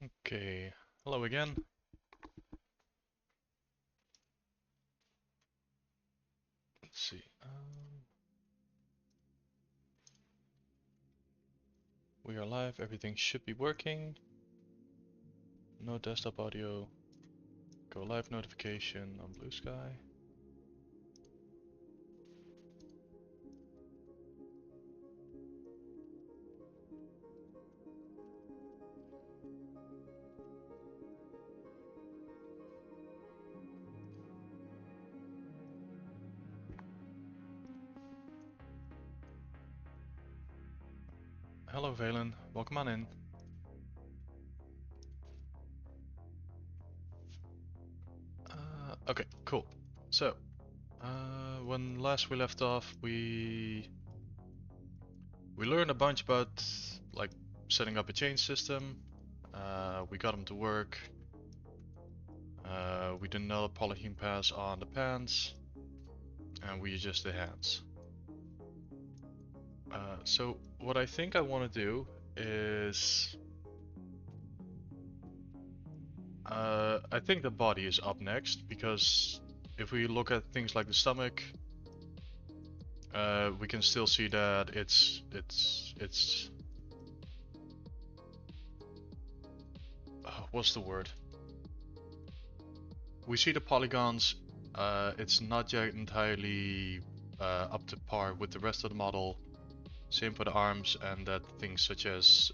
Okay, hello again. Let's see. We are live. Everything should be working. No desktop audio. Go live notification on Blue Sky. Hello Valen, welcome on in. Okay, cool. So, when last we left off, we learned a bunch about like setting up a chain system. We got them to work. We did another polyhedron pass on the pants, and we adjust the hands. So what I think I want to do is I think the body is up next, because if we look at things like the stomach, we can still see that it's what's the word? We see the polygons. It's not yet entirely up to par with the rest of the model. Same for the arms, and that things such as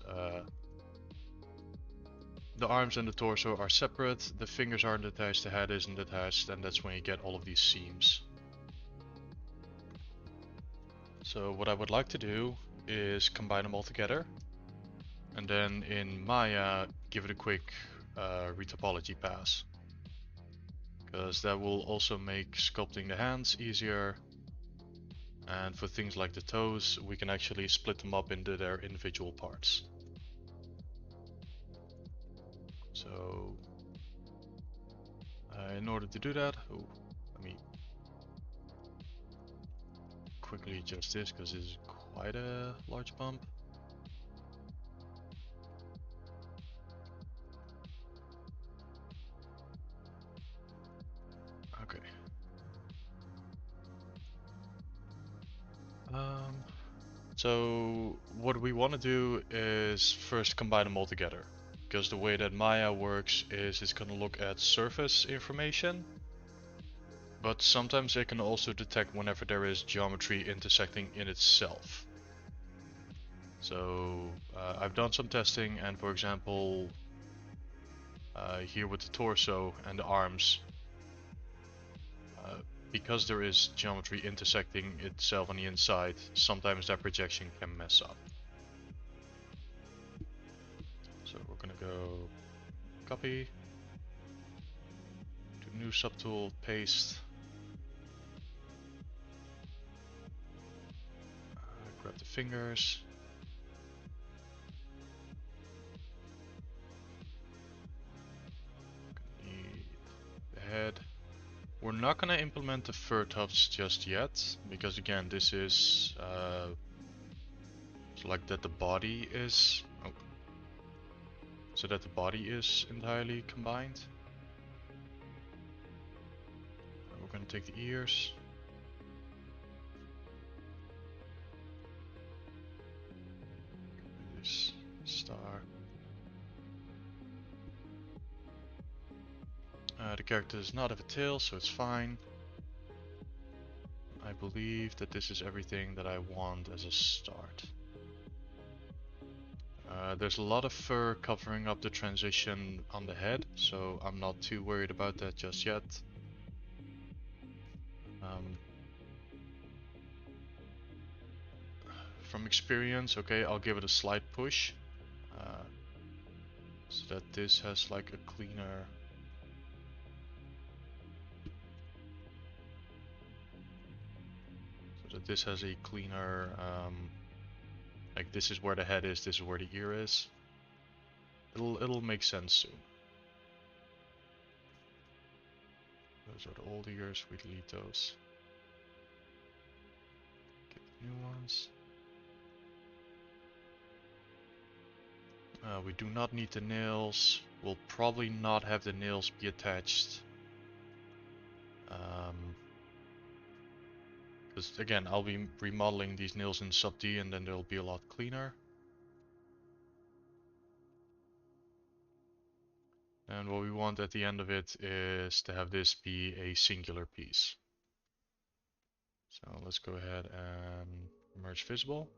the arms and the torso are separate, the fingers aren't attached, the head isn't attached, and that's when you get all of these seams. So what I would like to do is combine them all together, and then in Maya give it a quick retopology pass, because that will also make sculpting the hands easier, and for things like the toes we can actually split them up into their individual parts. So in order to do that, let me quickly adjust this because this is quite a large bump. Okay. So what we want to do is first combine them all together, because the way that Maya works is it's going to look at surface information, but sometimes it can also detect whenever there is geometry intersecting in itself. So I've done some testing, and for example here with the torso and the arms, because there is geometry intersecting itself on the inside, sometimes that projection can mess up. So we're gonna go copy, do new subtool, paste, grab the fingers, need the head. We're not gonna implement the fur tufts just yet, because again this is so like that the body is so that the body is entirely combined. We're gonna take the ears. This star. The character does not have a tail, so it's fine. I believe that this is everything that I want as a start. There's a lot of fur covering up the transition on the head, so I'm not too worried about that just yet. From experience, okay, I'll give it a slight push, so that this has like a cleaner... So that this has a cleaner, like this is where the head is, this is where the ear is. It'll make sense soon. Those are the old ears, we delete those. Get the new ones. We do not need the nails. We'll probably not have the nails be attached. Because again, I'll be remodeling these nails in sub D and then they'll be a lot cleaner. And what we want at the end of it is to have this be a singular piece. So let's go ahead and merge visible.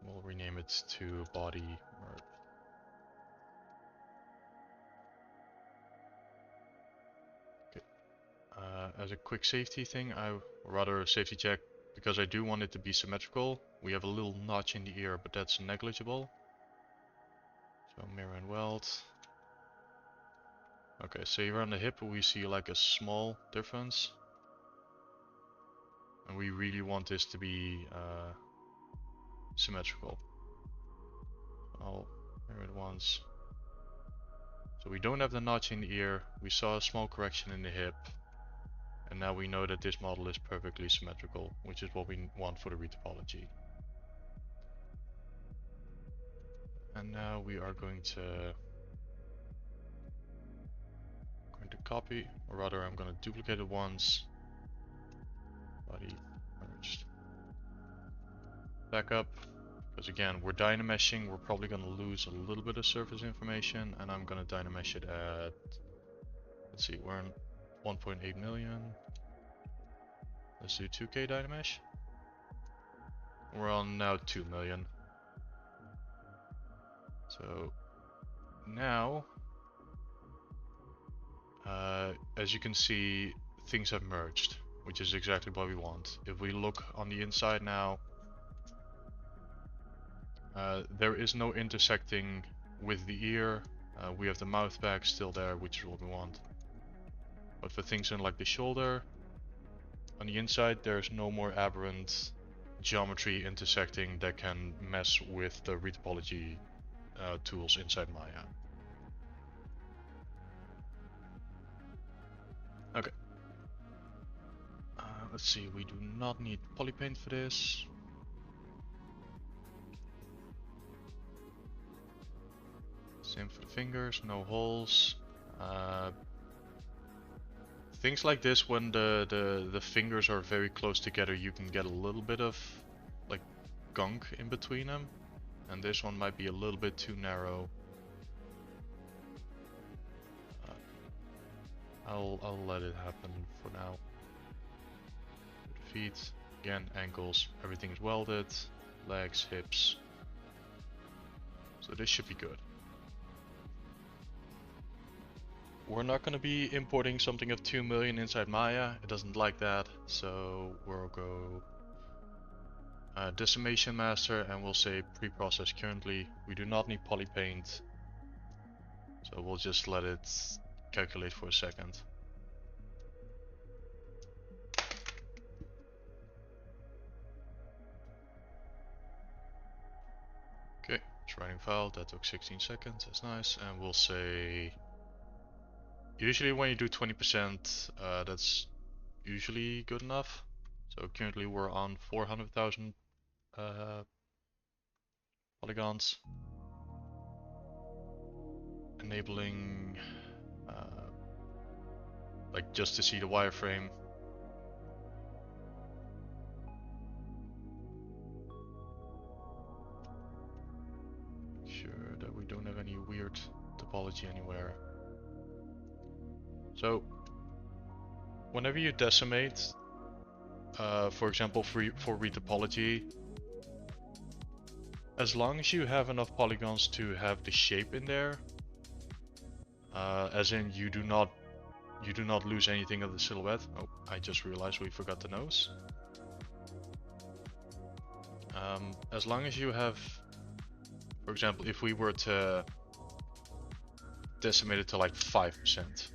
We'll rename it to body merge. Okay. As a quick safety thing, or rather a safety check, because I do want it to be symmetrical, we have a little notch in the ear, but that's negligible. So mirror and weld. Okay, so here on the hip we see like a small difference. And we really want this to be symmetrical. I'll mirror it once. So we don't have the notch in the ear, we saw a small correction in the hip, and now we know that this model is perfectly symmetrical, which is what we want for the retopology. And now we are going to copy, or rather I'm going to duplicate it once. Body merged. Back up, because again we're dynameshing, we're probably going to lose a little bit of surface information, and I'm going to dynamesh it at, let's see, we're in 1.8 million. Let's do 2K dynamesh. We're on now 2 million. So now, as you can see, things have merged, which is exactly what we want. If we look on the inside now, there is no intersecting with the ear. We have the mouth back still there, which is what we want. But for things in like the shoulder, on the inside there's no more aberrant geometry intersecting that can mess with the retopology tools inside Maya. Okay. Let's see, we do not need polypaint for this. Same for the fingers, no holes. Things like this, when the fingers are very close together, you can get a little bit of like gunk in between them. And this one might be a little bit too narrow. I'll let it happen for now. Feet, again, ankles, everything is welded. Legs, hips. So this should be good. We're not going to be importing something of 2 million inside Maya. It doesn't like that. So we'll go decimation master and we'll say pre-process currently. We do not need polypaint. So we'll just let it calculate for a second. Okay, it's writing file. That took 16 seconds. That's nice. And we'll say, usually when you do 20%, that's usually good enough. So currently we're on 400,000 polygons, enabling like just to see the wireframe. Make sure that we don't have any weird topology anywhere. So whenever you decimate, for example for retopology, as long as you have enough polygons to have the shape in there, as in you do not lose anything of the silhouette. Oh, I just realized we forgot the nose. As long as you have, for example, if we were to decimate it to like 5%,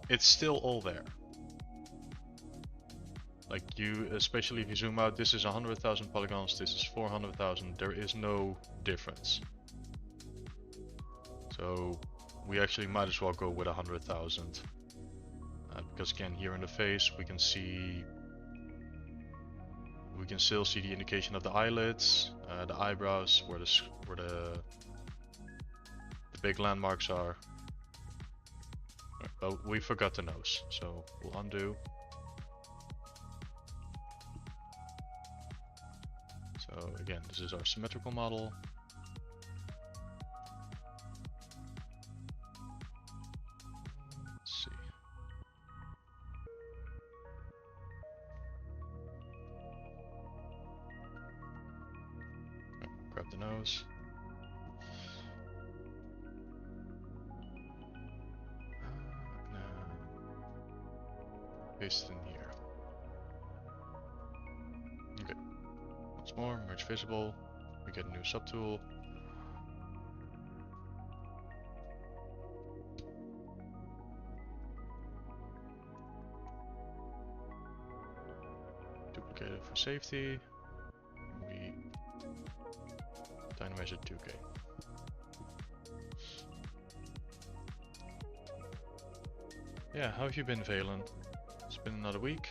it's still all there. Like especially if you zoom out, this is 100,000 polygons, this is 400,000, there is no difference. So we actually might as well go with 100,000. Because again, here in the face, we can see can still see the indication of the eyelids, the eyebrows, where the big landmarks are. But we forgot the nose, so we'll undo. So again, this is our symmetrical model. Let's see. Grab the nose. Paste in here. Okay. Once more, merge visible. We get a new subtool. Duplicate it for safety. We dynameasure 2K. Yeah, how have you been, Valen? It's been another week.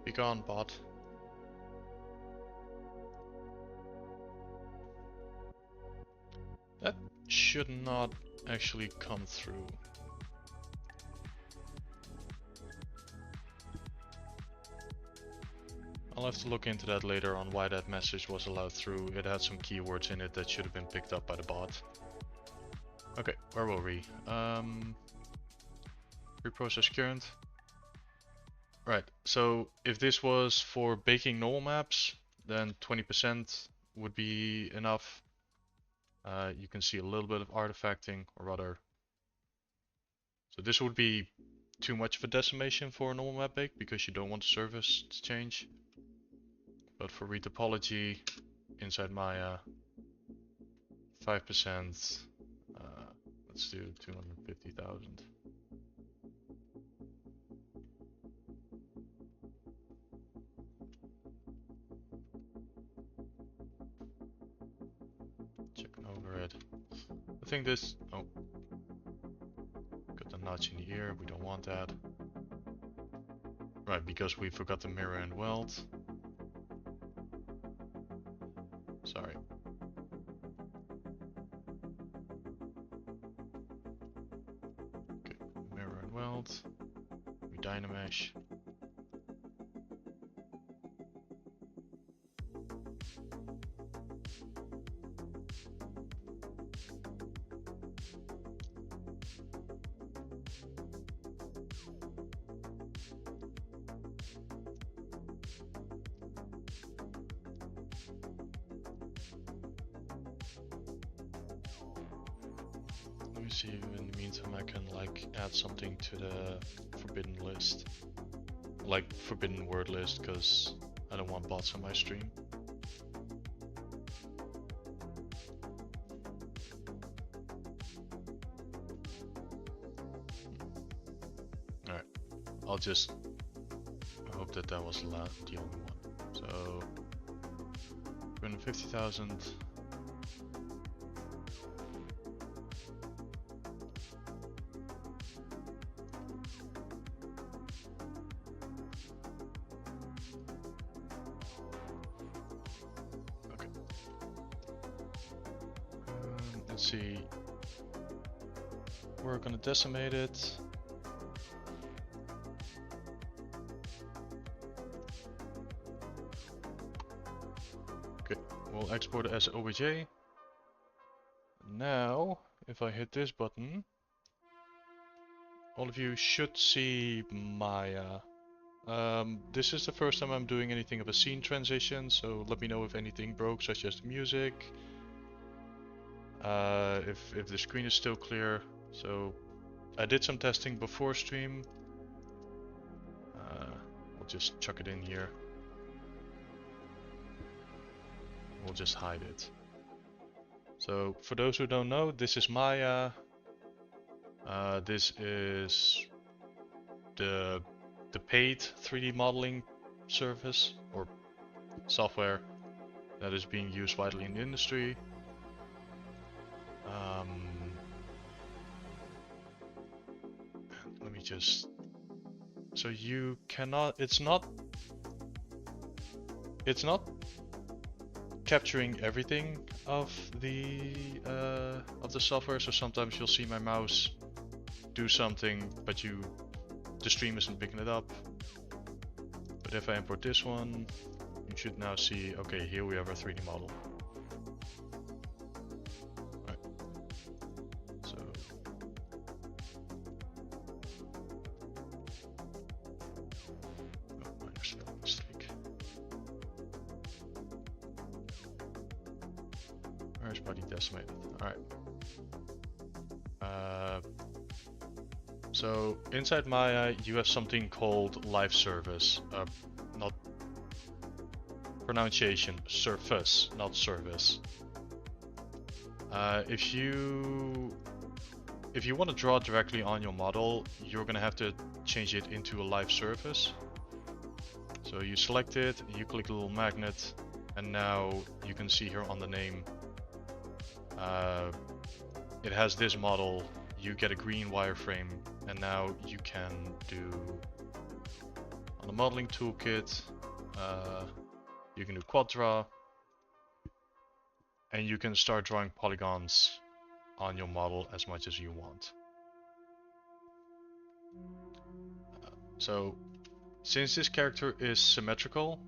Be gone, bot. That should not actually come through. I'll have to look into that later on why that message was allowed through. It had some keywords in it that should have been picked up by the bot. Okay, where were we? Reprocess current. Right, so if this was for baking normal maps, then 20% would be enough. You can see a little bit of artifacting, or rather, so this would be too much of a decimation for a normal map bake because you don't want the surface to change. But for retopology, inside Maya, 5%, let's do 250,000. Checking over it. I think this, oh, got the notch in the ear, we don't want that. Right, because we forgot the mirror and weld. Sorry. Okay, mirror and weld. We dynamesh. See if in the meantime I can like add something to the forbidden list, like forbidden word list, because I don't want bots on my stream. Alright, I'll just hope that that was the only one. So 250,000. Let's see, we're gonna decimate it. Okay, we'll export it as OBJ. Now, if I hit this button, all of you should see Maya. This is the first time I'm doing anything of a scene transition, so let me know if anything broke, such as the music. If the screen is still clear. So I did some testing before stream. We'll just chuck it in here. we'll just hide it. So for those who don't know, this is Maya. This is the paid 3D modeling service or software that is being used widely in the industry. Let me just... So you cannot... It's not capturing everything of the software. So sometimes you'll see my mouse do something, but the stream isn't picking it up. But if I import this one, you should now see, okay, here we have our 3D model. Right. So minor spelling mistake. Where's body decimated? Alright. So inside Maya, you have something called live service. Not pronunciation, surface, not service. If you want to draw directly on your model, you're gonna have to change it into a live surface. So you select it, you click the little magnet, and now you can see here on the name, it has this model. You get a green wireframe, and now you can do on the modeling toolkit, you can do quad draw, and you can start drawing polygons on your model as much as you want. So since this character is symmetrical,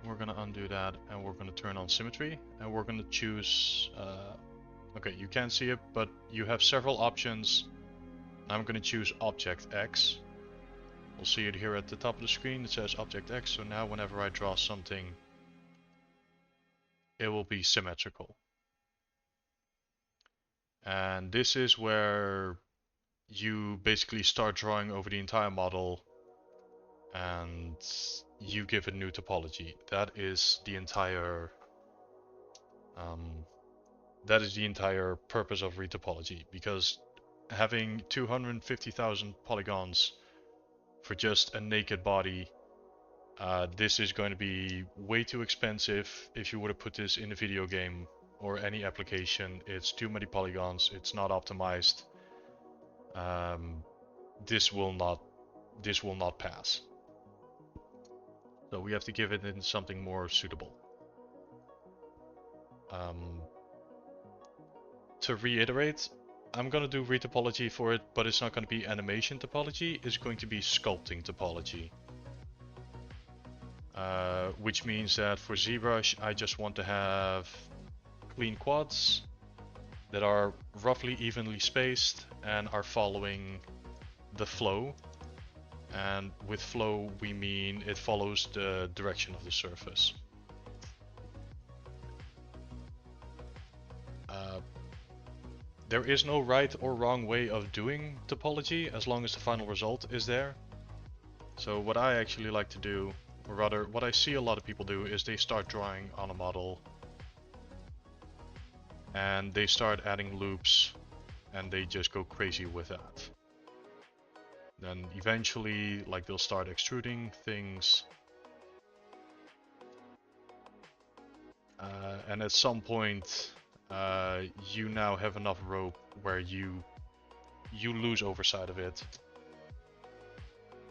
we're gonna undo that and we're gonna turn on symmetry, and we're gonna choose okay, you can't see it, but you have several options. I'm going to choose Object X. We'll see it here at the top of the screen. It says Object X, so now whenever I draw something, it will be symmetrical. And this is where you basically start drawing over the entire model and you give it new topology. That is the entire purpose of retopology, because having 250,000 polygons for just a naked body, this is going to be way too expensive. If you were to put this in a video game or any application, it's too many polygons, it's not optimized. This will not pass. So we have to give it in something more suitable. To reiterate, I'm going to do retopology for it, but it's not going to be animation topology, it's going to be sculpting topology. Which means that for ZBrush, I just want to have clean quads that are roughly evenly spaced and are following the flow. And with flow, we mean it follows the direction of the surface. There is no right or wrong way of doing topology as long as the final result is there. So what I actually like to do, or rather what I see a lot of people do, is they start drawing on a model and they start adding loops and they just go crazy with that. Then eventually, like, they'll start extruding things. And at some point, you now have enough rope where you lose oversight of it.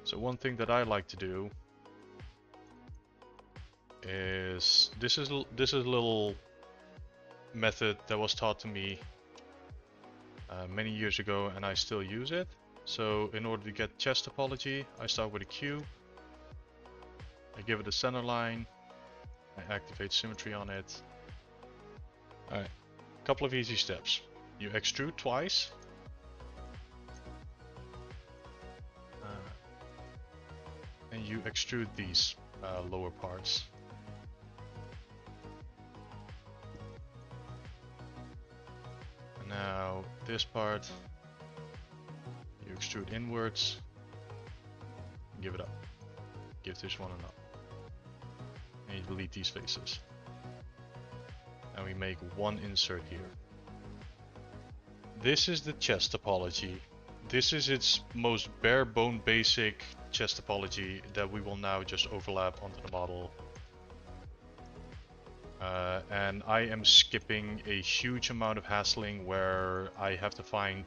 So one thing that I like to do is this is a little method that was taught to me many years ago, and I still use it. So in order to get chest topology, I start with a cube. I give it a center line. I activate symmetry on it. Alright, couple of easy steps. You extrude twice. And you extrude these lower parts. And now this part, you extrude inwards. Give it up. Give this one an up. And you delete these faces. And we make one insert here. This is the chest topology. This is its most bare bone basic chest topology that we will now just overlap onto the model. And I am skipping a huge amount of hassling where I have to find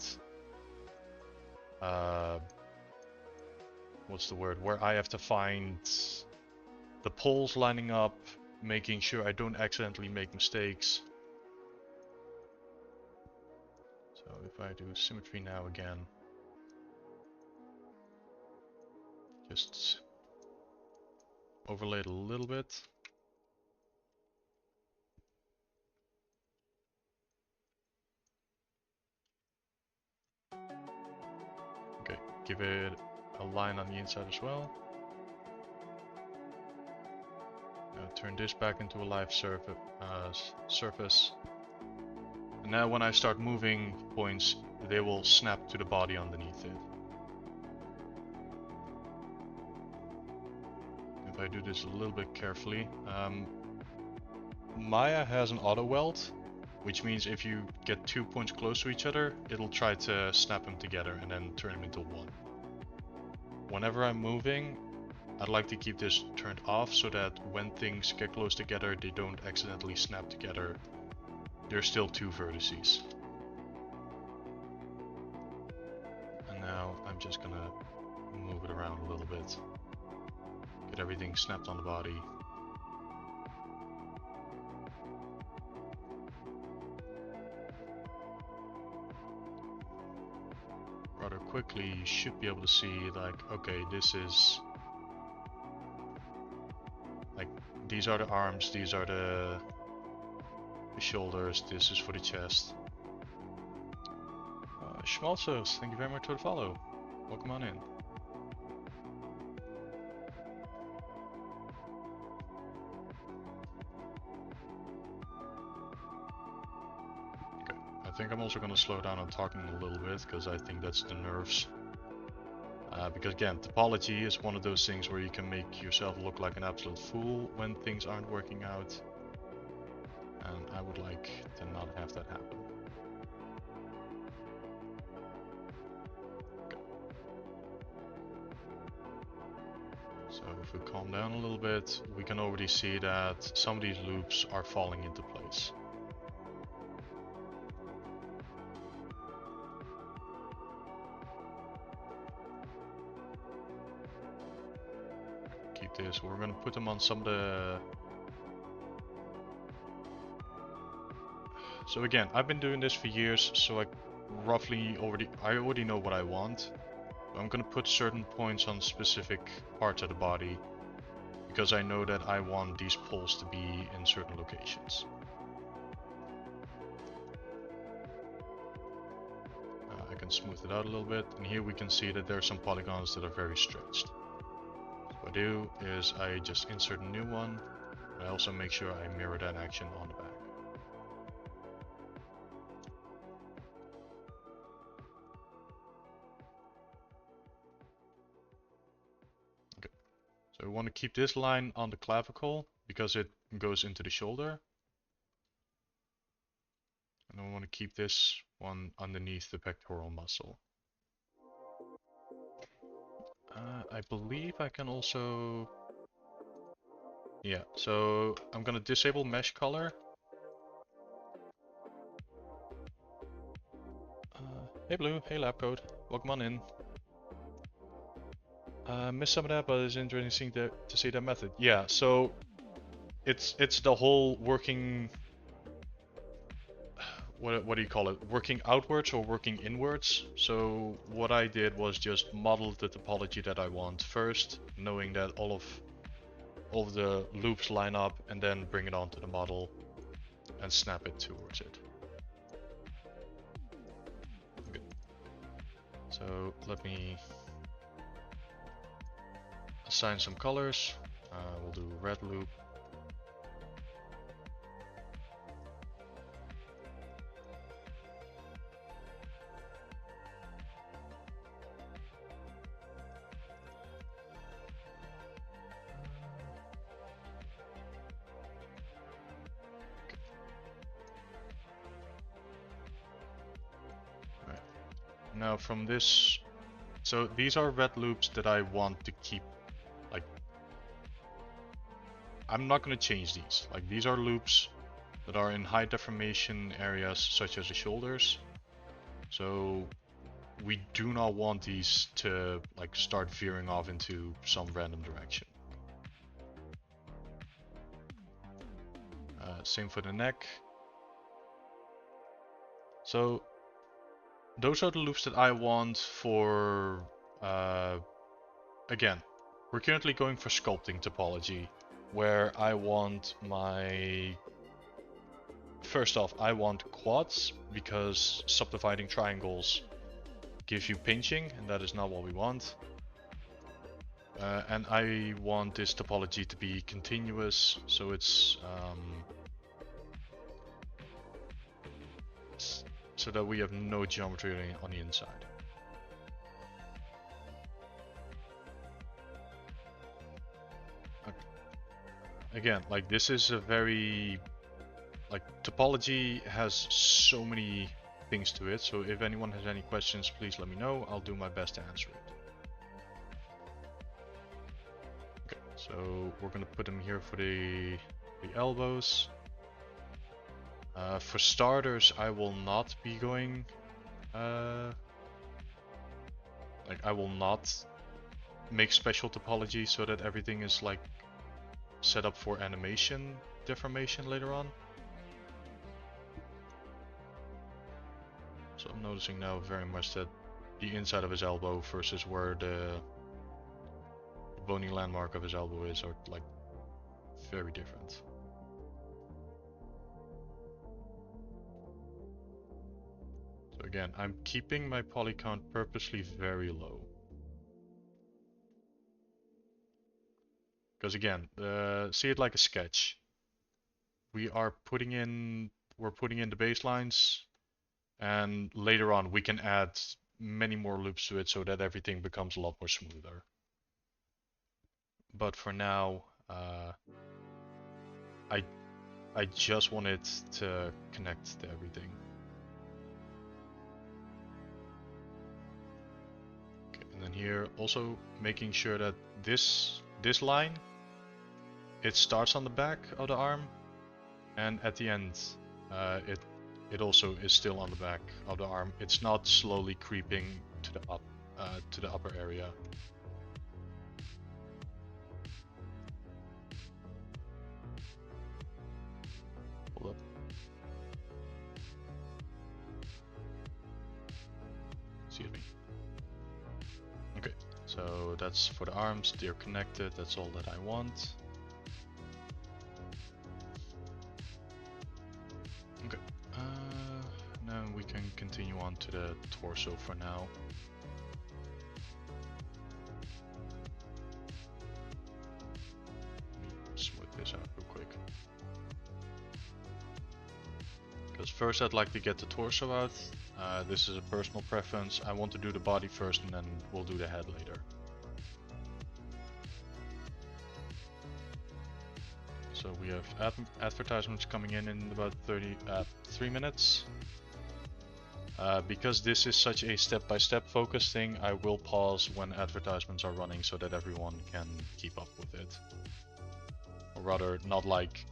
what's the word? Where I have to find the poles lining up, making sure I don't accidentally make mistakes. So if I do symmetry now again, just overlay it a little bit. Okay, give it a line on the inside as well. Now turn this back into a live surface. And now when I start moving points, they will snap to the body underneath it. If I do this a little bit carefully, Maya has an auto weld, which means if you get 2 points close to each other, it'll try to snap them together and then turn them into one. Whenever I'm moving, I'd like to keep this turned off so that when things get close together, they don't accidentally snap together. There's still 2 vertices. And now I'm just gonna move it around a little bit. Get everything snapped on the body. Rather quickly, you should be able to see like, okay, this is like, these are the arms, these are the shoulders, this is for the chest. Schmalzos, thank you very much for the follow. Welcome on in. Okay, I think I'm also going to slow down on talking a little bit because I think that's the nerves. Because again, topology is one of those things where you can make yourself look like an absolute fool when things aren't working out. And I would like to not have that happen. Okay. So if we calm down a little bit, we can already see that some of these loops are falling into place. Keep this, we're going to put them on some of the... So again, I've been doing this for years, so I already know what I want. I'm gonna put certain points on specific parts of the body because I know that I want these poles to be in certain locations. I can smooth it out a little bit, and here we can see that there are some polygons that are very stretched. So what I do is I just insert a new one. I also make sure I mirror that action on the back. Okay. So we want to keep this line on the clavicle because it goes into the shoulder. And I want to keep this one underneath the pectoral muscle. I believe I can also... Yeah, so I'm gonna disable mesh color. Hey Blue, hey Labcode, welcome on in. Missed some of that, but it's interesting to see that method. Yeah, so it's the whole working... What do you call it? Working outwards or working inwards? So what I did was just model the topology that I want first, knowing that all of the loops line up, and then bring it onto the model and snap it towards it. Okay. So let me assign some colors. We'll do red loop. Now from this, so these are red loops that I want to keep, like, I'm not going to change these. Like, these are loops that are in high deformation areas such as the shoulders. So we do not want these to like start veering off into some random direction. Same for the neck. So those are the loops that I want for, again, we're currently going for sculpting topology, where I want my, first off, I want quads, because subdividing triangles gives you pinching, and that is not what we want. And I want this topology to be continuous, so it's so that we have no geometry on the inside. Okay. Again, like, this is a very, like, topology has so many things to it, so if anyone has any questions, please let me know. I'll do my best to answer it. Okay, so we're gonna put them here for the elbows. For starters, I will not be going, like, I will not make special topology so that everything is like set up for animation deformation later on. So I'm noticing now very much that the inside of his elbow versus where the bony landmark of his elbow is are like very different. So again, I'm keeping my poly count purposely very low. Because again, see it like a sketch. We're putting in the baselines, and later on we can add many more loops to it so that everything becomes a lot more smoother. But for now, I just want it to connect to everything. Okay, and then here also making sure that this line, it starts on the back of the arm, and at the end it also is still on the back of the arm. It's not slowly creeping to the upper area. Hold up. Excuse me. Okay, so that's for the arms. They're connected. That's all that I want. Okay. Now we can continue on to the torso for now. Let me smooth this out real quick. Because first I'd like to get the torso out. This is a personal preference. I want to do the body first, and then we'll do the head later. So we have advertisements coming in about 3 minutes. Because this is such a step-by-step focus thing, I will pause when advertisements are running so that everyone can keep up with it. Or rather, not like...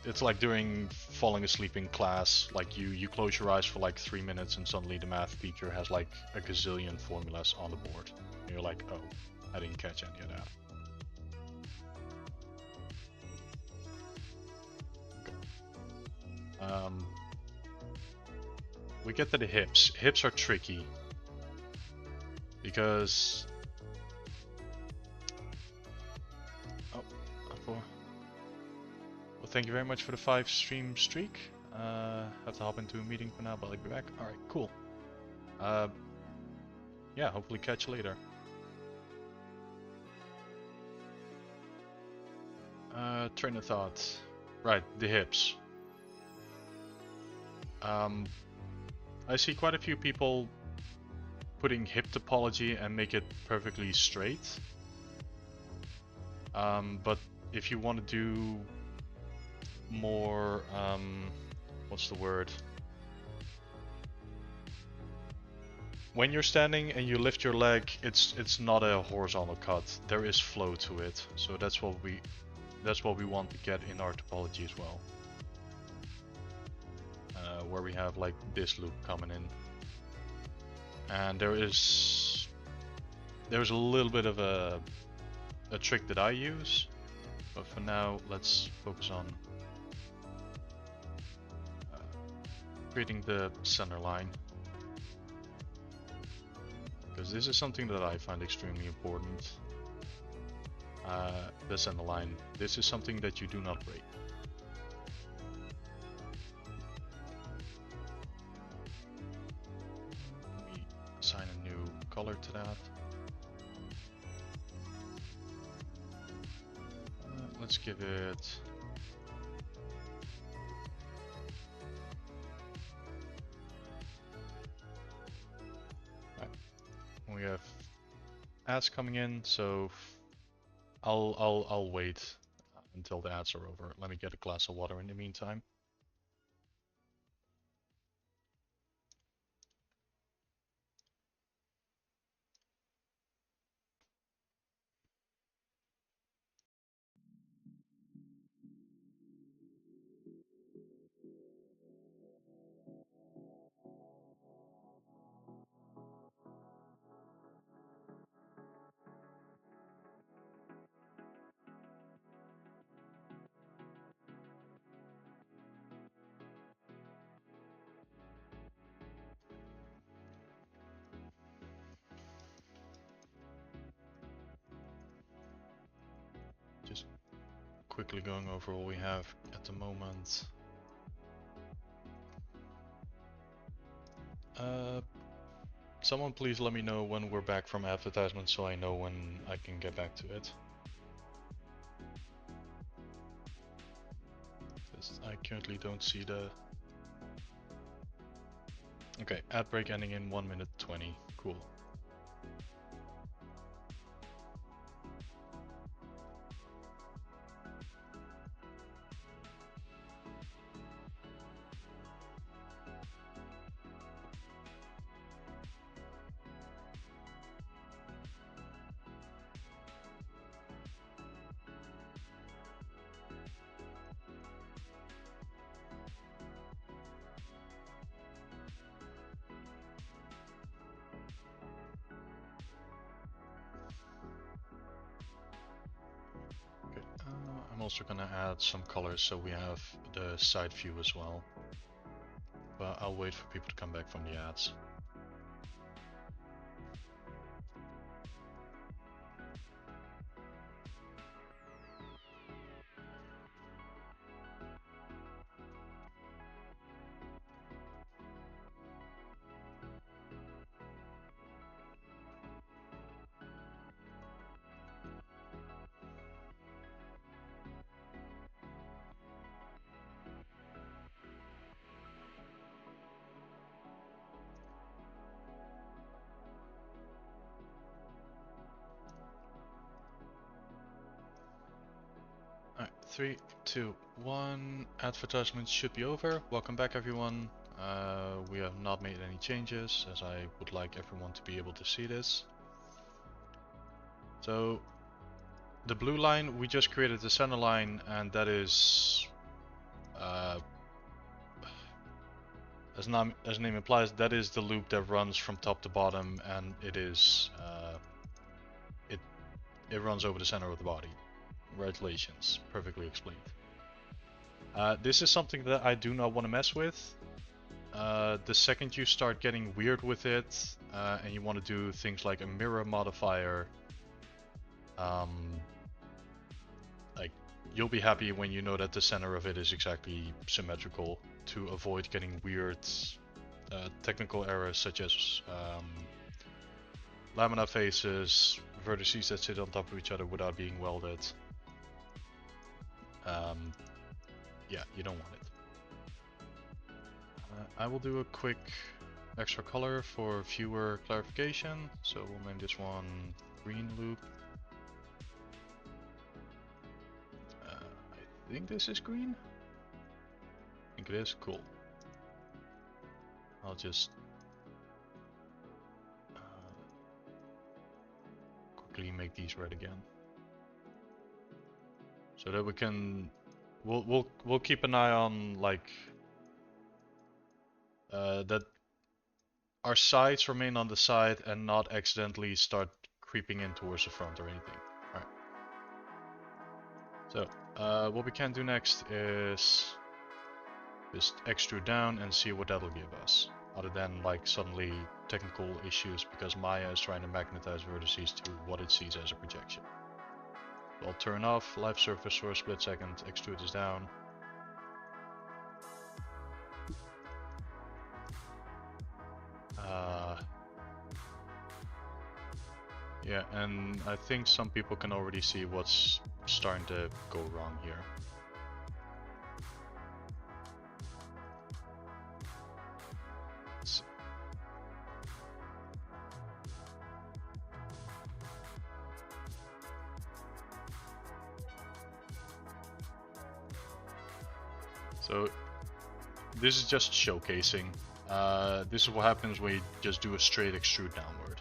It's like during falling asleep in class, like you close your eyes for like 3 minutes and suddenly the math teacher has like a gazillion formulas on the board. And you're like, oh, I didn't catch any of that. Okay. We get to the hips. Hips are tricky because... Oh, well, thank you very much for the 5 stream streak. Have to hop into a meeting for now, but I'll be back. Alright, cool. Yeah, hopefully catch you later. Train of thought. Right, the hips. I see quite a few people putting hip topology and make it perfectly straight. But if you want to do more, what's the word? when you're standing and you lift your leg, it's not a horizontal cut. There is flow to it, so that's what we want to get in our topology as well. Where we have like this loop coming in, and there's a little bit of a trick that I use, but for now let's focus on creating the center line, because this is something that I find extremely important. The center line. This is something that you do not break. Let me assign a new color to that. Let's give it... Right. We have ads coming in, so I'll wait until the ads are over. Let me get a glass of water in the meantime. Just quickly going over what we have at the moment. Someone please let me know when we're back from advertisement so I know when I can get back to it. I currently don't see the... Okay, ad break ending in 1 minute 20. Cool. I'm also gonna add some colors so we have the side view as well. But I'll wait for people to come back from the ads. Alright, 3, 2, 1. Advertisements should be over. Welcome back everyone. We have not made any changes as I would like everyone to be able to see this. So the blue line, we just created the center line, and that is as the name implies, that is the loop that runs from top to bottom, and it is it runs over the center of the body. Congratulations, perfectly explained. This is something that I do not want to mess with. The second you start getting weird with it, and you want to do things like a mirror modifier, like you'll be happy when you know that the center of it is exactly symmetrical, to avoid getting weird technical errors such as lamina faces, vertices that sit on top of each other without being welded. Yeah, you don't want it. I will do a quick extra color for viewer clarification, so we'll name this one green loop. I think this is green? I think it is. Cool. I'll just quickly make these red again. So that we can, we'll keep an eye on like that our sides remain on the side and not accidentally start creeping in towards the front or anything. Alright. So what we can do next is just extrude down and see what that'll give us. Other than like suddenly technical issues because Maya is trying to magnetize vertices to what it sees as a projection. So I'll turn off live surface for a split second, extrude this down. Yeah, and I think some people can already see what's starting to go wrong here. So this is just showcasing. This is what happens when you just do a straight extrude downward.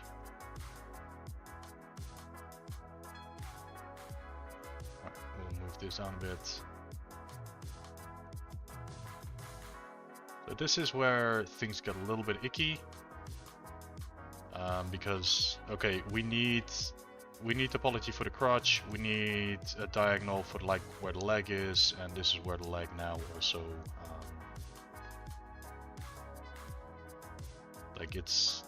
Alright, we'll move this down a bit. So this is where things get a little bit icky. Because, okay, we need topology for the crotch, we need a diagonal for like where the leg is, and this is where the leg now also, like it's,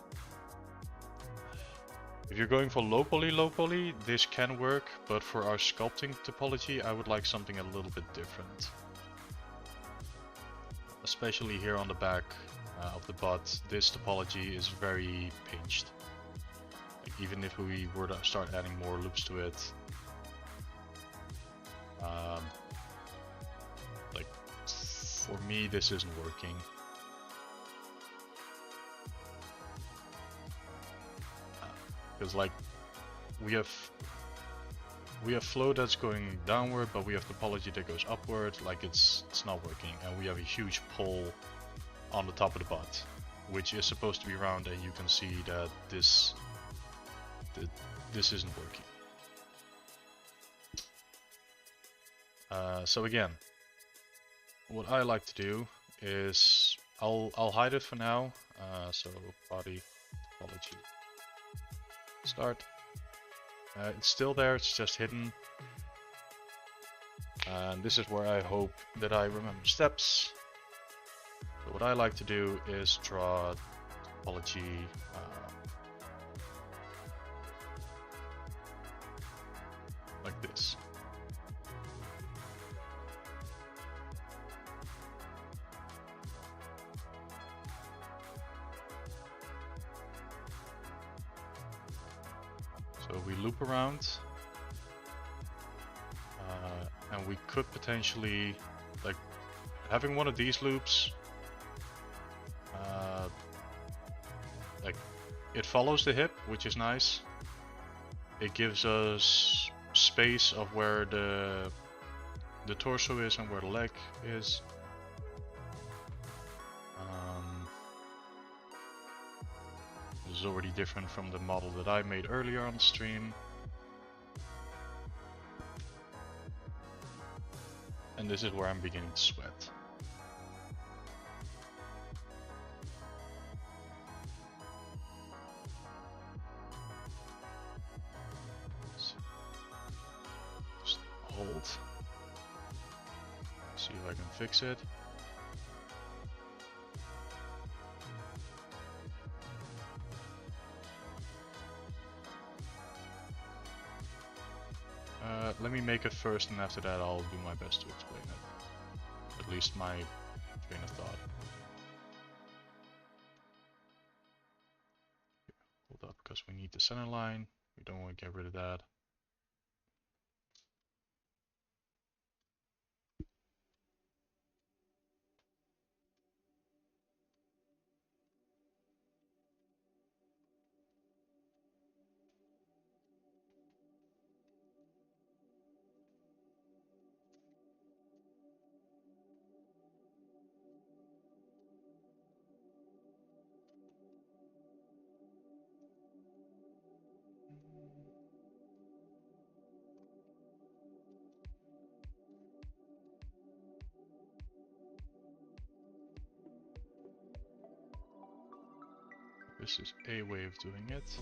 if you're going for low poly, this can work, but for our sculpting topology, I would like something a little bit different. Especially here on the back of the butt, this topology is very pinched. Even if we were to start adding more loops to it, like for me this isn't working. Because like we have flow that's going downward, but we have topology that goes upward. Like it's not working, and we have a huge pull on the top of the butt, which is supposed to be round, and you can see that this isn't working. So again, what I like to do is I'll hide it for now. So body topology start. It's still there, it's just hidden. And this is where I hope that I remember steps. So what I like to do is draw topology like this. So we loop around, and we could potentially, like, having one of these loops, like, it follows the hip, which is nice. It gives us space of where the torso is and where the leg is. This is already different from the model that I made earlier on the stream. And this is where I'm beginning to sweat. Just hold. See if I can fix it. Let me make it first, and after that I'll do my best to explain it. At least my train of thought. Hold up, because we need the center line. We don't want to get rid of that. this is a way of doing it.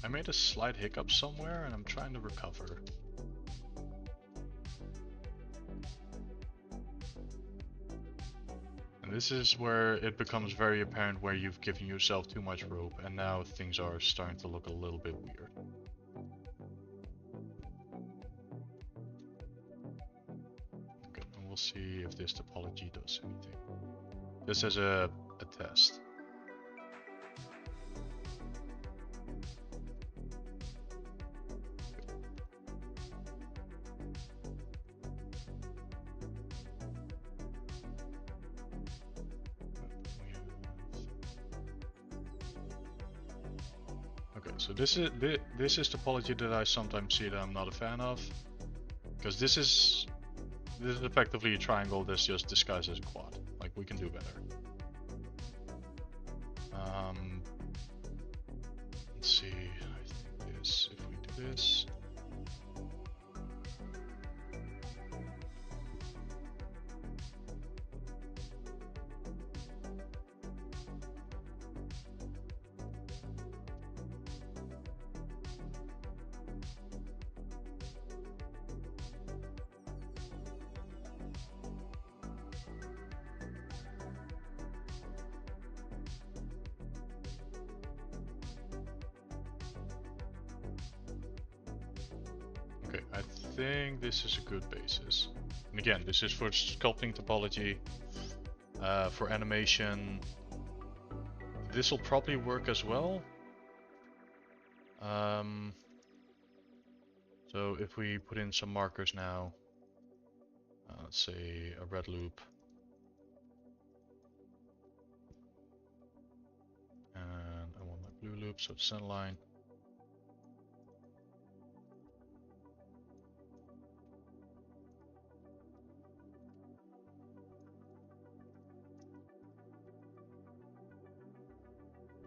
I made a slight hiccup somewhere and I'm trying to recover. And this is where it becomes very apparent where you've given yourself too much rope and now things are starting to look a little bit weird. Okay, and we'll see if this topology does anything. This is a test. Okay, so this is topology that I sometimes see that I'm not a fan of, because this is effectively a triangle that's just disguised as a quad. Like, we can do better. Let's see. I think this. If we do this. Okay, I think this is a good basis. And again, this is for sculpting topology. For animation, this will probably work as well. So if we put in some markers now, let's say a red loop, and I want my blue loop, so it's center line.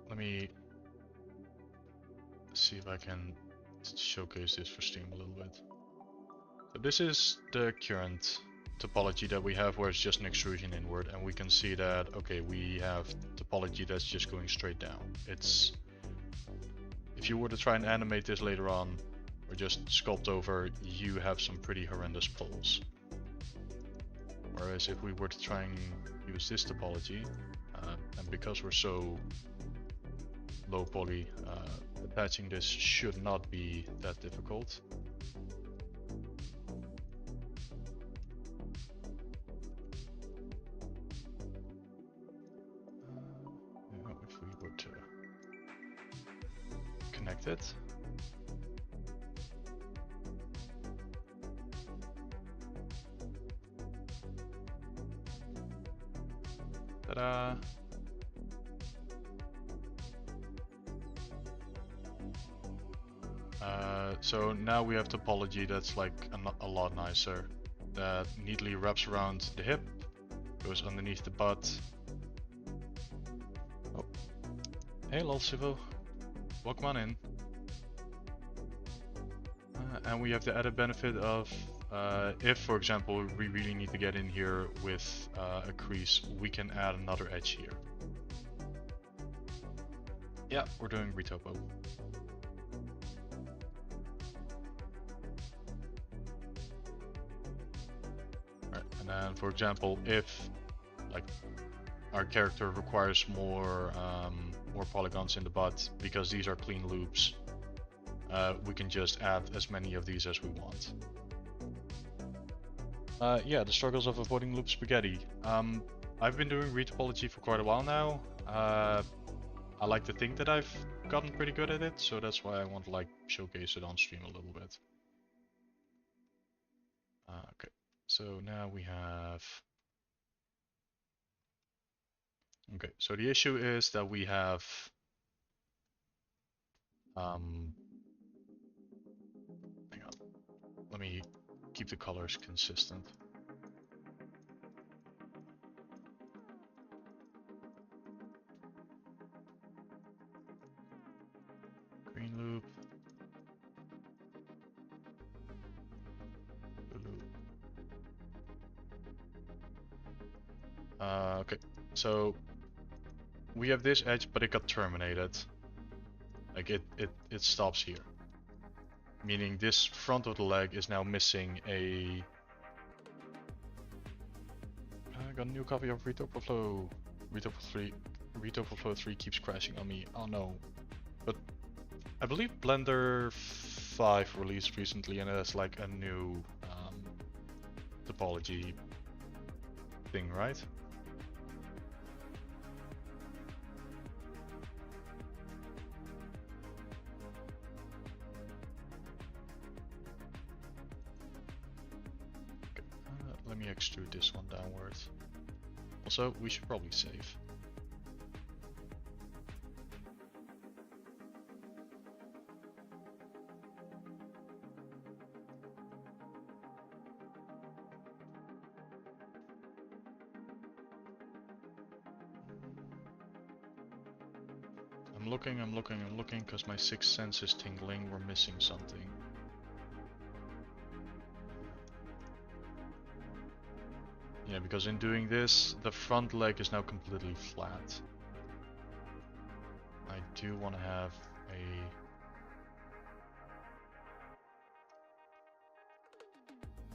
Let me see if I can showcase this for Steam a little bit. So this is the current topology that we have, where it's just an extrusion inward, and we can see that, okay, we have topology that's just going straight down. It's, if you were to try and animate this later on, or just sculpt over, you have some pretty horrendous pulls. Whereas if we were to try and use this topology, and because we're so low poly, attaching this should not be that difficult. If we were to connect it. Ta-da! So now we have topology that's like a lot nicer. That neatly wraps around the hip, goes underneath the butt. Oh. Hey Lolsivo, welcome on in. And we have the added benefit of, if for example we really need to get in here with a crease, we can add another edge here. Yeah, we're doing retopo. And then, for example, if like our character requires more polygons in the butt because these are clean loops, we can just add as many of these as we want. Yeah, the struggles of avoiding loop spaghetti. I've been doing retopology for quite a while now. I like to think that I've gotten pretty good at it, so that's why I want to like showcase it on stream a little bit. Okay. So now we have, okay, so the issue is that we have Hang on. Let me keep the colors consistent. Green loop. Blue loop. Okay, so we have this edge, but it got terminated. Like it stops here. Meaning this front of the leg is now missing a... I got a new copy of Retopoflow. Retopoflow 3 keeps crashing on me. Oh no. But I believe Blender 5 released recently and it has like a new topology thing, right? Let me extrude this one downwards. Also, we should probably save. I'm looking, because my sixth sense is tingling. We're missing something. Yeah, because in doing this, the front leg is now completely flat. I do want to have a...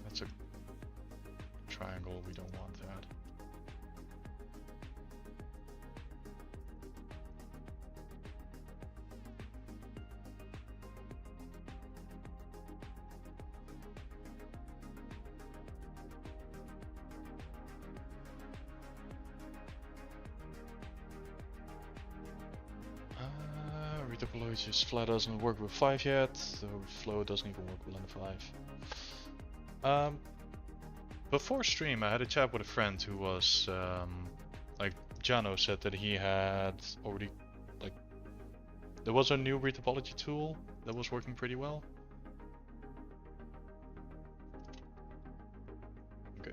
That's a triangle, we don't want that. Retopology just flat doesn't work with 5 yet, so flow doesn't even work with Blender 5. Before stream I had a chat with a friend who was, like Jano said that he had already, like, there was a new retopology tool that was working pretty well. Okay.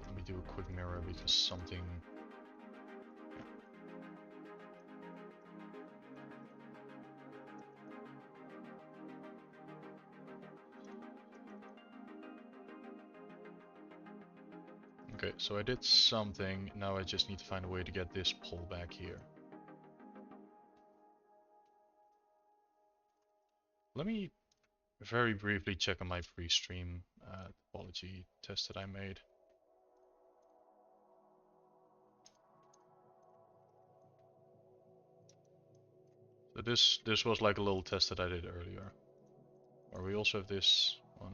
Let me do a quick mirror because something... Okay, so I did something, now I just need to find a way to get this pull back here. Let me very briefly check on my pre-stream topology test that I made. So this was like a little test that I did earlier. Or we also have this one.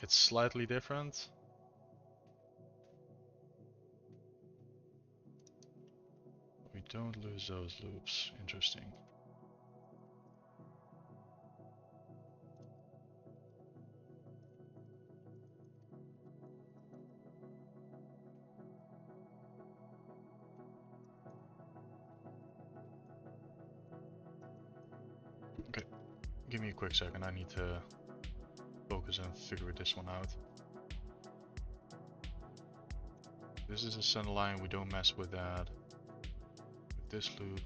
It's slightly different. We don't lose those loops. Interesting. Okay, give me a quick second. I need to focus and figure this one out. This is a center line. We don't mess with that. With this loop.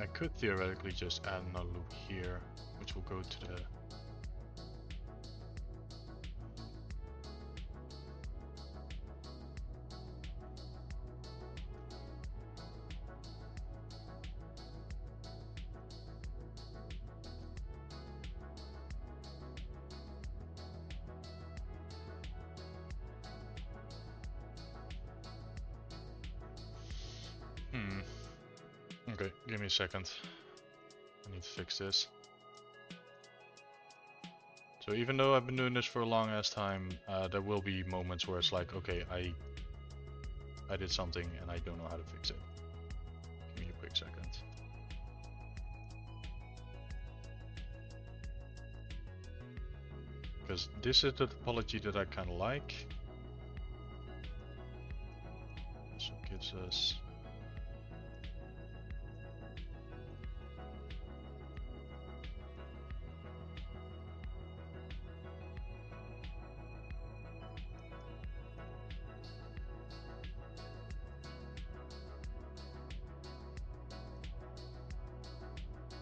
I could theoretically just add another loop here, which will go to the... Okay, give me a second. I need to fix this. So even though I've been doing this for a long ass time, there will be moments where it's like, okay, I did something and I don't know how to fix it. Give me a quick second. Because this is the topology that I kind of like. So it gives us...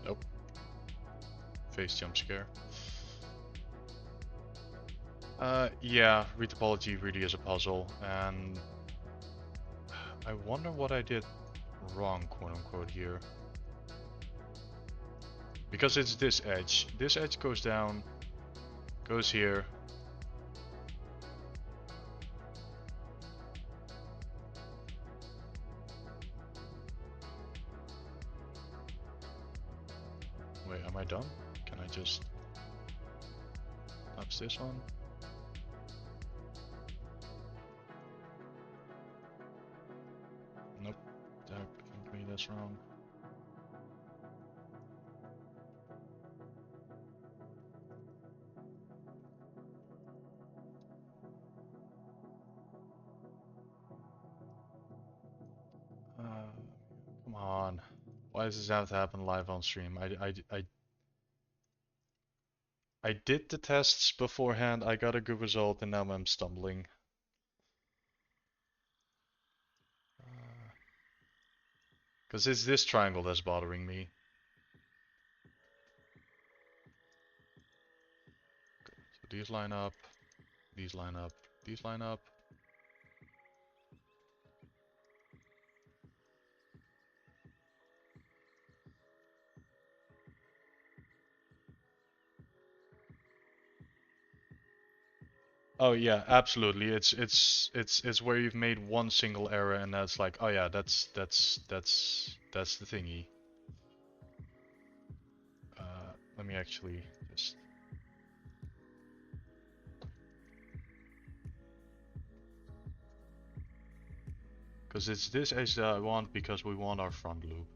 Nope. Face jump scare. Yeah, retopology really is a puzzle, and I wonder what I did wrong, quote unquote, here. Because it's this edge. This edge goes down, goes here. Wait, am I done? Can I just lapse this one? Nope, definitely that's wrong. Come on. Why does this have to happen live on stream? I did the tests beforehand, I got a good result, and now I'm stumbling. Because it's this triangle that's bothering me. Okay, so these line up, these line up, these line up. Oh yeah, absolutely. It's where you've made one single error and that's like, oh yeah, that's the thingy. Let me actually just... Because it's this edge that I want because we want our front loop.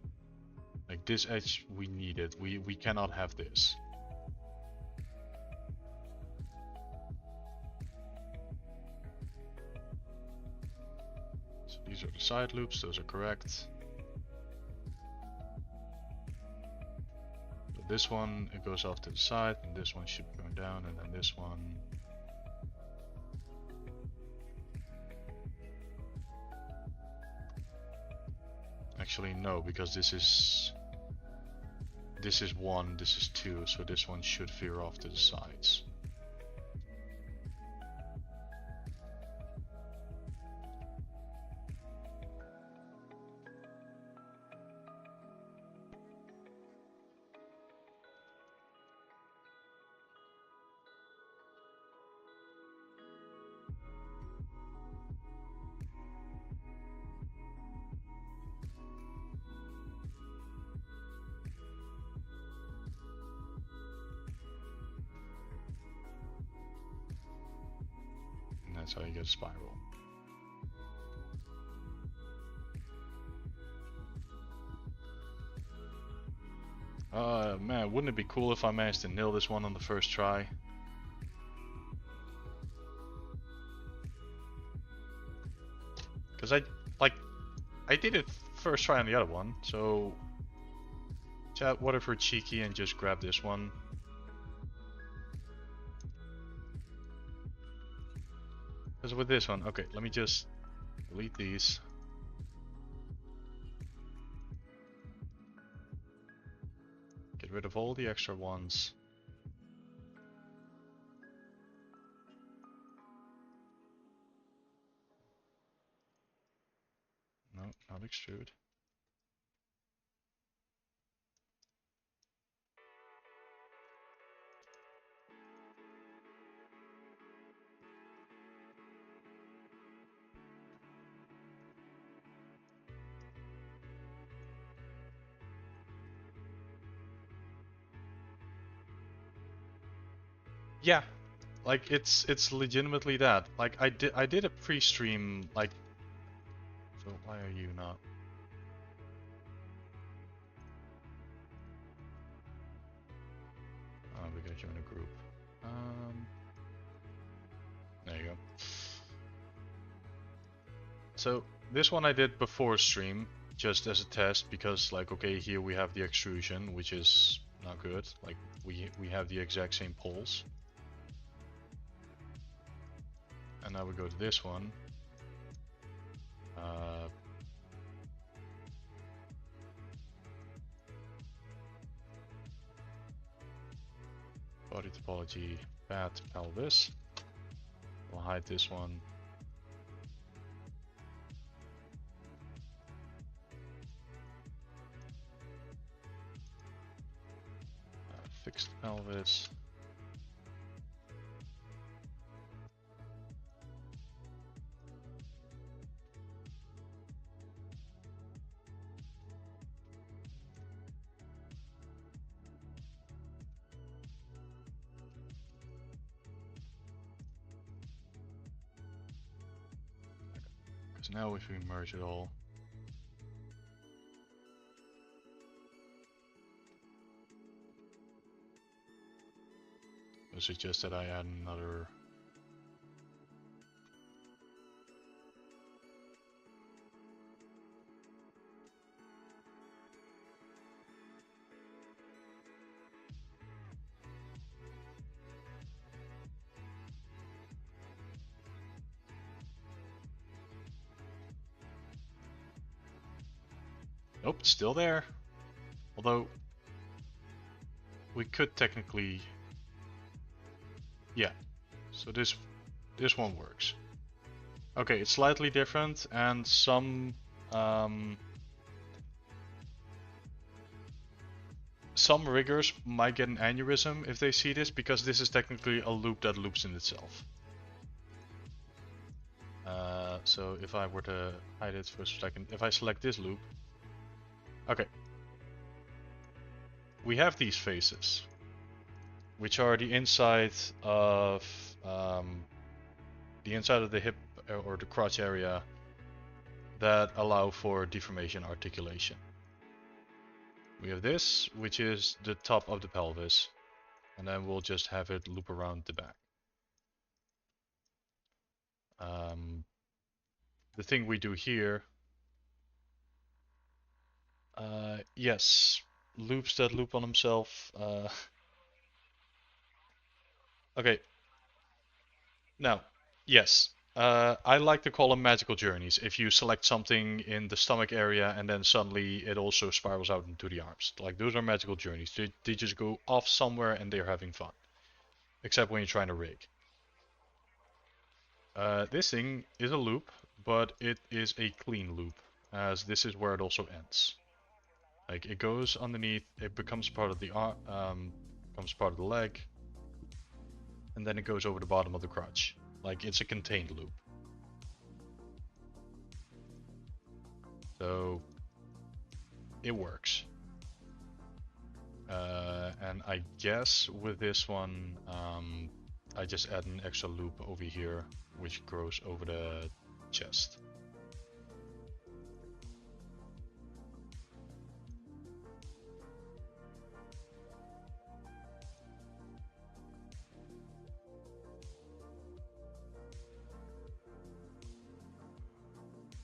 Like this edge we need it. We cannot have this. So these are the side loops, those are correct. So this one, it goes off to the side, and this one should be going down, and then this one... Actually no, because this is 1, this is 2, so this one should veer off to the sides. That's how you get a spiral. Man, wouldn't it be cool if I managed to nail this one on the first try? Because I did it first try on the other one, so... Chat, what if we're cheeky and just grab this one? Because with this one, okay, let me just delete these. Get rid of all the extra ones. No, not extrude. Yeah, like it's legitimately that. Like I did a pre-stream like. So why are you not? Oh, we gotta join a group. There you go. So this one I did before stream, just as a test, because like okay, here we have the extrusion, which is not good. Like we have the exact same poles. And now we go to this one. Body topology, bat, pelvis. We'll hide this one. Fixed pelvis. Because now if we merge it all, I suggest that I add another. Nope, it's still there. Although we could technically, yeah. So this one works. Okay, it's slightly different, and some riggers might get an aneurysm if they see this, because this is technically a loop that loops in itself. So if I were to hide it for a second, if I select this loop, okay, we have these faces, which are the inside of the hip or the crotch area that allow for deformation articulation. We have this, which is the top of the pelvis, and then we'll just have it loop around the back. The thing we do here, yes, loops that loop on himself. Okay, now, yes, I like to call them magical journeys. If you select something in the stomach area and then suddenly it also spirals out into the arms. Like, those are magical journeys. They just go off somewhere and they're having fun. Except when you're trying to rig. This thing is a loop, but it is a clean loop, as this is where it also ends. Like, it goes underneath, it becomes part of the arm, becomes part of the leg, and then it goes over the bottom of the crotch. Like, it's a contained loop. So it works. And I guess with this one, I just add an extra loop over here, which grows over the chest.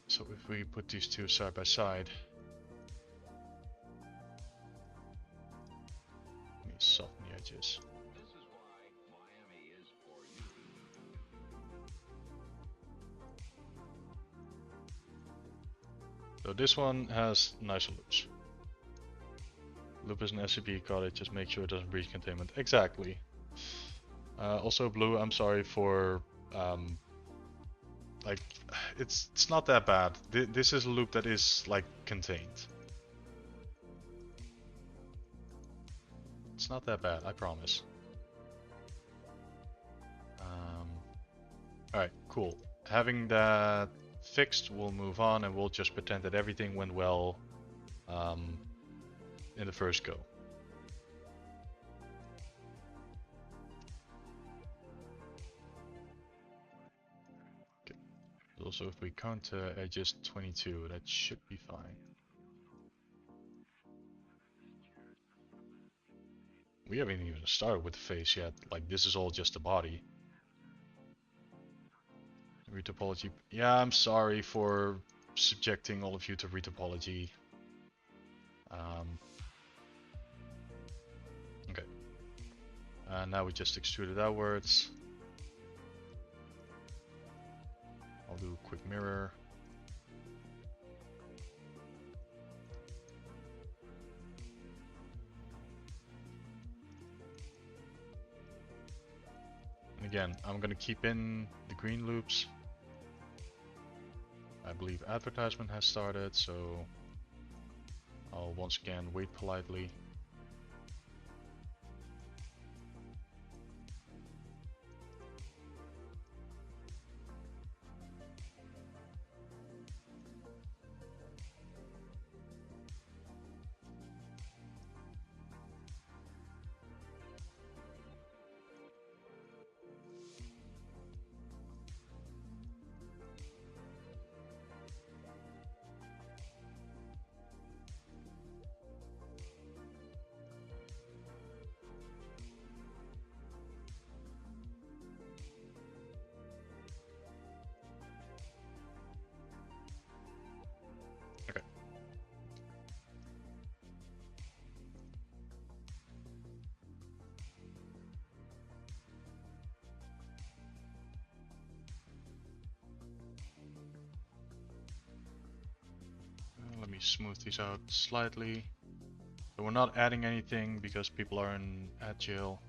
So if we put these two side by side, let me soften the edges. So this one has nicer loops. Loop is an SCP, got it, just make sure it doesn't breach containment. Exactly. Also Blue, I'm sorry for like, it's not that bad. This is a loop that is like contained. It's not that bad, I promise. Alright, cool. Having that fixed, we'll move on and we'll just pretend that everything went well in the first go. Also, if we count edges 22, that should be fine. We haven't even started with the face yet. Like, this is all just the body. Retopology. Yeah, I'm sorry for subjecting all of you to retopology. Okay. Now we just extrude it outwards. I'll do a quick mirror. And again, I'm gonna keep in the green loops. I believe advertisement has started, so I'll once again wait politely. Okay. Let me smooth these out slightly. So we're not adding anything because people are in jail.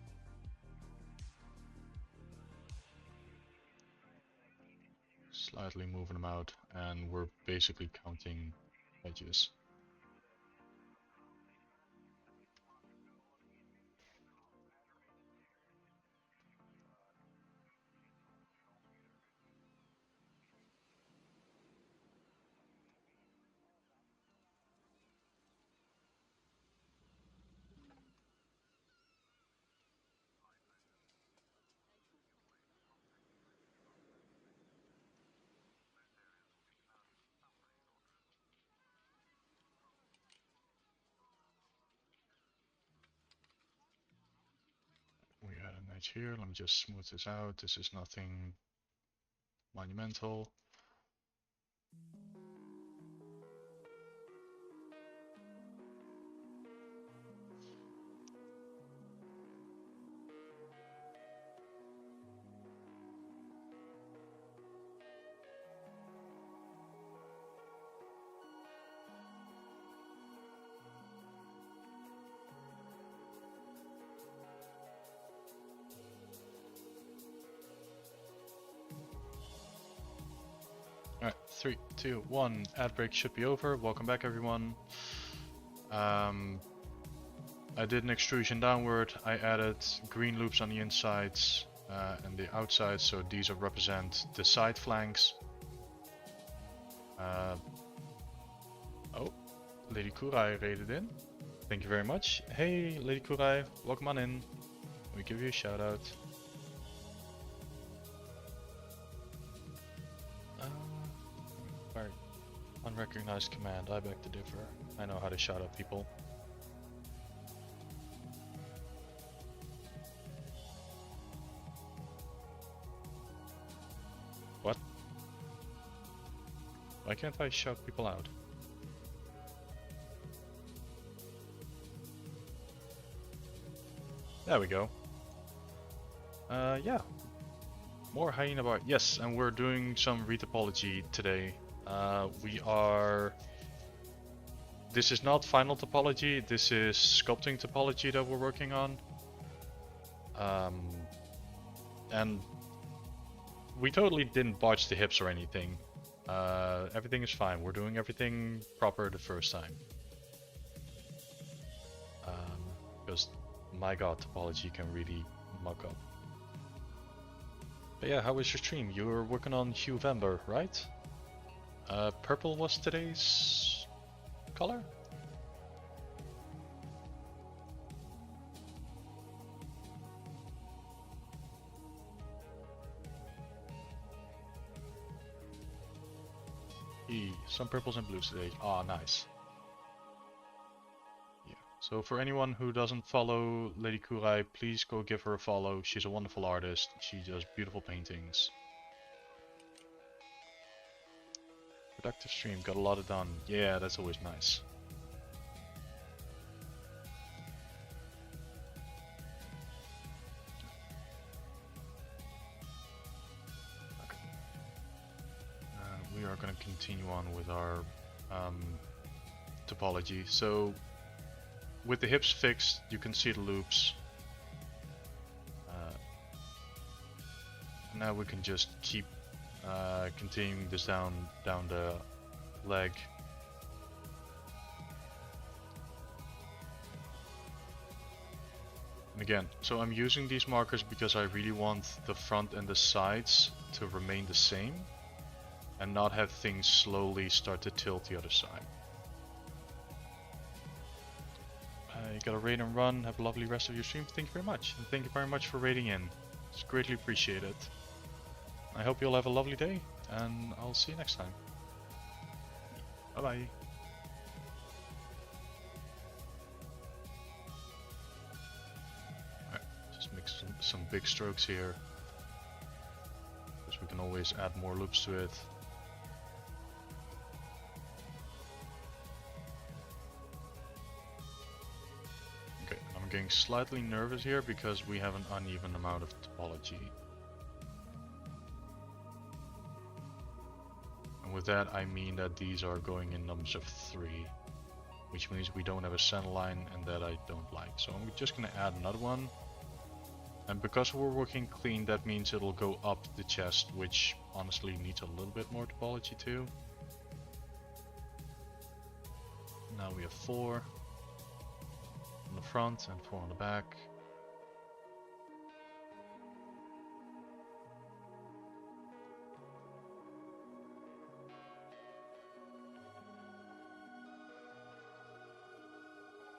Slightly moving them out, and we're basically counting edges. We had an edge here. Let me just smooth this out. This is nothing monumental. Alright, 3, 2, 1. Ad break should be over. Welcome back, everyone. I did an extrusion downward. I added green loops on the insides and the outsides, so these represent the side flanks. Oh, Lady Kurai raided in. Thank you very much. Hey, Lady Kurai, welcome on in. Let me give you a shout out. Unrecognized command, I beg to differ. I know how to shout out people. What? Why can't I shout people out? There we go. Yeah. More Hyena Bard. Yes, and we're doing some retopology today. This is not final topology, this is sculpting topology that we're working on. And we totally didn't botch the hips or anything. Everything is fine. We're doing everything proper the first time. Because, my god, topology can really muck up. But yeah, how was your stream? You were working on Huevember, right? Purple was today's color? Some purples and blues today. Ah, nice. Yeah. So for anyone who doesn't follow Lady Kurai, please go give her a follow. She's a wonderful artist. She does beautiful paintings. Productive stream, got a lot done. Yeah, that's always nice. Okay. We are going to continue on with our topology. So with the hips fixed, you can see the loops. Now we can just keep continuing this down the leg. And again, so I'm using these markers because I really want the front and the sides to remain the same and not have things slowly start to tilt the other side. You gotta raid and run. Have a lovely rest of your stream. Thank you very much. And thank you very much for raiding in. It's greatly appreciated. I hope you'll have a lovely day, and I'll see you next time. Bye bye. Alright, just mix some big strokes here, because we can always add more loops to it. Okay, I'm getting slightly nervous here because we have an uneven amount of topology. And with that I mean that these are going in numbers of 3, which means we don't have a center line, and that I don't like. So I'm just gonna add another one. And because we're working clean, that means it'll go up the chest, which honestly needs a little bit more topology too. Now we have 4 on the front and 4 on the back.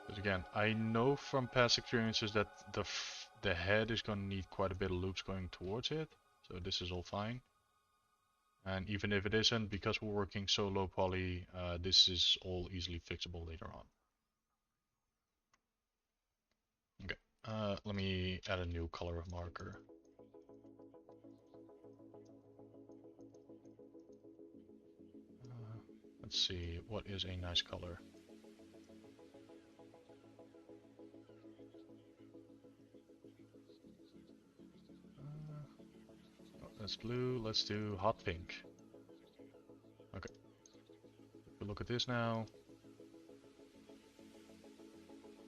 But again, I know from past experiences that the head is going to need quite a bit of loops going towards it, so this is all fine. And even if it isn't, because we're working so low poly, this is all easily fixable later on. Okay, let me add a new color of marker. Let's see, what is a nice color? That's blue, let's do hot pink. Okay, if we look at this now,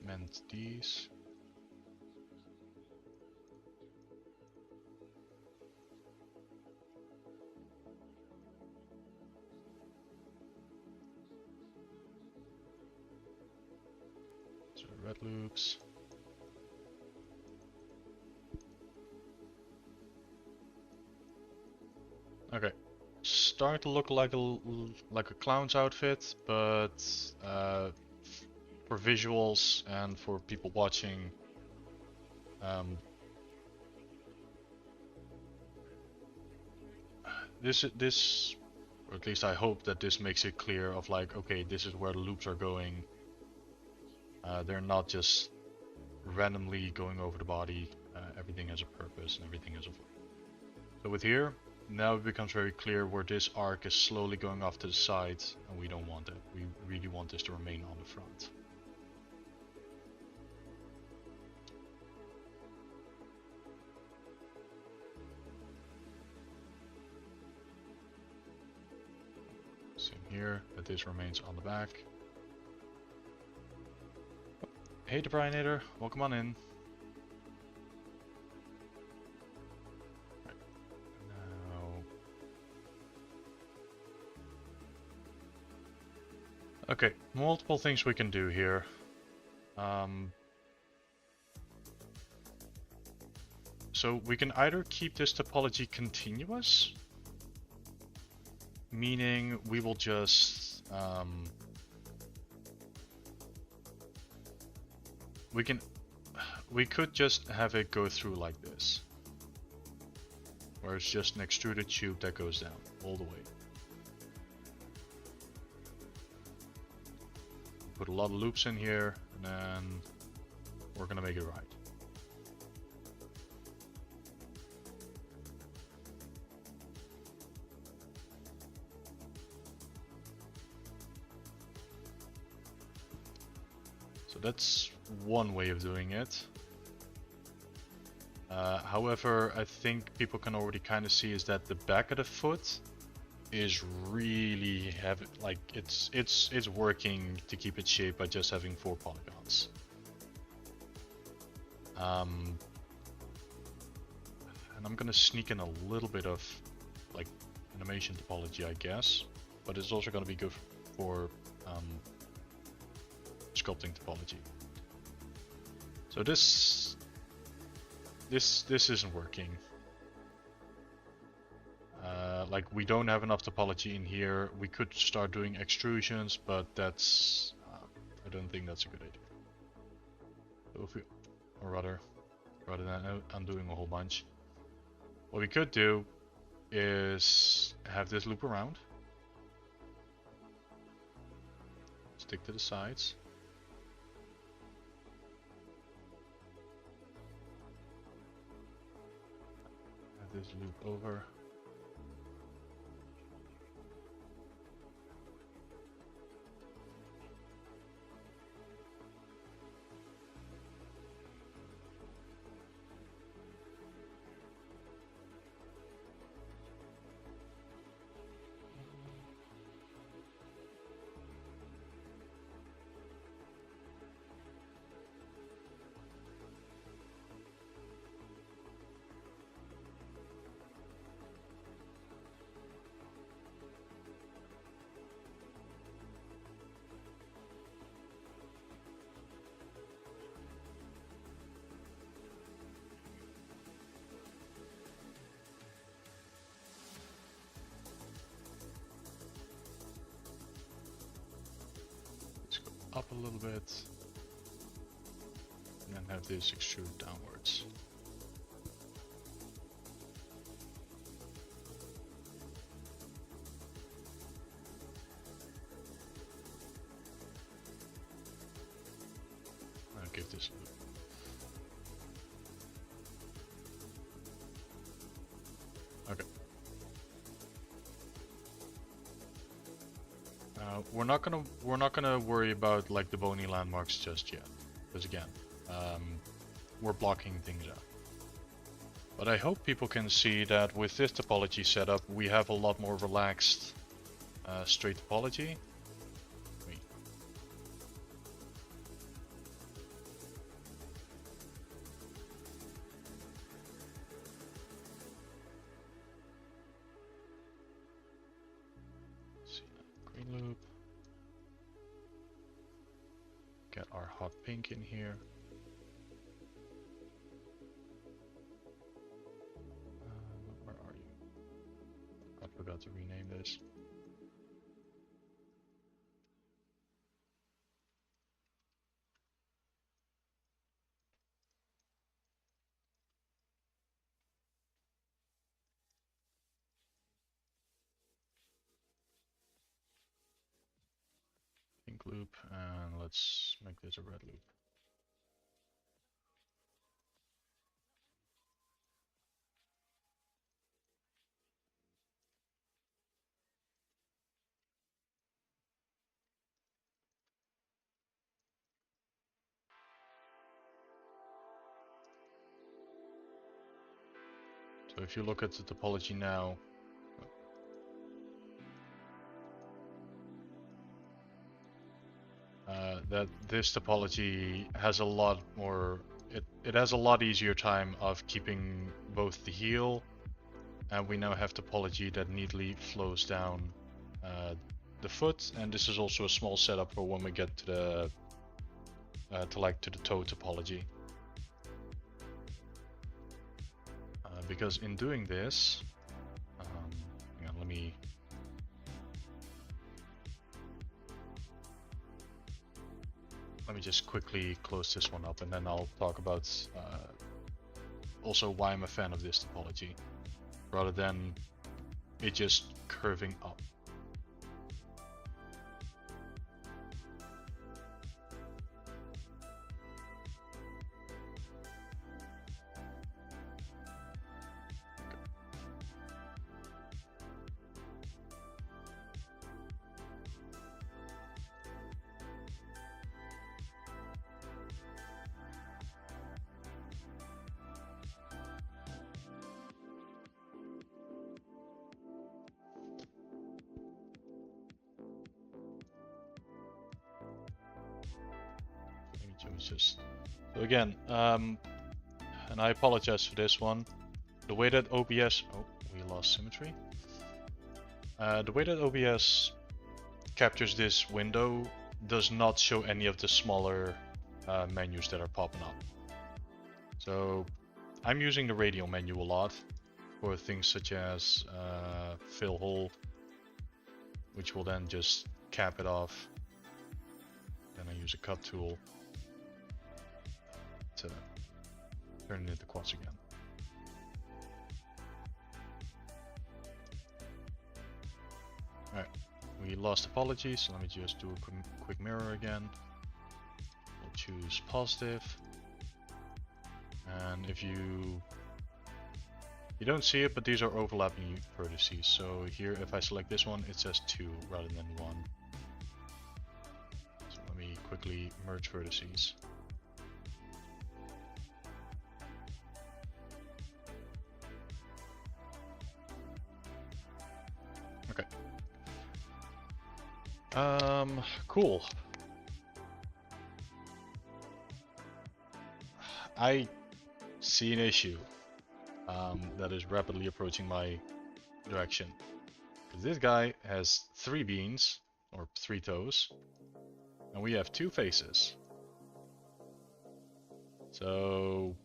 meant these. So red loops. Okay, starting to look like a clown's outfit, but for visuals and for people watching, this, or at least I hope that this makes it clear of like, okay, this is where the loops are going. They're not just randomly going over the body. Everything has a purpose and everything has a flow. So with here, now it becomes very clear where this arc is slowly going off to the side, and we don't want it. We really want this to remain on the front. Same here, that this remains on the back. Hey Debrinator, welcome on in. Okay, multiple things we can do here. So we can either keep this topology continuous, meaning we will just we could just have it go through like this, where it's just an extruded tube that goes down all the way. put a lot of loops in here, and then we're gonna make it right. So that's one way of doing it. However, I think people can already kind of see is that the back of the foot is really heavy. Like it's working to keep its shape by just having 4 polygons. And I'm gonna sneak in a little bit of like animation topology, I guess, but it's also gonna be good for sculpting topology. So this isn't working. Like we don't have enough topology in here. We could start doing extrusions, but that's I don't think that's a good idea. So if we, or rather than undoing a whole bunch, what we could do is have this loop around, stick to the sides. Have this loop over. Up a little bit, and then have this extrude downwards. I'll give this a loop. Okay. We're not gonna worry about like the bony landmarks just yet, because again, we're blocking things out. But I hope people can see that with this topology setup, we have a lot more relaxed, straight topology. Green loop. Get our hot pink in here. Where are you? I forgot to rename this. Pink loop, and let's make this a red loop. So if you look at the topology now, that this topology has a lot more, it has a lot easier time of keeping both the heel, and we now have topology that neatly flows down the foot, and this is also a small setup for when we get to the to the toe topology. Because in doing this, hang on, let me just quickly close this one up, and then I'll talk about also why I'm a fan of this topology, rather than it just curving up. So we just, so again, and I apologize for this one. The way that OBS, oh, we lost symmetry. The way that OBS captures this window does not show any of the smaller menus that are popping up. So I'm using the radial menu a lot for things such as fill hole, which will then just cap it off. Then I use a cut tool to turn it into quads again. Alright, we lost topology, so let me just do a quick mirror again. We'll choose positive. And if you don't see it, but these are overlapping vertices. So here, if I select this one, it says 2 rather than 1. So let me quickly merge vertices. Okay. Cool. I see an issue that is rapidly approaching my direction. Because this guy has 3 beans, or 3 toes, and we have 2 faces. So,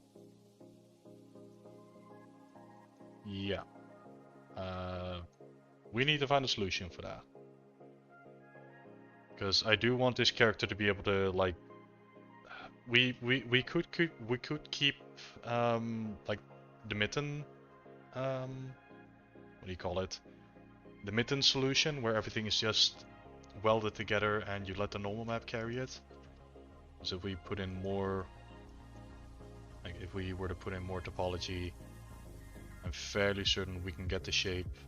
yeah. We need to find a solution for that. Because I do want this character to be able to, like, we could keep like the mitten, what do you call it? The mitten solution, where everything is just welded together and you let the normal map carry it. So if we put in more, like if we were to put in more topology, I'm fairly certain we can get the shape,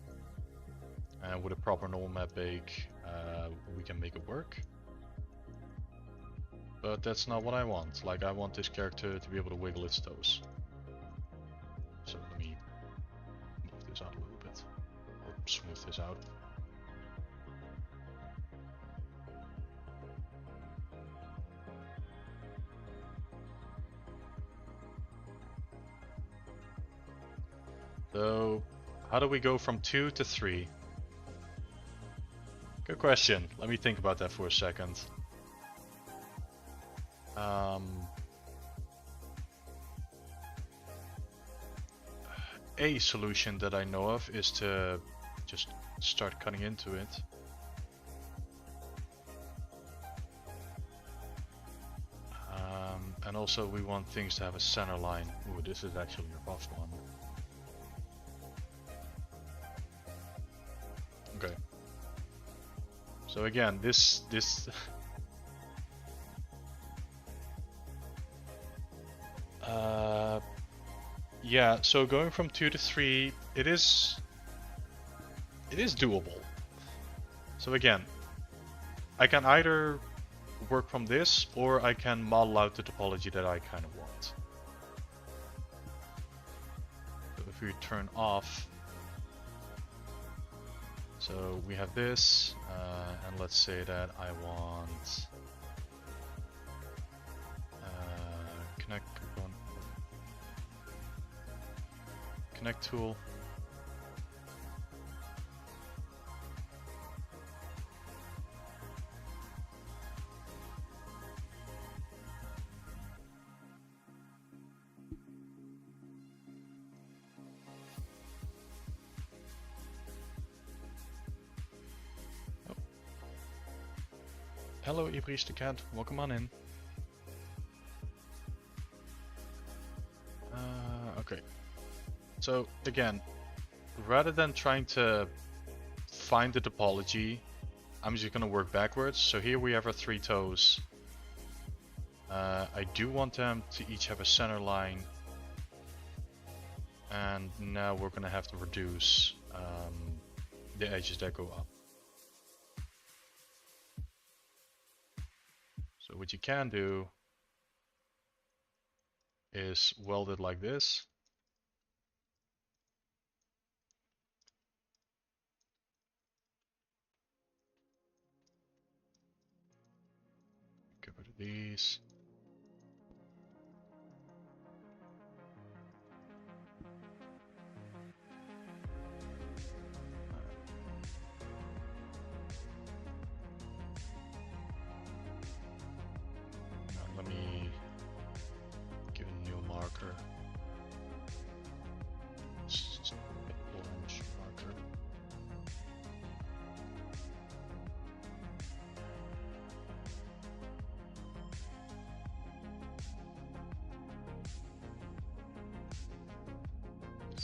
and with a proper normal map bake, we can make it work. But that's not what I want. Like, I want this character to be able to wiggle its toes. So let me move this out a little bit, or smooth this out. So, how do we go from 2 to 3? Good question. Let me think about that for a second. A solution that I know of is to just start cutting into it. And also we want things to have a center line. Ooh, this is actually a rough one. Okay. So again, this yeah, so going from 2 to 3, it is doable. So again, I can either work from this, or I can model out the topology that I kind of want. So if we turn off, so we have this, and let's say that I want connect tool. Oh. Hello, Ibris the cat. Welcome on in. Okay. So again, rather than trying to find the topology, I'm just going to work backwards. So here we have our 3 toes. I do want them to each have a center line. And now we're going to have to reduce the edges that go up. So what you can do is weld it like this. Get rid of these.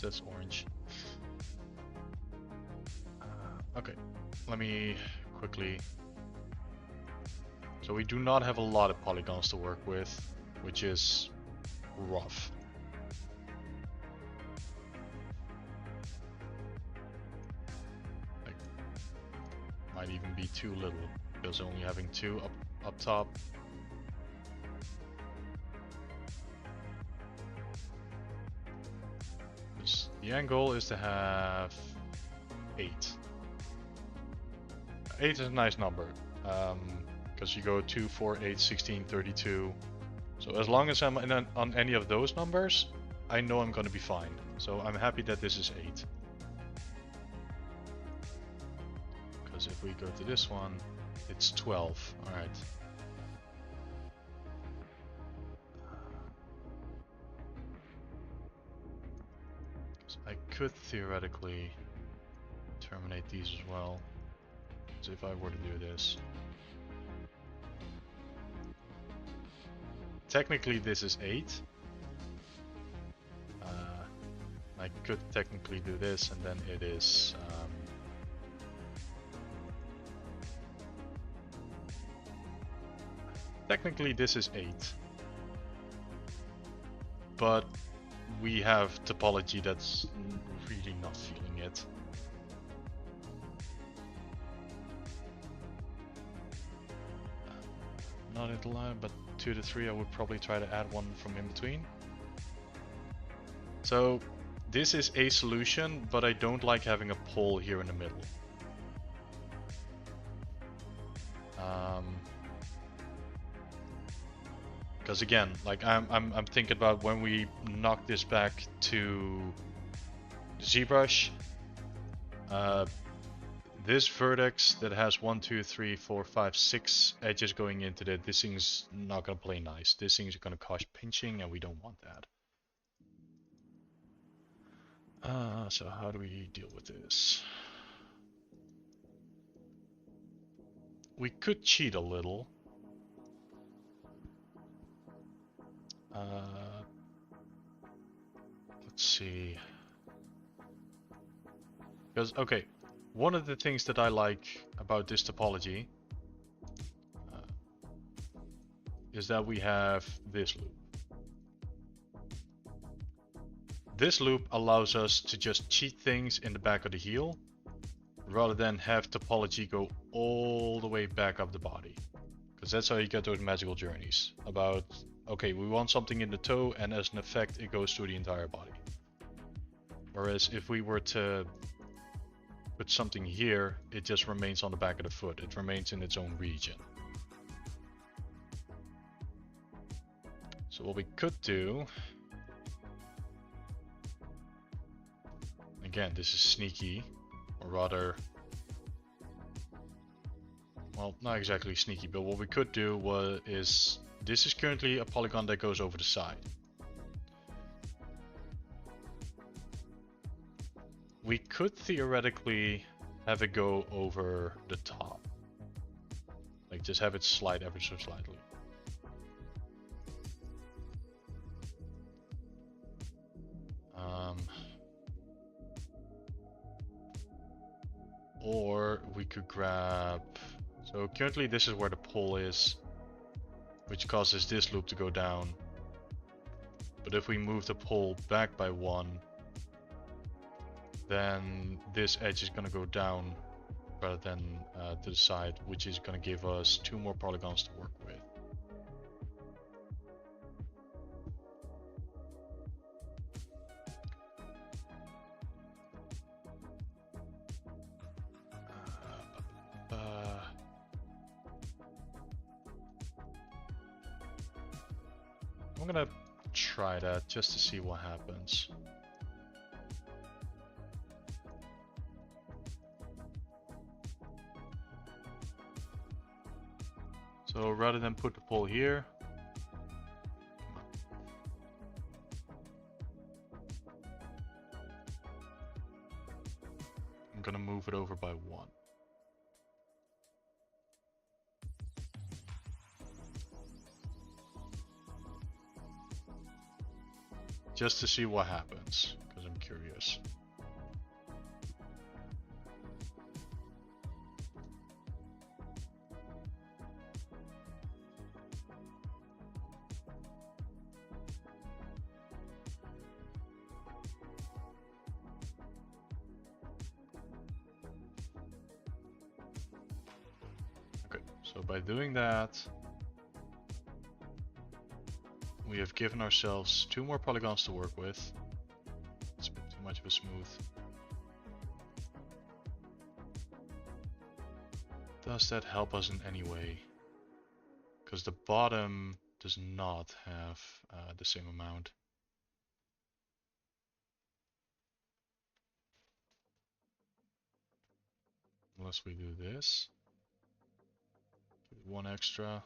that's orange. Okay, let me quickly... So we do not have a lot of polygons to work with, which is rough. Like, might even be too little, because only having 2 up top. The end goal is to have 8. 8 is a nice number, because you go 2, 4, 8, 16, 32. So as long as I'm on any of those numbers, I know I'm going to be fine. So I'm happy that this is 8. Because if we go to this one, it's 12. Alright. I could theoretically terminate these as well, as if I were to do this. Technically this is 8. I could technically do this, and then it is technically this is 8. But we have topology that's really not feeling it. Not in the line, but 2 to 3 I would probably try to add one from in between. So this is a solution, but I don't like having a pole here in the middle. Because again, like I'm thinking about when we knock this back to ZBrush, this vertex that has 1, 2, 3, 4, 5, 6 edges going into it, this thing's not gonna play nice. This thing's gonna cause pinching, and we don't want that. So how do we deal with this? We could cheat a little. Let's see. Because, okay, one of the things that I like about this topology is that we have this loop. This loop allows us to just cheat things in the back of the heel, rather than have topology go all the way back up the body. Because that's how you get those magical journeys. About, okay, we want something in the toe, and as an effect it goes through the entire body. Whereas if we were to put something here, it just remains on the back of the foot. It remains in its own region. So what we could do, again, this is sneaky, or rather, well, not exactly sneaky, but what we could do is, this is currently a polygon that goes over the side. We could theoretically have it go over the top. Like just have it slide ever so slightly. Or we could grab, so currently this is where the pole is, which causes this loop to go down. But if we move the pole back by 1, then this edge is going to go down rather than to the side, which is going to give us 2 more polygons to work with. I'm going to try that just to see what happens. So rather than put the pole here, I'm gonna move it over by 1. Just to see what happens, because I'm curious. So by doing that, we have given ourselves 2 more polygons to work with. It's too much of a smooth. Does that help us in any way? Because the bottom does not have the same amount. Unless we do this. 1 extra.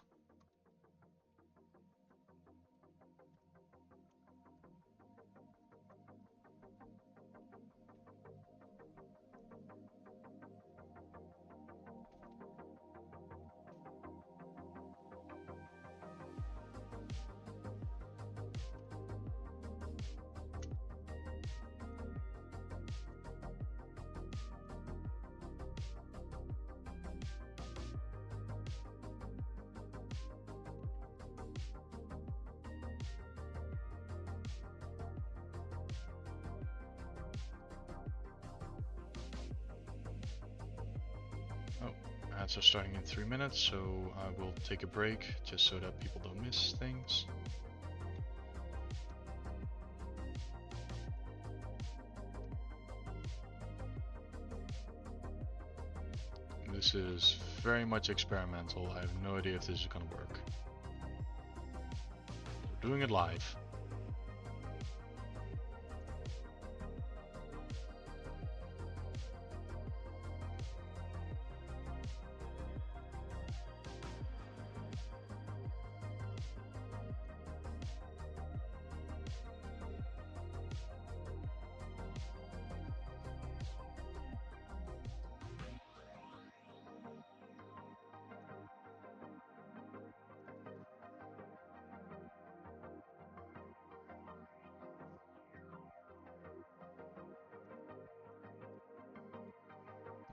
Ads are starting in 3 minutes, so I will take a break just so that people don't miss things. This is very much experimental. I have no idea if this is gonna work. We're doing it live.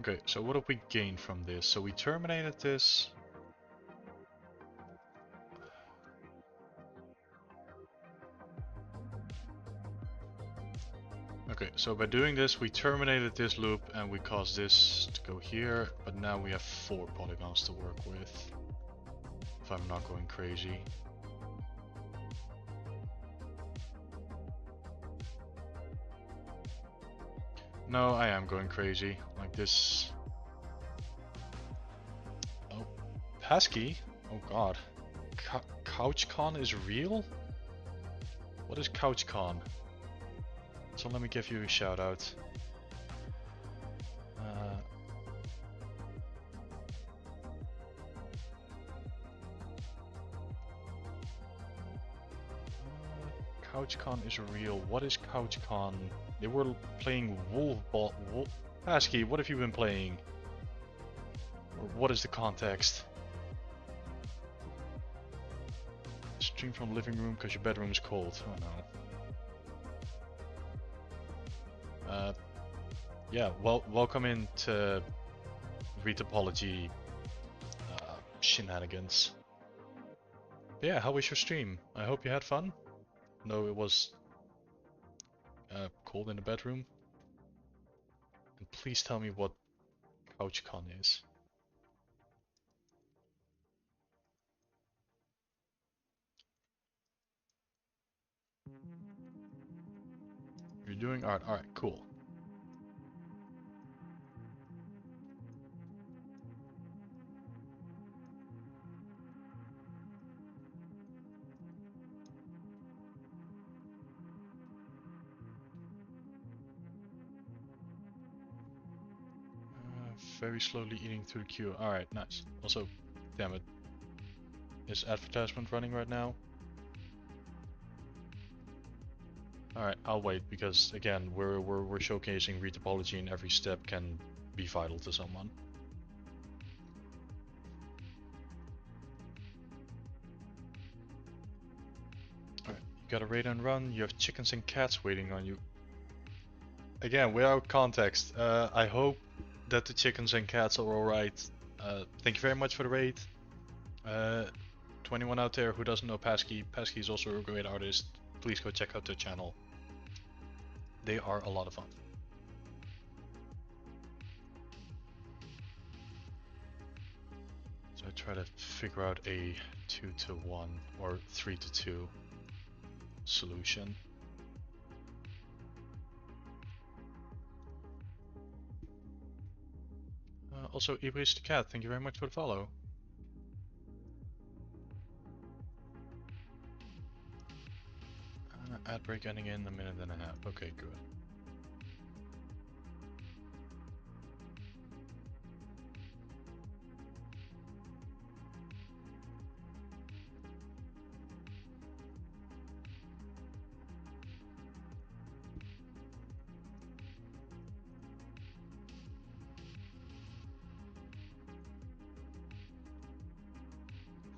Okay, so what have we gained from this? So we terminated this. Okay, so by doing this, we terminated this loop and we caused this to go here, but now we have 4 polygons to work with. If I'm not going crazy. No, I am going crazy. Like this. Oh, Pasky? Oh god. CouchCon is real? What is CouchCon? So let me give you a shout out. CouchCon is real. What is CouchCon? They were playing Wolfball. Pasky, what have you been playing? Or what is the context? Stream from the living room because your bedroom is cold. Oh no. Yeah, welcome into retopology shenanigans. But yeah, how was your stream? I hope you had fun. No, it was cold in the bedroom. And please tell me what CouchCon is. You're doing art. Alright, cool. Very slowly eating through the queue. Alright, nice. Also, damn it. Is advertisement running right now? Alright, I'll wait because again, we're showcasing retopology and every step can be vital to someone. Alright, you got a raid and run, you have chickens and cats waiting on you. again, without context, I hope that the chickens and cats are alright. Thank you very much for the raid. To anyone out there who doesn't know Pasky, Pasky is also a great artist. Please go check out their channel. They are a lot of fun. So I try to figure out a 2-to-1 or 3-to-2 solution. Also, Ibris the Cat, thank you very much for the follow. Ad break ending in a minute and a half. Okay, good.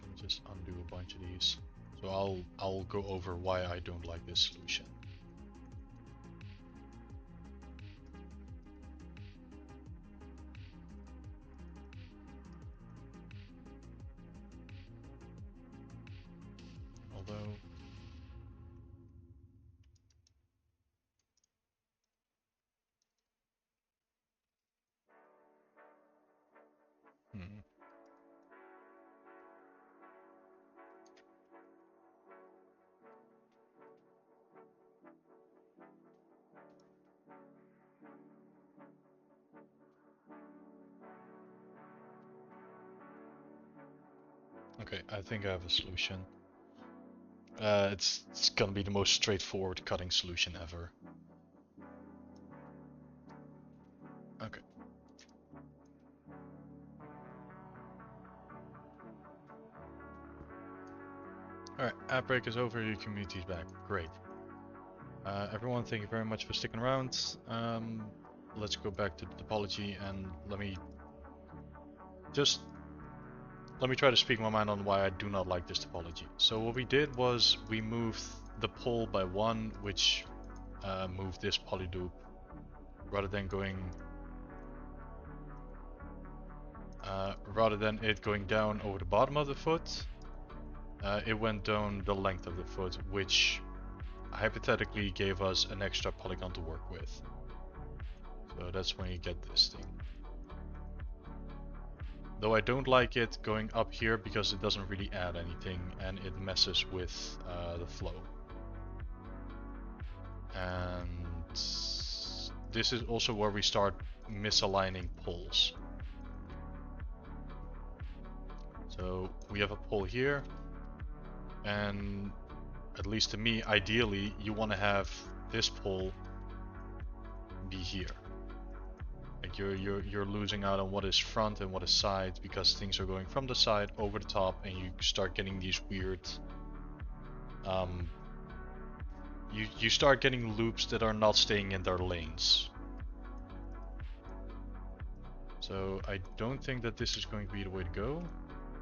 Let me just undo a bunch of these. So I'll go over why I don't like this solution. Although okay, I think I have a solution. It's gonna be the most straightforward cutting solution ever. Okay. Alright, ad break is over, your community's back. Great. Everyone, thank you very much for sticking around. Let's go back to the topology and let me try to speak my mind on why I do not like this topology. So what we did was we moved the pole by 1, which moved this polyloop rather than it going down over the bottom of the foot. It went down the length of the foot, which hypothetically gave us an extra polygon to work with. So that's when you get this thing. Though I don't like it going up here because it doesn't really add anything and it messes with the flow. And this is also where we start misaligning poles. So we have a pole here, and at least to me, ideally, you want to have this pole be here. Like you're losing out on what is front and what is side because things are going from the side over the top, and you start getting these weird. You start getting loops that are not staying in their lanes. So I don't think that this is going to be the way to go.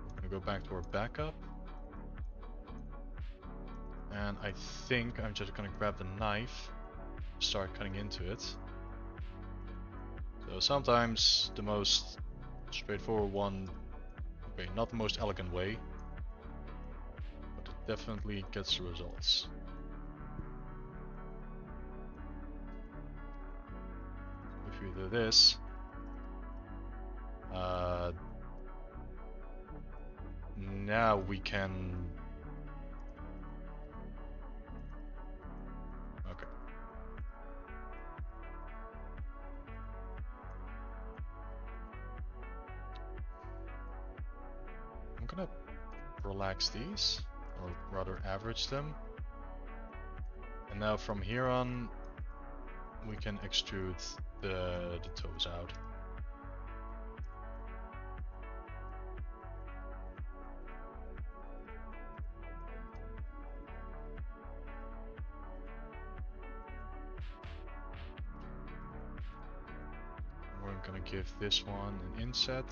We're gonna go back to our backup. And I think I'm just gonna grab the knife, start cutting into it. So sometimes the most straightforward one, okay, not the most elegant way, but it definitely gets the results. If you do this, now we can. Okay. I'm gonna relax these, or rather average them. And now from here on, we can extrude the toes out. We're gonna give this one an inset,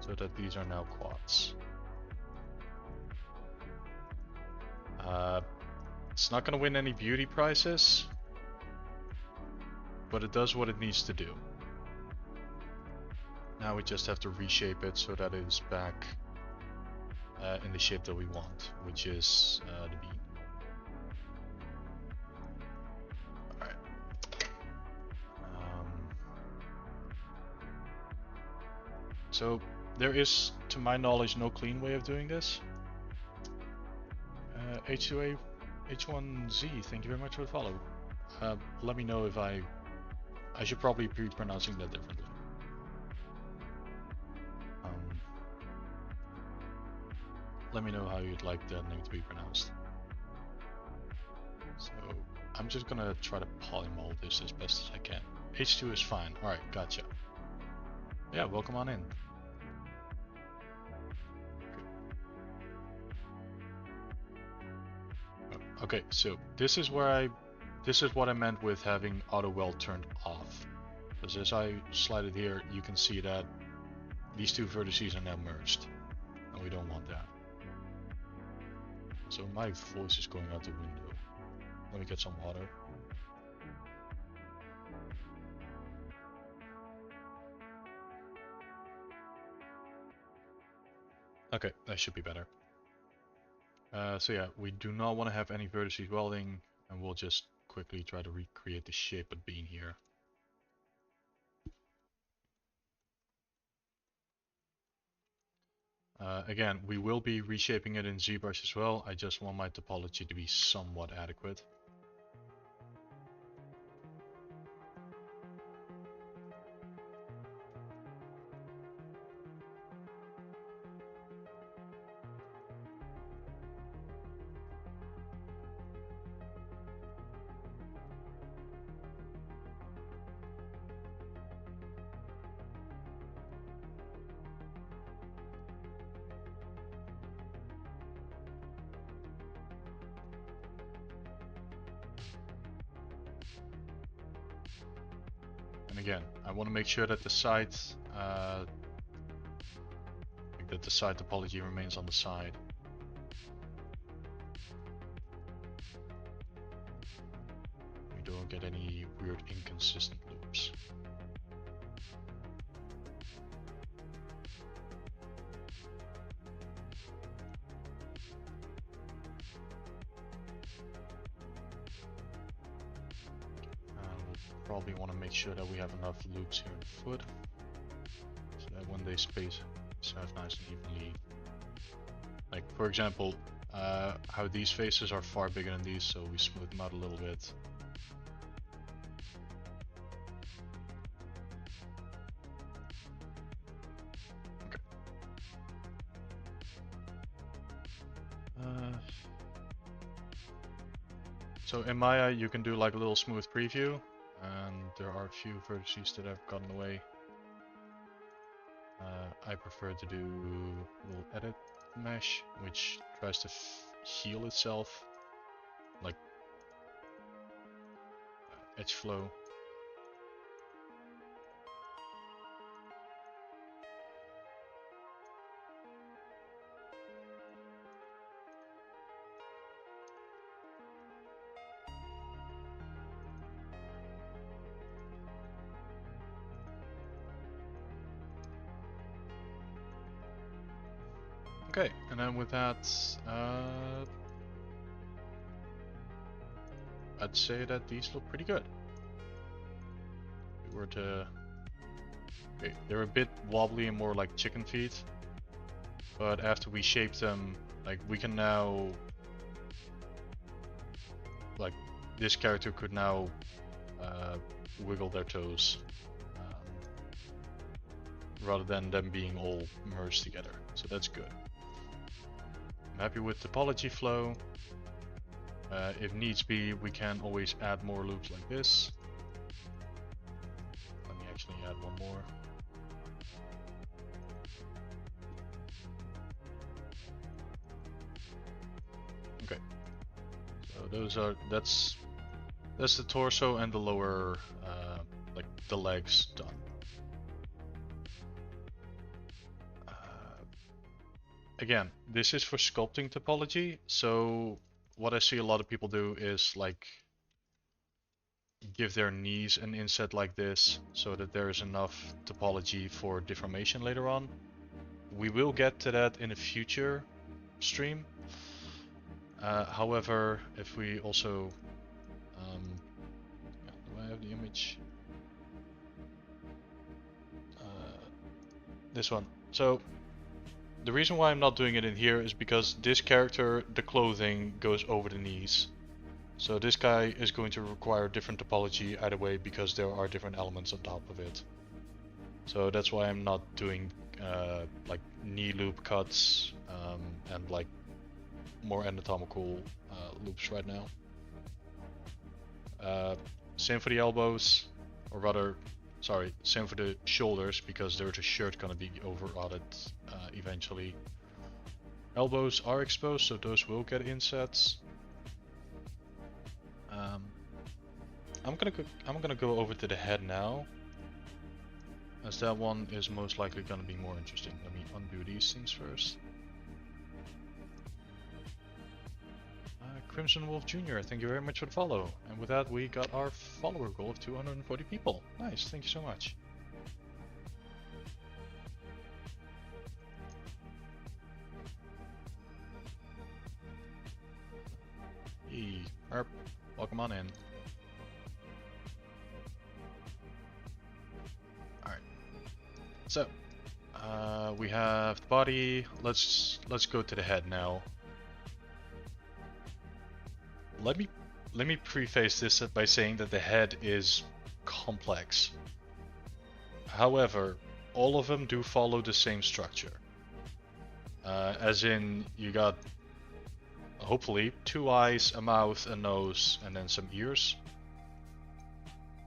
so that these are now quads. It's not gonna win any beauty prizes, but it does what it needs to do. Now we just have to reshape it so that it is back in the shape that we want, which is the bean. Alright. So there is, to my knowledge, no clean way of doing this. H2A, H1Z, thank you very much for the follow. Let me know if I should probably be pronouncing that differently. Let me know how you'd like that name to be pronounced. So I'm just gonna try to polymold this as best as I can. H2 is fine. Alright, gotcha. Yeah, welcome on in. Okay, so this is what I meant with having auto weld turned off. Because as I slide it here, you can see that these two vertices are now merged. And we don't want that. So my voice is going out the window. Let me get some water. Okay, that should be better. So yeah, we do not want to have any vertices welding, and we'll just quickly try to recreate the shape of being here. Again, we will be reshaping it in ZBrush as well. I just want my topology to be somewhat adequate. And again, I want to make sure that the side topology remains on the side. We don't get any weird inconsistent loops. Probably want to make sure that we have enough loops here in the foot, so that when they space have nice and evenly. Like for example, how these faces are far bigger than these, so we smooth them out a little bit. Okay. So in Maya you can do like a little smooth preview, and there are a few vertices that have gotten away. I prefer to do a little edit mesh, which tries to heal itself, like edge flow. Okay, and then with that, I'd say that these look pretty good. If we were to... Okay, they're a bit wobbly and more like chicken feet, but after we shape them, like we can now... Like, this character could now wiggle their toes, rather than them being all merged together, so that's good. I'm happy with topology flow. If needs be, we can always add more loops like this. Let me actually add one more. Okay. So that's the torso and the lower, like the legs done. Again, this is for sculpting topology, so what I see a lot of people do is like give their knees an inset like this so that there is enough topology for deformation later on. We will get to that in a future stream. However, if we also do I have the image? This one. So the reason why I'm not doing it in here is because this character, the clothing goes over the knees. So this guy is going to require different topology either way because there are different elements on top of it. So that's why I'm not doing like knee loop cuts and like more anatomical loops right now. Same for the elbows, or rather, sorry, same for the shoulders because there's a shirt gonna be over it eventually. Elbows are exposed, so those will get insets. I'm gonna go over to the head now, as that one is most likely gonna be more interesting. Let me undo these things first. Crimson Wolf Jr., thank you very much for the follow. And with that, we got our follower goal of 240 people. Nice, thank you so much. Hey, Herp, welcome on in. Alright. So, we have the body. Let's go to the head now. Let me preface this by saying that the head is complex. However, all of them do follow the same structure. As in, you got hopefully 2 eyes, a mouth, a nose, and then some ears.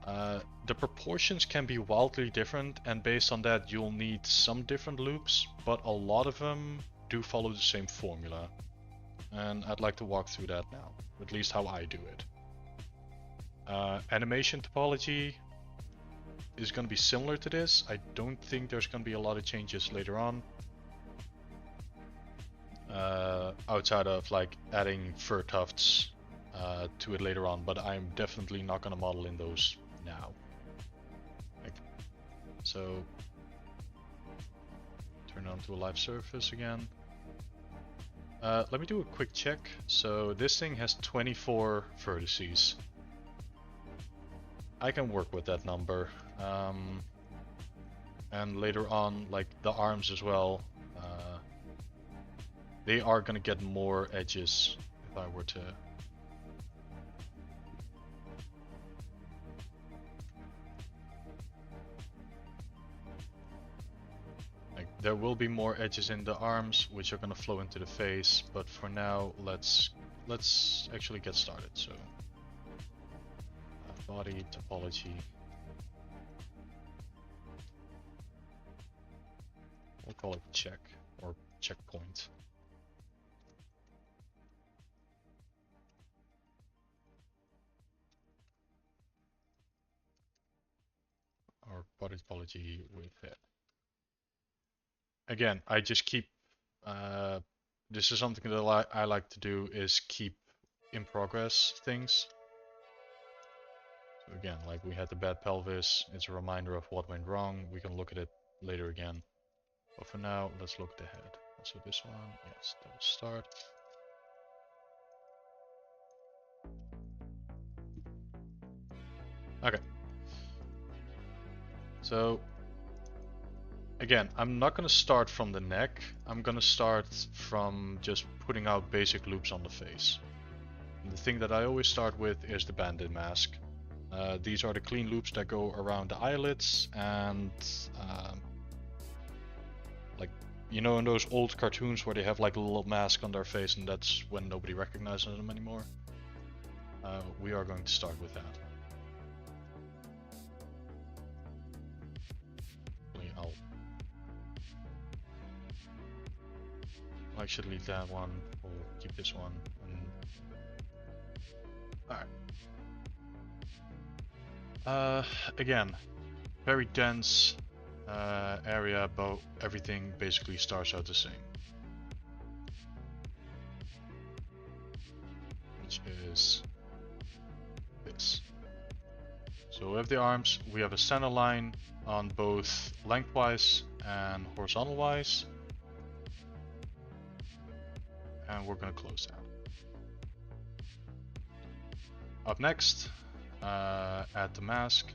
The proportions can be wildly different, and based on that you'll need some different loops, but a lot of them do follow the same formula. And I'd like to walk through that now, at least how I do it. Animation topology is going to be similar to this. I don't think there's going to be a lot of changes later on. Outside of like adding fur tufts to it later on, but I'm definitely not going to model in those now. So, turn on to a live surface again. Let me do a quick check. So this thing has 24 vertices. I can work with that number. And later on, like the arms as well, they are going to get more edges if I were to... There will be more edges in the arms, which are going to flow into the face, but for now, let's actually get started. So, body topology. We'll call it check or checkpoint. Or body topology with it. Again, I just keep, this is something that I like to do, is keep in progress things. So again, like we had the bad pelvis, it's a reminder of what went wrong. We can look at it later again. But for now, let's look at the head. Also this one, yes, that will start. Okay. So, again, I'm not going to start from the neck. I'm going to start from just putting out basic loops on the face. And the thing that I always start with is the bandit mask. These are the clean loops that go around the eyelids and like, you know, in those old cartoons where they have like a little mask on their face and that's when nobody recognizes them anymore. We are going to start with that. I should leave that one. We'll keep this one. Alright. Again, very dense area, but everything basically starts out the same. Which is this. So we have the arms, we have a center line on both lengthwise and horizontal wise. And we're going to close that. Up next, add the mask.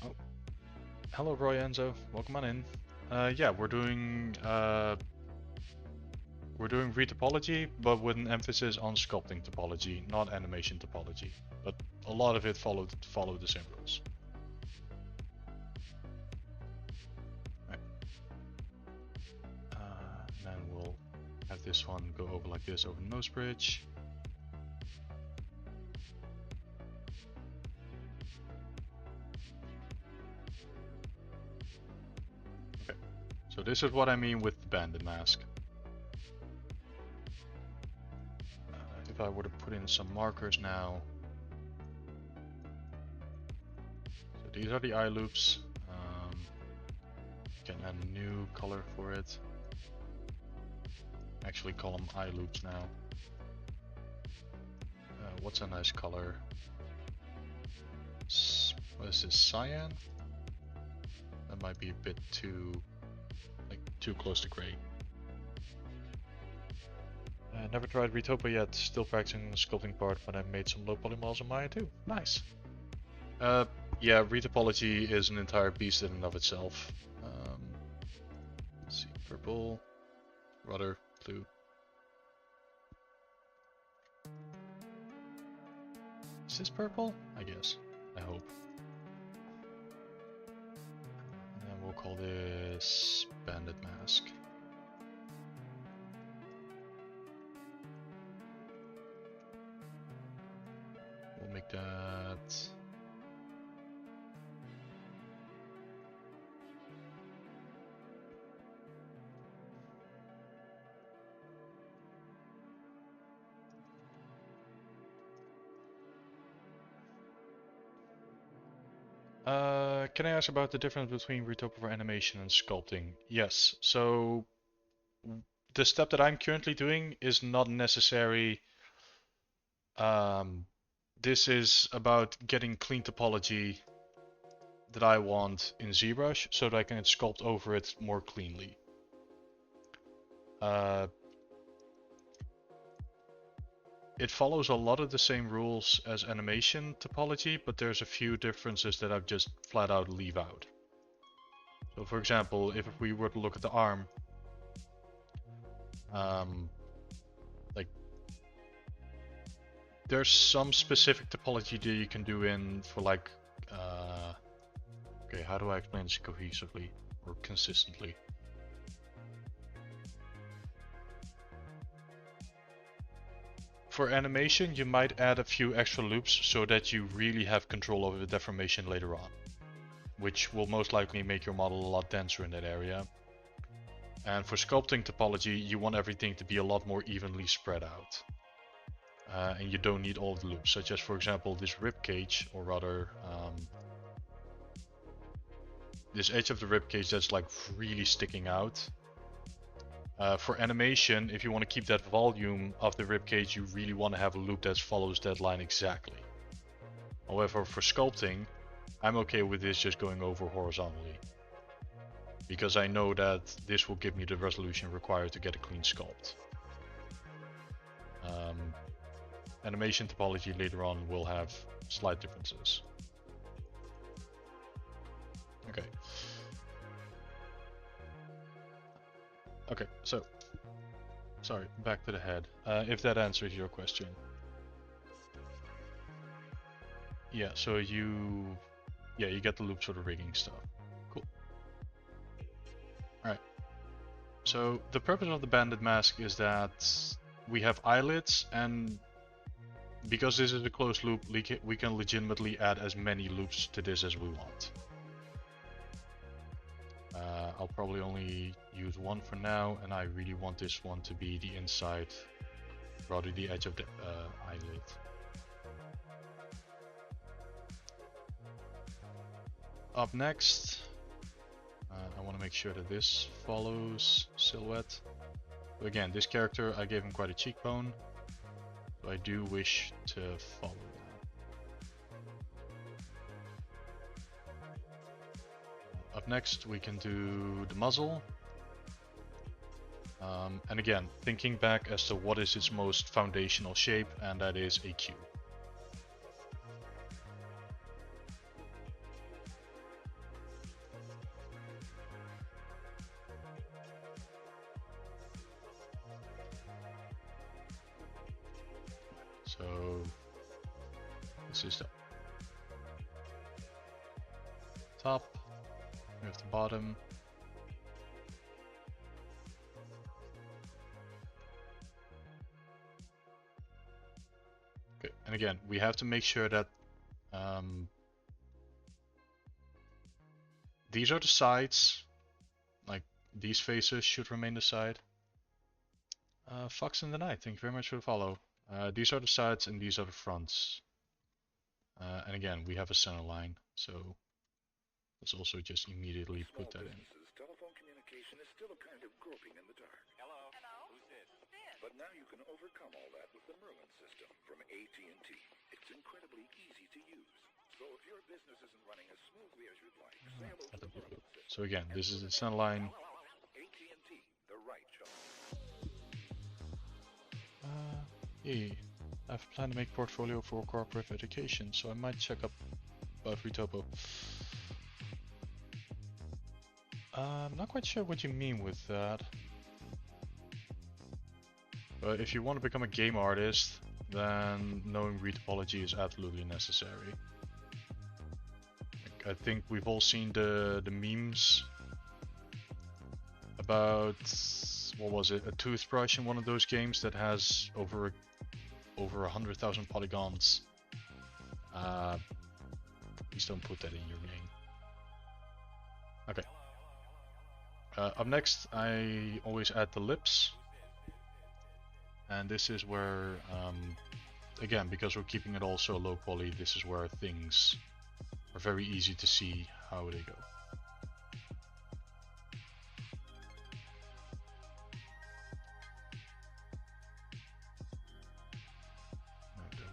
Oh, hello Roy Enzo, welcome on in. Yeah, we're doing retopology, but with an emphasis on sculpting topology, not animation topology. But a lot of it followed the same rules. Right. And then we'll have this one go over like this over the nose bridge. Okay, so this is what I mean with the banded mask. If I were to put in some markers now. So these are the eye loops. Can add a new color for it. Actually call them eye loops now. What's a nice color? What is this, cyan? That might be a bit too close to gray. Never tried Retopo yet, still practicing the sculpting part, but I made some low poly models on Maya too. Nice. Yeah, retopology is an entire beast in and of itself. Let's see, purple, rather blue. Is this purple? I guess. I hope. And then we'll call this banded mask. We'll make that... can I ask about the difference between Retopo for animation and sculpting? Yes, so the step that I'm currently doing is not necessary. This is about getting clean topology that I want in ZBrush so that I can sculpt over it more cleanly. It follows a lot of the same rules as animation topology, but there's a few differences that I've just flat out leave out. So for example, if we were to look at the arm, like there's some specific topology that you can do in for like, okay, how do I explain this cohesively or consistently? For animation, you might add a few extra loops so that you really have control over the deformation later on, which will most likely make your model a lot denser in that area. And for sculpting topology, you want everything to be a lot more evenly spread out. And you don't need all of the loops, such as for example this rib cage, or rather this edge of the rib cage that's like really sticking out. For animation, if you want to keep that volume of the ribcage, you really want to have a loop that follows that line exactly. However, for sculpting, I'm okay with this just going over horizontally, because I know that this will give me the resolution required to get a clean sculpt. Animation topology later on will have slight differences. Okay. Okay, so, sorry, back to the head. If that answers your question. Yeah, so you get the loops for the rigging stuff. Cool. Alright. So, the purpose of the banded mask is that we have eyelids, and because this is a closed loop, we can legitimately add as many loops to this as we want. I'll probably only use one for now, and I really want this one to be the inside, rather the edge of the eyelid. Up next, I want to make sure that this follows silhouette. But again, this character, I gave him quite a cheekbone. So I do wish to follow that. Up next we can do the muzzle. And again, thinking back as to what is its most foundational shape, and that is a cube. So this is the top, we have the bottom. Okay, and again, we have to make sure that these are the sides, like these faces should remain the side. Fox in the Night, thank you very much for the follow. These are the sides and these are the fronts. And again, we have a center line, so let's also just immediately put that in. Telephone communication is still a kind of groping in the dark. Hello? Who's this? But now you can overcome all that with the Merlin system from AT&T. It's incredibly easy to use. So if your business isn't running as smoothly as you'd like, say hello to the Merlin system. So again, this is the center line. AT&T, the right choice. Yeah, I've planned to make portfolio for corporate education, so I might check up about Retopo. I'm not quite sure what you mean with that. But if you want to become a game artist, then knowing retopology is absolutely necessary. I think we've all seen the memes about, what was it, a toothbrush in one of those games that has over 100,000 polygons. Please don't put that in your game. Okay. Up next, I always add the lips. And this is where, again, because we're keeping it all so low poly, this is where things are very easy to see how they go.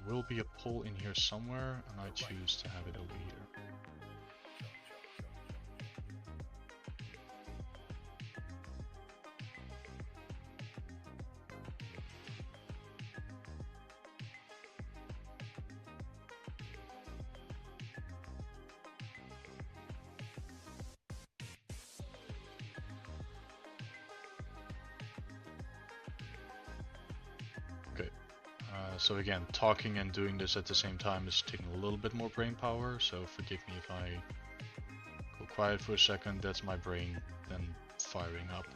There will be a pole in here somewhere, and I choose to have it over here. So again, talking and doing this at the same time is taking a little bit more brain power, so forgive me if I go quiet for a second. That's my brain then firing up.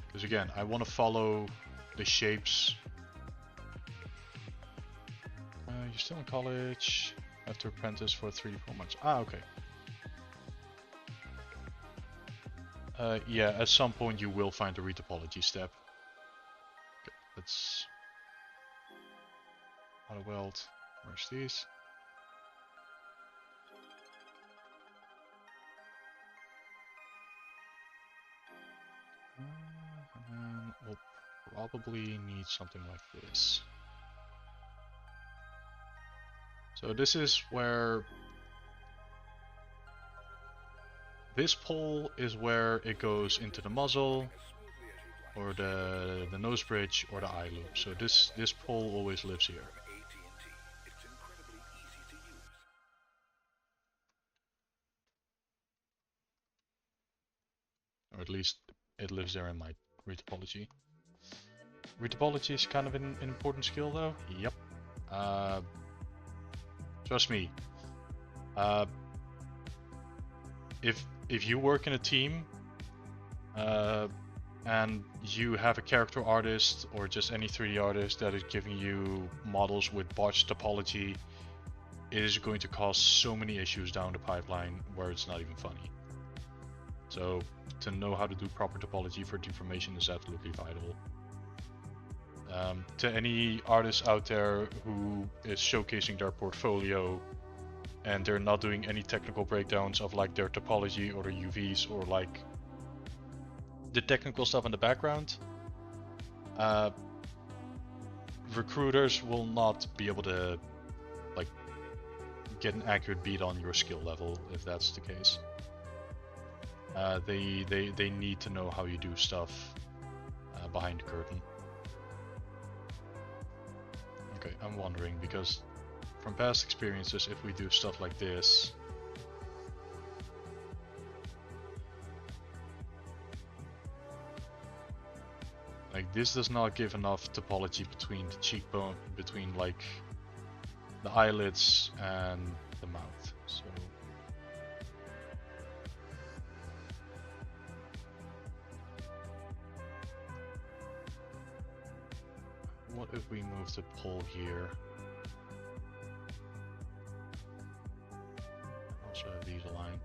Because again, I want to follow the shapes. You're still in college, have to apprentice for 3 to 4 months. Ah, okay. Yeah, at some point you will find the retopology step. Okay, let's auto weld. Where's these? And then we'll probably need something like this. So this is where this pole is where it goes into the muzzle, or the nose bridge, or the eye loop. So this pole always lives here. Or at least it lives there in my retopology. Retopology is kind of an important skill though. Yep. Trust me. If you work in a team and you have a character artist or just any 3D artist that is giving you models with botched topology, it is going to cause so many issues down the pipeline where it's not even funny. So to know how to do proper topology for deformation is absolutely vital. To any artist out there who is showcasing their portfolio and they're not doing any technical breakdowns of like their topology or their UVs or like the technical stuff in the background, recruiters will not be able to like get an accurate beat on your skill level if that's the case. They need to know how you do stuff behind the curtain. Okay, I'm wondering because from past experiences, if we do stuff like this, like this does not give enough topology between the cheekbone, between like the eyelids and the mouth. So what if we move the pole here? Also have these aligned.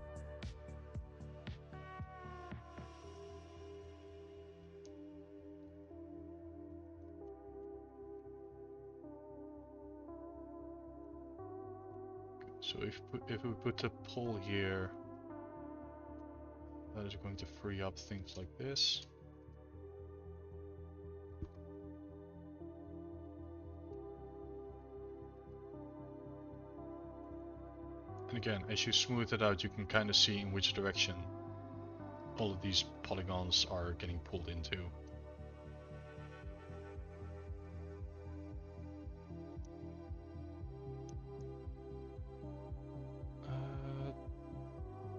So if we put the pole here, that is going to free up things like this. And again, as you smooth it out, you can kind of see in which direction all of these polygons are getting pulled into.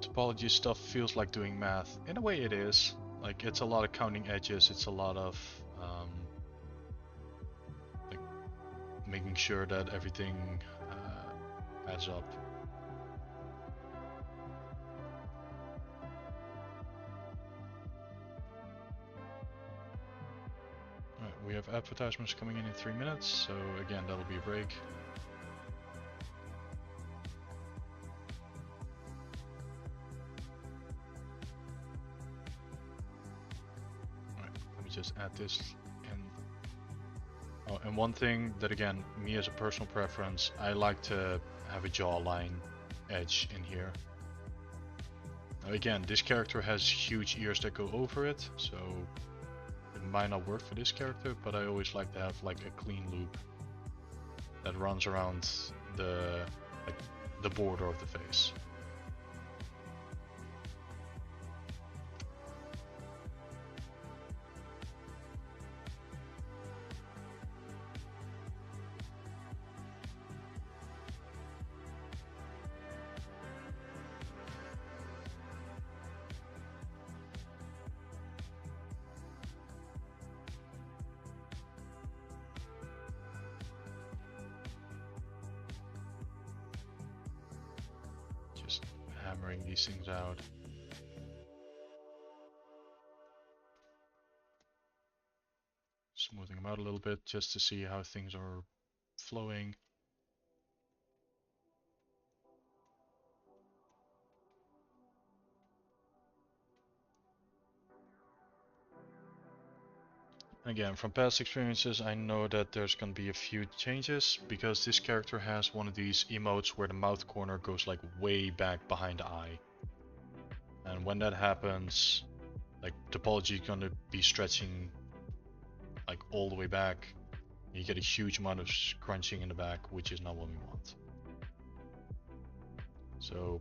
Topology stuff feels like doing math. In a way it is. Like it's a lot of counting edges, it's a lot of like making sure that everything adds up. Alright, we have advertisements coming in 3 minutes, so again that'll be a break. Just add this in. Oh, and one thing that again, me as a personal preference, I like to have a jawline edge in here. Now again, this character has huge ears that go over it, so it might not work for this character, but I always like to have like a clean loop that runs around the border of the face. Hammering these things out. Smoothing them out a little bit just to see how things are flowing. Again, from past experiences, I know that there's going to be a few changes because this character has one of these emotes where the mouth corner goes like way back behind the eye. And when that happens, like topology is going to be stretching like all the way back. You get a huge amount of scrunching in the back, which is not what we want. So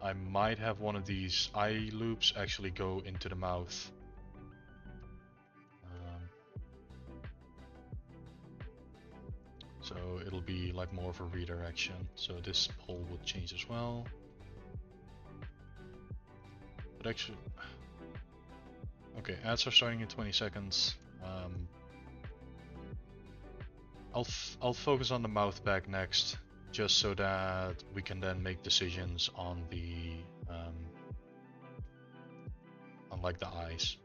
I might have one of these eye loops actually go into the mouth. So it'll be like more of a redirection. So this pole will change as well. But actually, okay, ads are starting in 20 seconds. I'll focus on the mouth bag next, just so that we can then make decisions on the on like the eyes.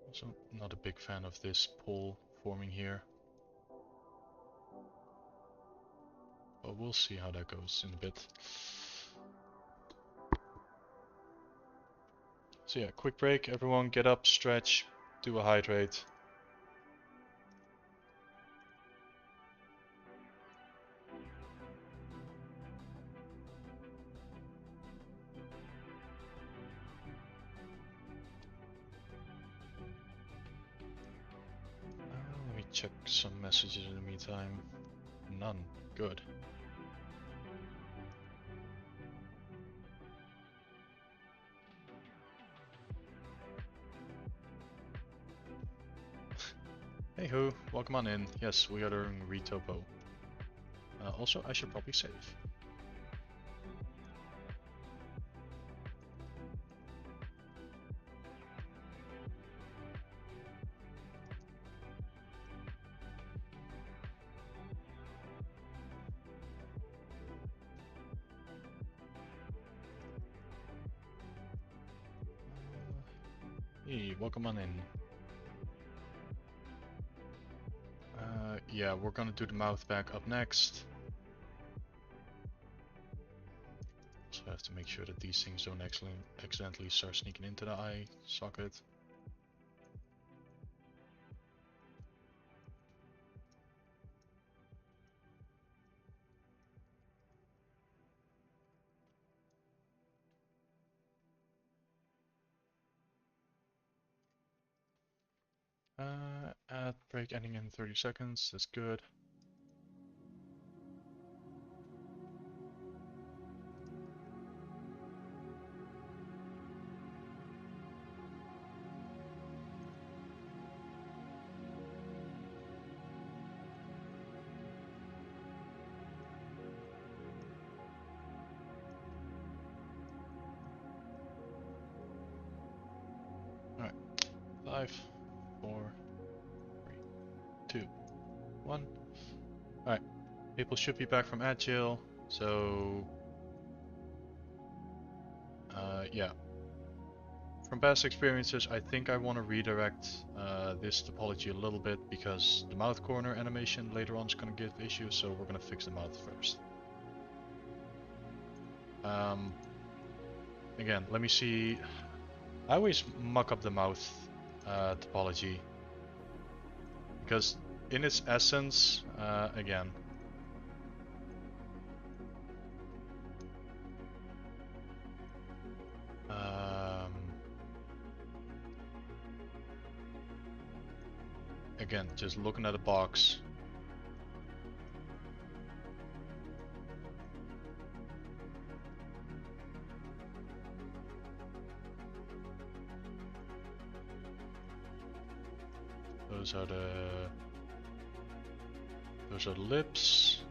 Also, not a big fan of this pole forming here. But we'll see how that goes in a bit. So yeah, quick break. Everyone get up, stretch, do a hydrate. Let me check some messages in the meantime. None. Good. Hey ho, welcome on in. Yes, we are doing retopo. Also, I should probably save. Hey, welcome on in. Yeah, we're gonna do the mouth back up next. So I have to make sure that these things don't accidentally start sneaking into the eye socket. Ad break ending in 30 seconds, that's good. Alright, 5, 4, 3, 2, 1. Alright, people should be back from Agile, so yeah. From past experiences, I think I want to redirect this topology a little bit because the mouth corner animation later on is going to give issues, so we're going to fix the mouth first. Again, let me see. I always muck up the mouth topology because in its essence, again, again, just looking at a box. Those are the lips.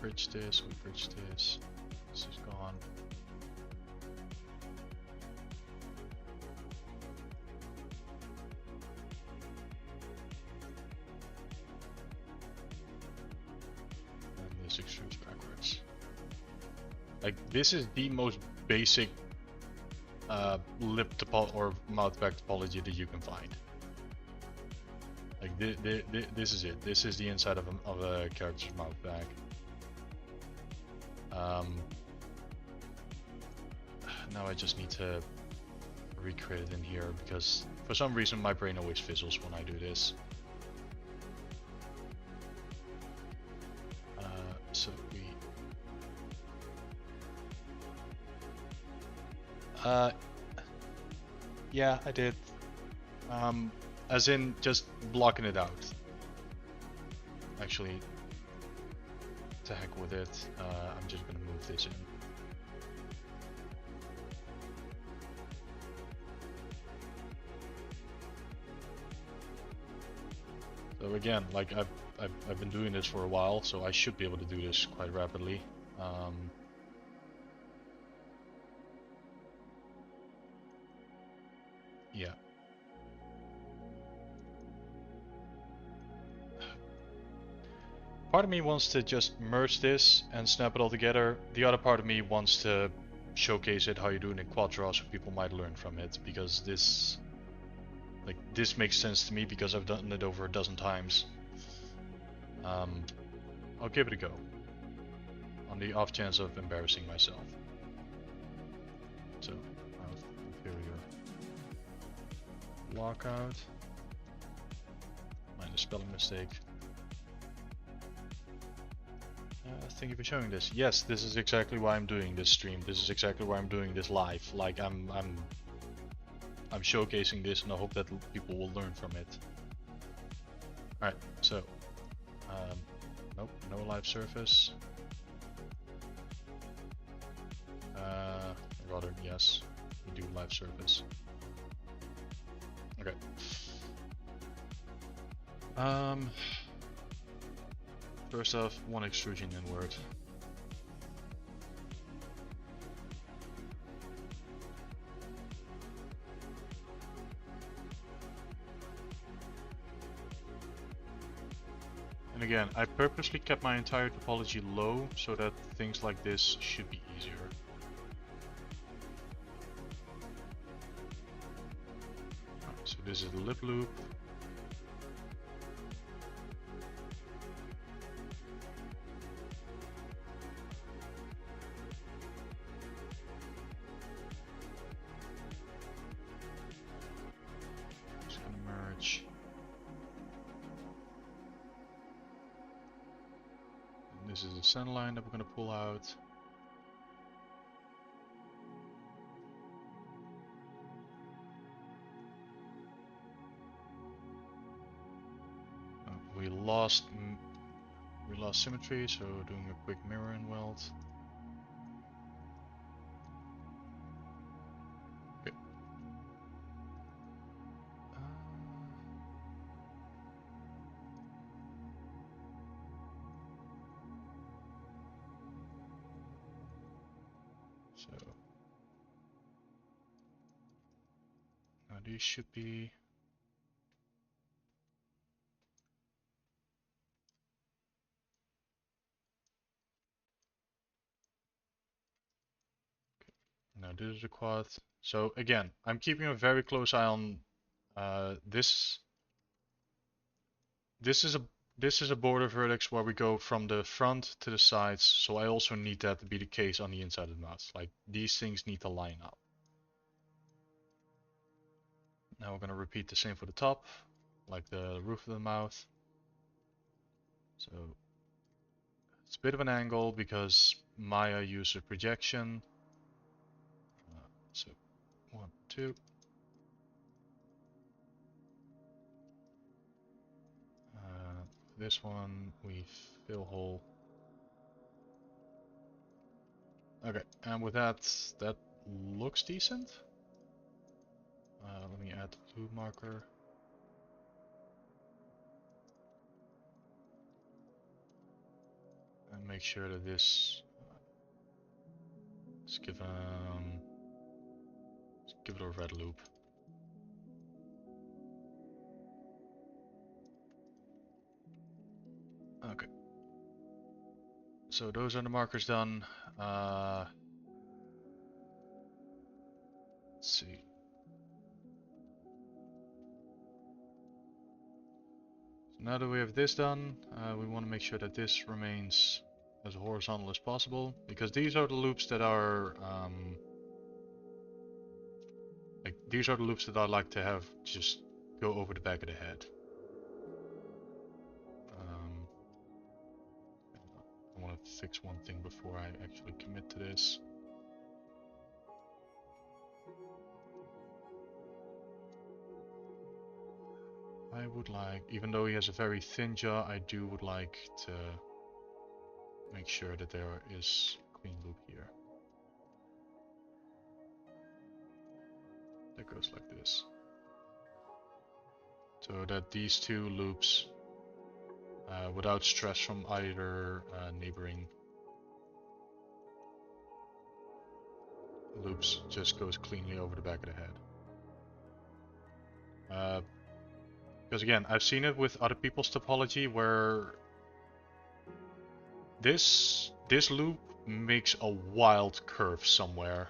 Bridge this, we bridge this. This is gone. And this extrudes backwards. Like, this is the most basic lip topology or mouth back topology that you can find. Like, this is it. This is the inside of a character's mouth back. Now I just need to recreate it in here because for some reason my brain always fizzles when I do this. So we... yeah, I did. As in just blocking it out. Actually, to heck with it, I'm just gonna move this in. So again, like I've been doing this for a while, so I should be able to do this quite rapidly. Yeah. Part of me wants to just merge this and snap it all together. The other part of me wants to showcase it how you do it in quad draw so people might learn from it, because this makes sense to me because I've done it over a dozen times. I'll give it a go. On the off chance of embarrassing myself. So, inferior lockout. Minor spelling mistake. Thank you for showing this. Yes, this is exactly why I'm doing this stream. This is exactly why I'm doing this live. Like I'm showcasing this, and I hope that people will learn from it. All right, so nope, no live surface. Rather, yes, we do live surface. Okay. First off, one extrusion inward. And again, I purposely kept my entire topology low so that things like this should be easier. So this is the lip loop. It's gonna merge. And this is the center line that we're gonna pull out. We lost symmetry, so doing a quick mirror and weld. Okay. So now these should be. Now this is the quad. So again, I'm keeping a very close eye on this. This is a border vertex where we go from the front to the sides. So I also need that to be the case on the inside of the mouth. Like these things need to line up. Now we're gonna repeat the same for the top, like the roof of the mouth. So it's a bit of an angle because Maya used a projection. So 1, 2. This one we fill hole. Okay, and with that looks decent. Let me add the blue marker. And make sure that this let's give it a red loop. Okay. So those are the markers done. Let's see. So now that we have this done, we want to make sure that this remains as horizontal as possible, because these are the loops that are these are the loops that I like to have just go over the back of the head. I want to fix one thing before I actually commit to this. I would like, even though he has a very thin jaw, I would like to make sure that there is a clean loop here. That goes like this. So that these two loops, without stress from either neighboring loops, just goes cleanly over the back of the head. Because again, I've seen it with other people's topology where this loop makes a wild curve somewhere,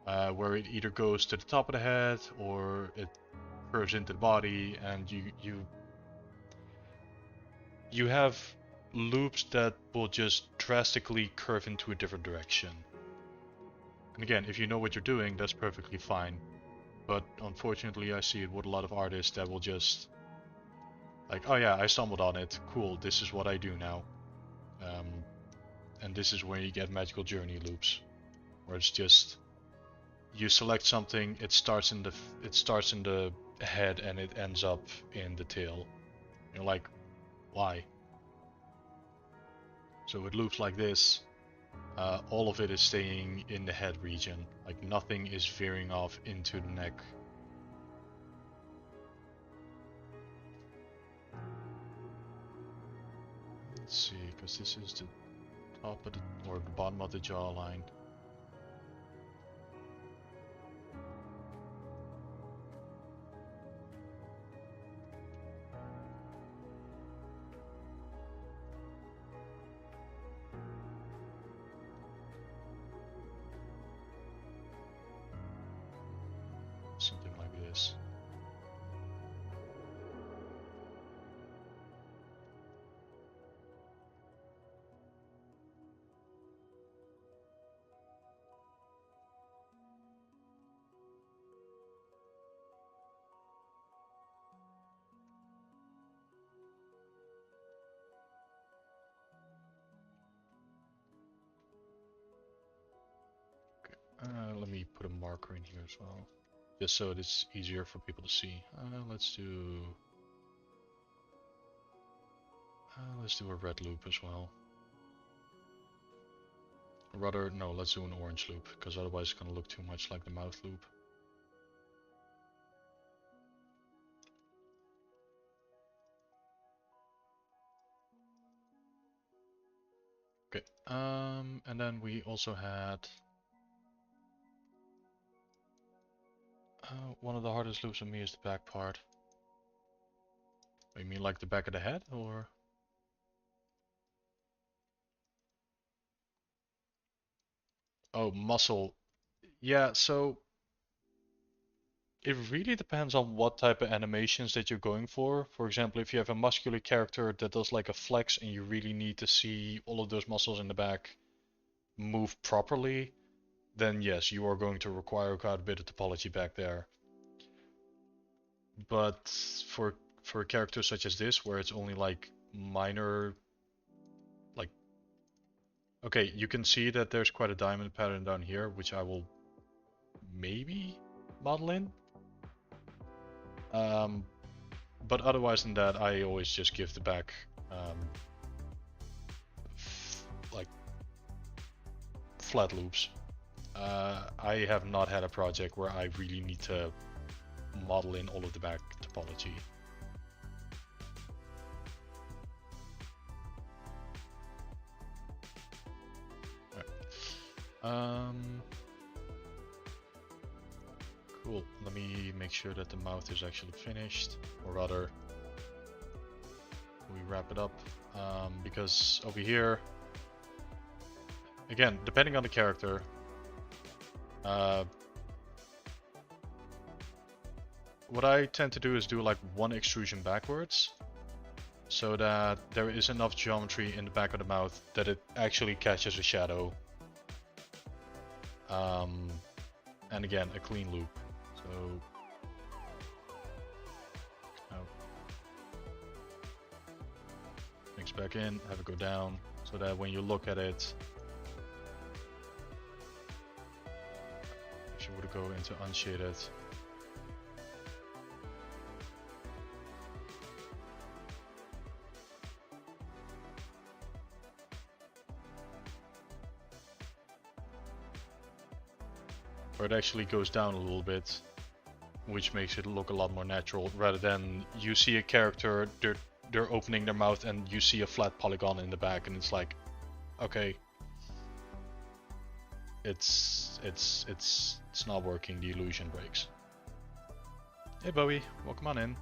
where it either goes to the top of the head or it curves into the body, and you have loops that will just drastically curve into a different direction. And again, if you know what you're doing, that's perfectly fine. But unfortunately, I see it with a lot of artists that will just like, oh yeah, I stumbled on it. Cool, this is what I do now. And this is where you get magical journey loops, where it's just you select something, it starts in the head and it ends up in the tail. You're like, why? So with loops like this, all of it is staying in the head region. Like nothing is veering off into the neck. Let's see, because this is the top of the, or the bottom of the jawline. Something like this. Let me put a marker in here as well, just so it's easier for people to see. Let's do a red loop as well. Or rather, no, let's do an orange loop, because otherwise it's gonna look too much like the mouth loop. Okay, and then we also had one of the hardest loops on me is the back part. You mean like the back of the head, or? Oh, muscle. Yeah, so it really depends on what type of animations that you're going for. For example, if you have a muscular character that does like a flex and you really need to see all of those muscles in the back move properly, then yes, you are going to require quite a bit of topology back there. But for a character such as this, where it's only like minor, like, okay, you can see that there's quite a diamond pattern down here, which I will maybe model in. But otherwise than that, I always just give the back like flat loops. I have not had a project where I really need to model in all of the back topology. Right. Cool. Let me make sure that the mouth is actually finished, or rather, we wrap it up, because over here, again, depending on the character, what I tend to do is do like one extrusion backwards, so that there is enough geometry in the back of the mouth that it actually catches a shadow. And again, a clean loop. So mix back in, have it go down, so that when you look at it, if you were to go into unshaded, where it actually goes down a little bit, which makes it look a lot more natural, rather than you see a character, they're opening their mouth and you see a flat polygon in the back, and it's like, okay, it's not working. The illusion breaks. Hey Bowie, welcome on in.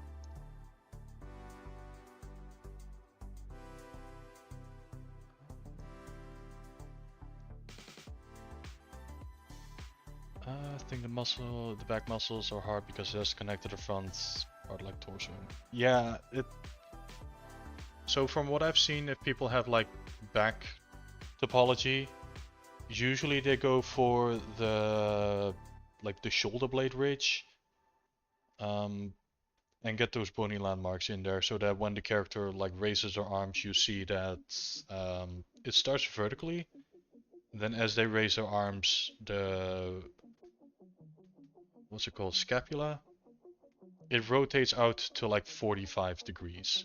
I think the back muscles are hard because it has connected the front part like torso. Yeah, So from what I've seen, if people have like back topology, usually they go for the shoulder blade ridge, and get those bony landmarks in there so that when the character like raises their arms, you see that it starts vertically. Then as they raise their arms, the what's it called, scapula, it rotates out to like 45 degrees.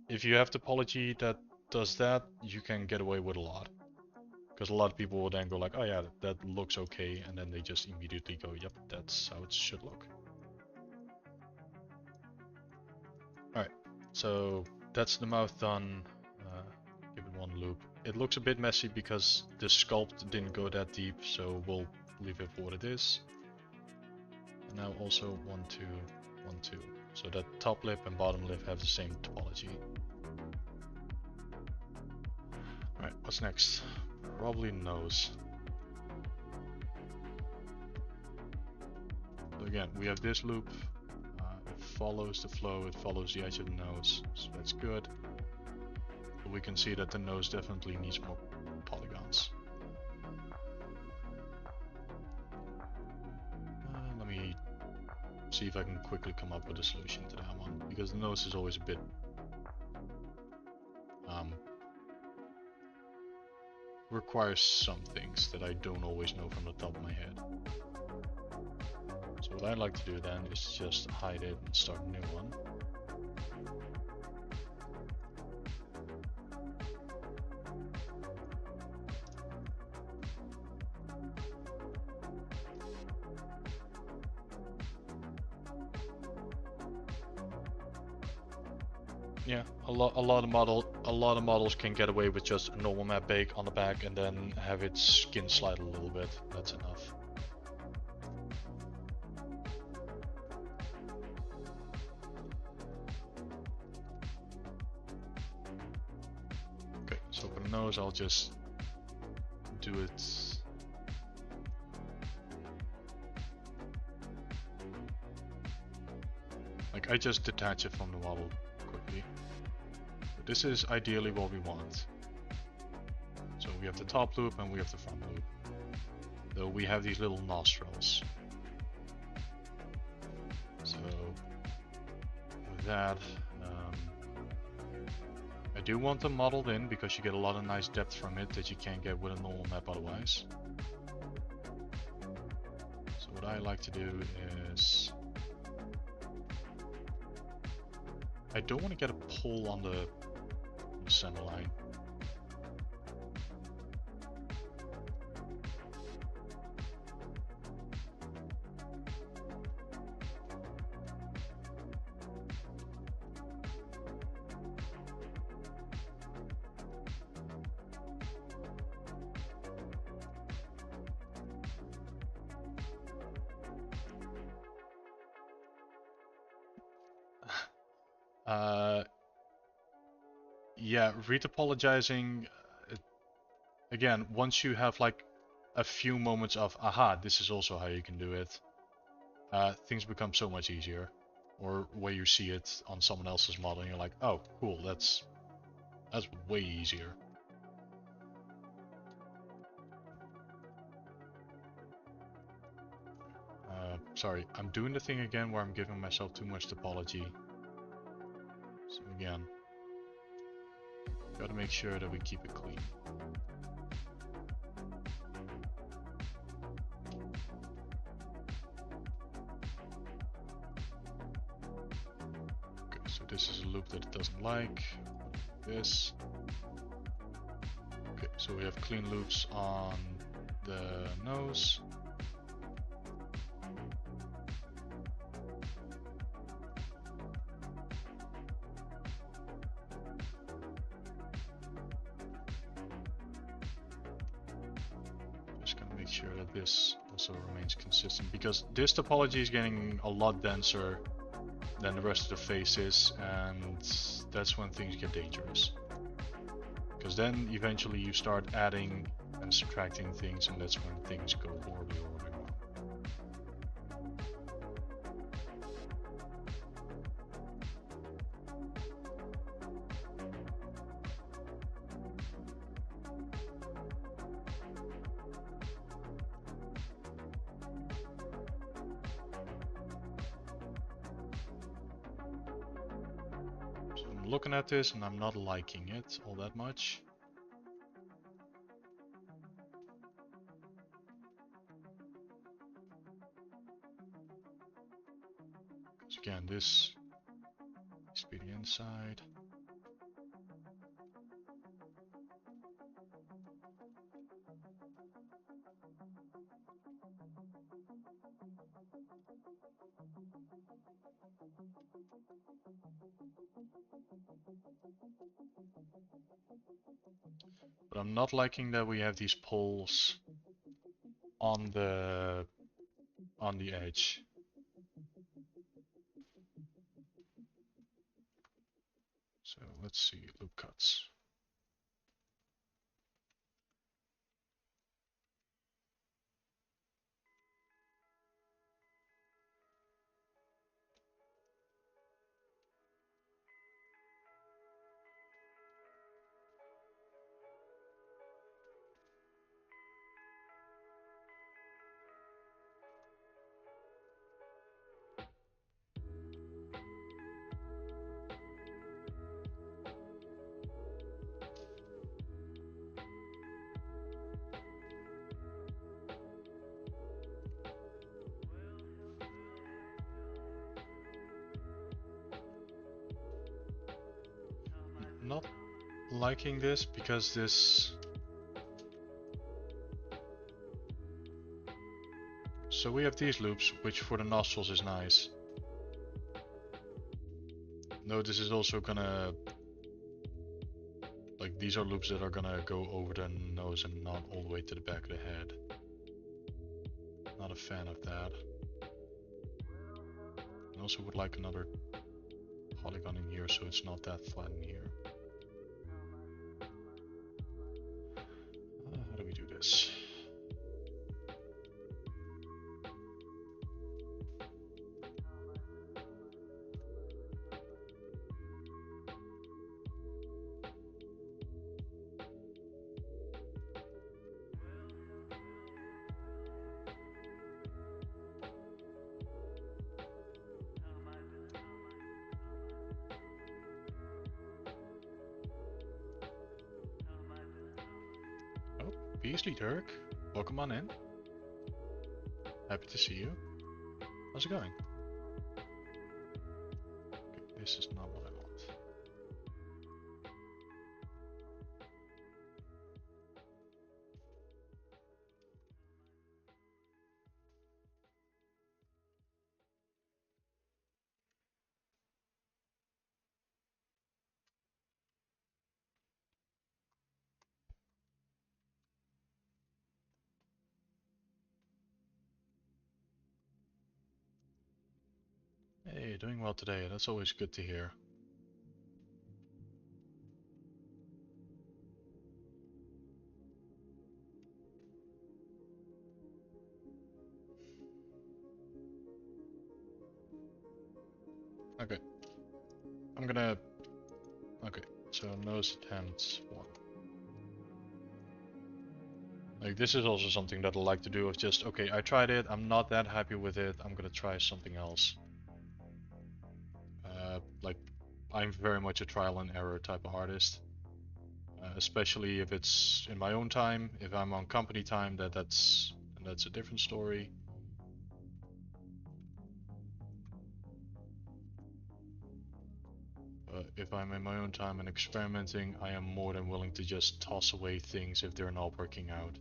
If you have topology that does that, you can get away with a lot. Because a lot of people will then go like, oh yeah, that looks okay, and then they just immediately go, yep, that's how it should look. Alright, so that's the mouth done. Give it one loop. It looks a bit messy because the sculpt didn't go that deep, so we'll leave it for what it is. And now also 1, 2, 1, 2. So that top lip and bottom lip have the same topology. Alright, what's next? Probably nose. So again, we have this loop. It follows the flow, it follows the edge of the nose, so that's good. But we can see that the nose definitely needs more polygons. Let me see if I can quickly come up with a solution to that one, because the nose is always a bit requires some things that I don't always know from the top of my head. So what I like to do then is just hide it and start a new one. Yeah, a lot of models can get away with just a normal map bake on the back and then have its skin slide a little bit. That's enough. Okay, so for the nose, I'll just do it. Like I just detach it from the model quickly. But this is ideally what we want. So we have the top loop and we have the front loop. Though we have these little nostrils. So with that, I do want them modeled in because you get a lot of nice depth from it that you can't get with a normal map otherwise. So what I like to do is, I don't want to get a pull on the center line. Yeah, retopologizing, again, once you have like a few moments of, aha, this is also how you can do it, things become so much easier. Or where you see it on someone else's model and you're like, oh, cool, that's way easier. Sorry, I'm doing the thing again where I'm giving myself too much topology. So again, gotta make sure that we keep it clean. Okay, so this is a loop that it doesn't like. This. Okay, so we have clean loops on the nose. Sure that this also remains consistent, because this topology is getting a lot denser than the rest of the face is, and that's when things get dangerous, because then eventually you start adding and subtracting things, and that's when things go horribly wrong. looking at this and I'm not liking it all that much. Because again, this needs to be the inside. But I'm not liking that we have these poles on the edge. So let's see, loop cuts. Not liking this because this... So we have these loops, which for the nostrils is nice. No, this is also gonna... Like, these are loops that are gonna go over the nose and not all the way to the back of the head. Not a fan of that. I also would like another polygon in here so it's not that flat in here. How do we do this? Oh, Beasley Dirk, welcome on in. Happy to see you. How's it going? Okay, this is not what I want. Hey, doing well today. That's always good to hear. Okay. I'm gonna... Okay, so nose attempt 1. Like, this is also something that I like to do of just, okay, I tried it, I'm not that happy with it, I'm gonna try something else. Like, I'm very much a trial and error type of artist. Especially if it's in my own time. If I'm on company time, that's a different story. If I'm in my own time and experimenting, I am more than willing to just toss away things if they're not working out.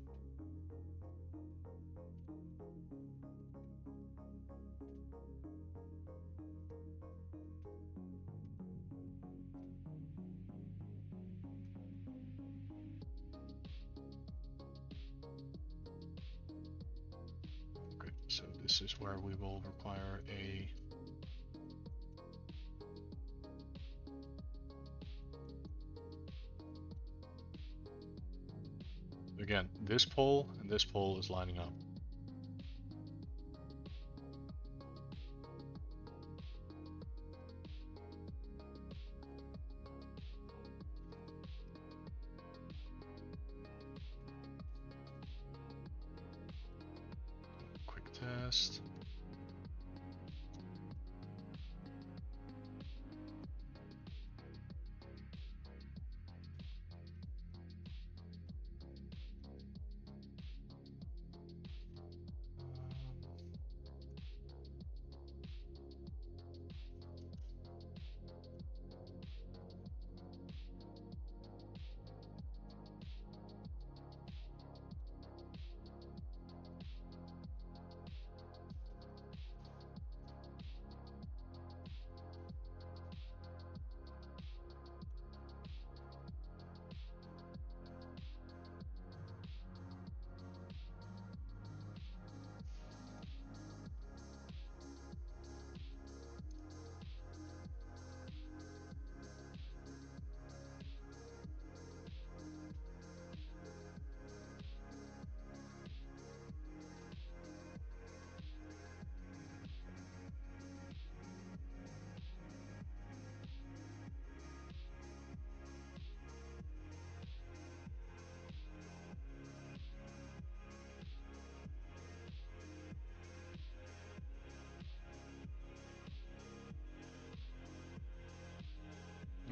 Okay, so this is where we will require a... Again, this pole and this pole is lining up. Quick test.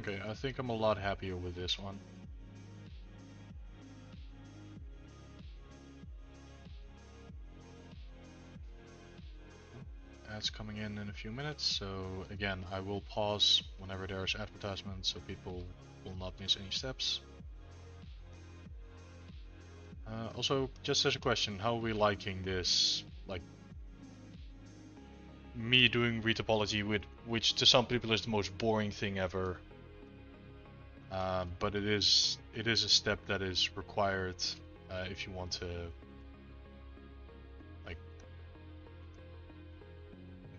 Okay, I think I'm a lot happier with this one. Ads coming in a few minutes, so again, I will pause whenever there's advertisements so people will not miss any steps. Also, just as a question, how are we liking this? Like, me doing retopology, which to some people is the most boring thing ever. But it is a step that is required if you want to like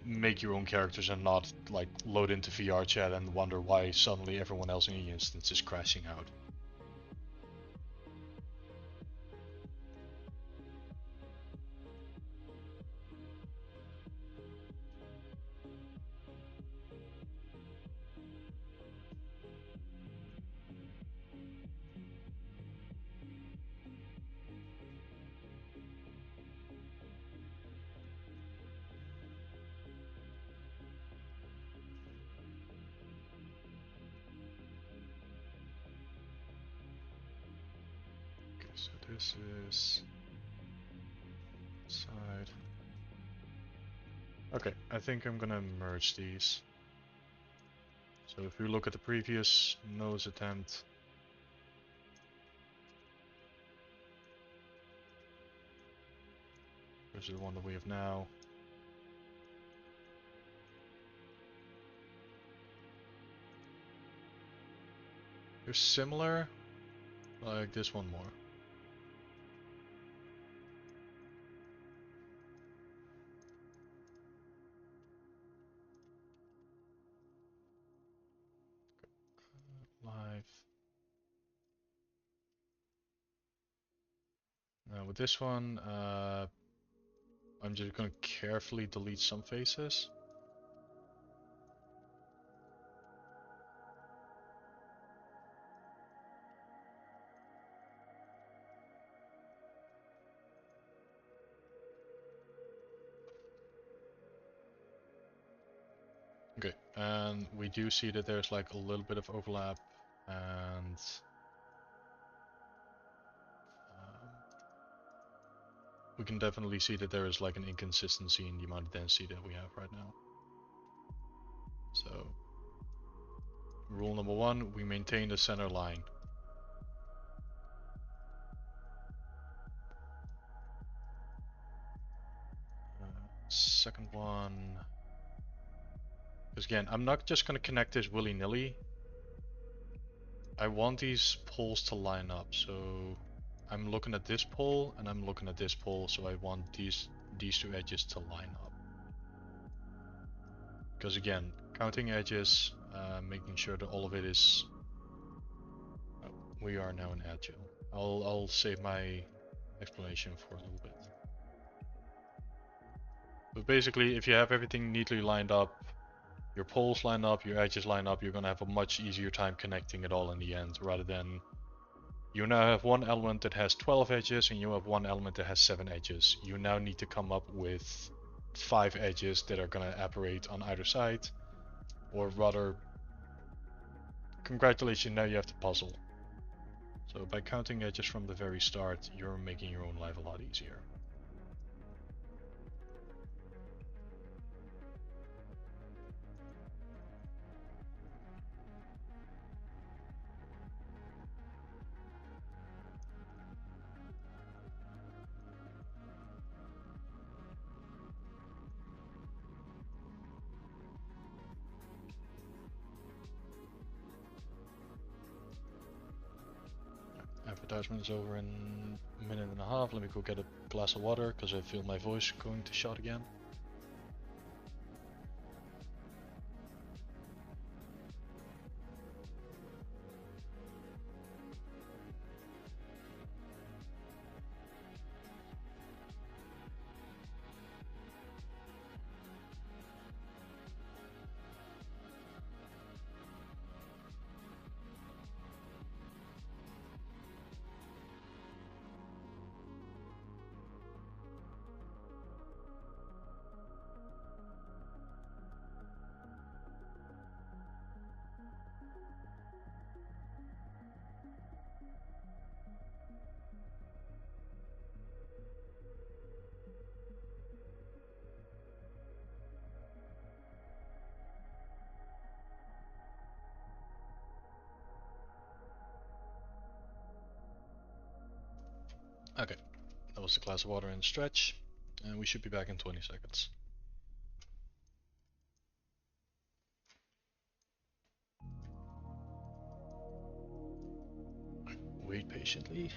make your own characters and not like load into VR chat and wonder why suddenly everyone else in the instance is crashing out. Okay, so this is side. Okay, I think I'm gonna merge these. So if we look at the previous nose attempt, versus the one that we have now. They're similar, like this one more. Live. Now with this one, I'm just going to carefully delete some faces. Okay, and we do see that there's like a little bit of overlap, and we can definitely see that there is like an inconsistency in the amount of density that we have right now. So, rule number one, we maintain the center line. Second one, because again, I'm not just going to connect this willy-nilly. I want these poles to line up, so I'm looking at this pole and I'm looking at this pole, so I want these two edges to line up. Because again, counting edges, making sure that all of it is. Oh, we are now in Agile. I'll save my explanation for a little bit. But basically, if you have everything neatly lined up, your poles line up, your edges line up, you're gonna have a much easier time connecting it all in the end, rather than you now have one element that has 12 edges and you have one element that has 7 edges. You now need to come up with 5 edges that are gonna apparate on either side, or rather, congratulations, now you have to puzzle. So by counting edges from the very start, you're making your own life a lot easier. Advertisement is over in a minute and a half. Let me go get a glass of water because I feel my voice going to shot again. Okay, that was the glass of water and stretch, and we should be back in 20 seconds. Wait patiently.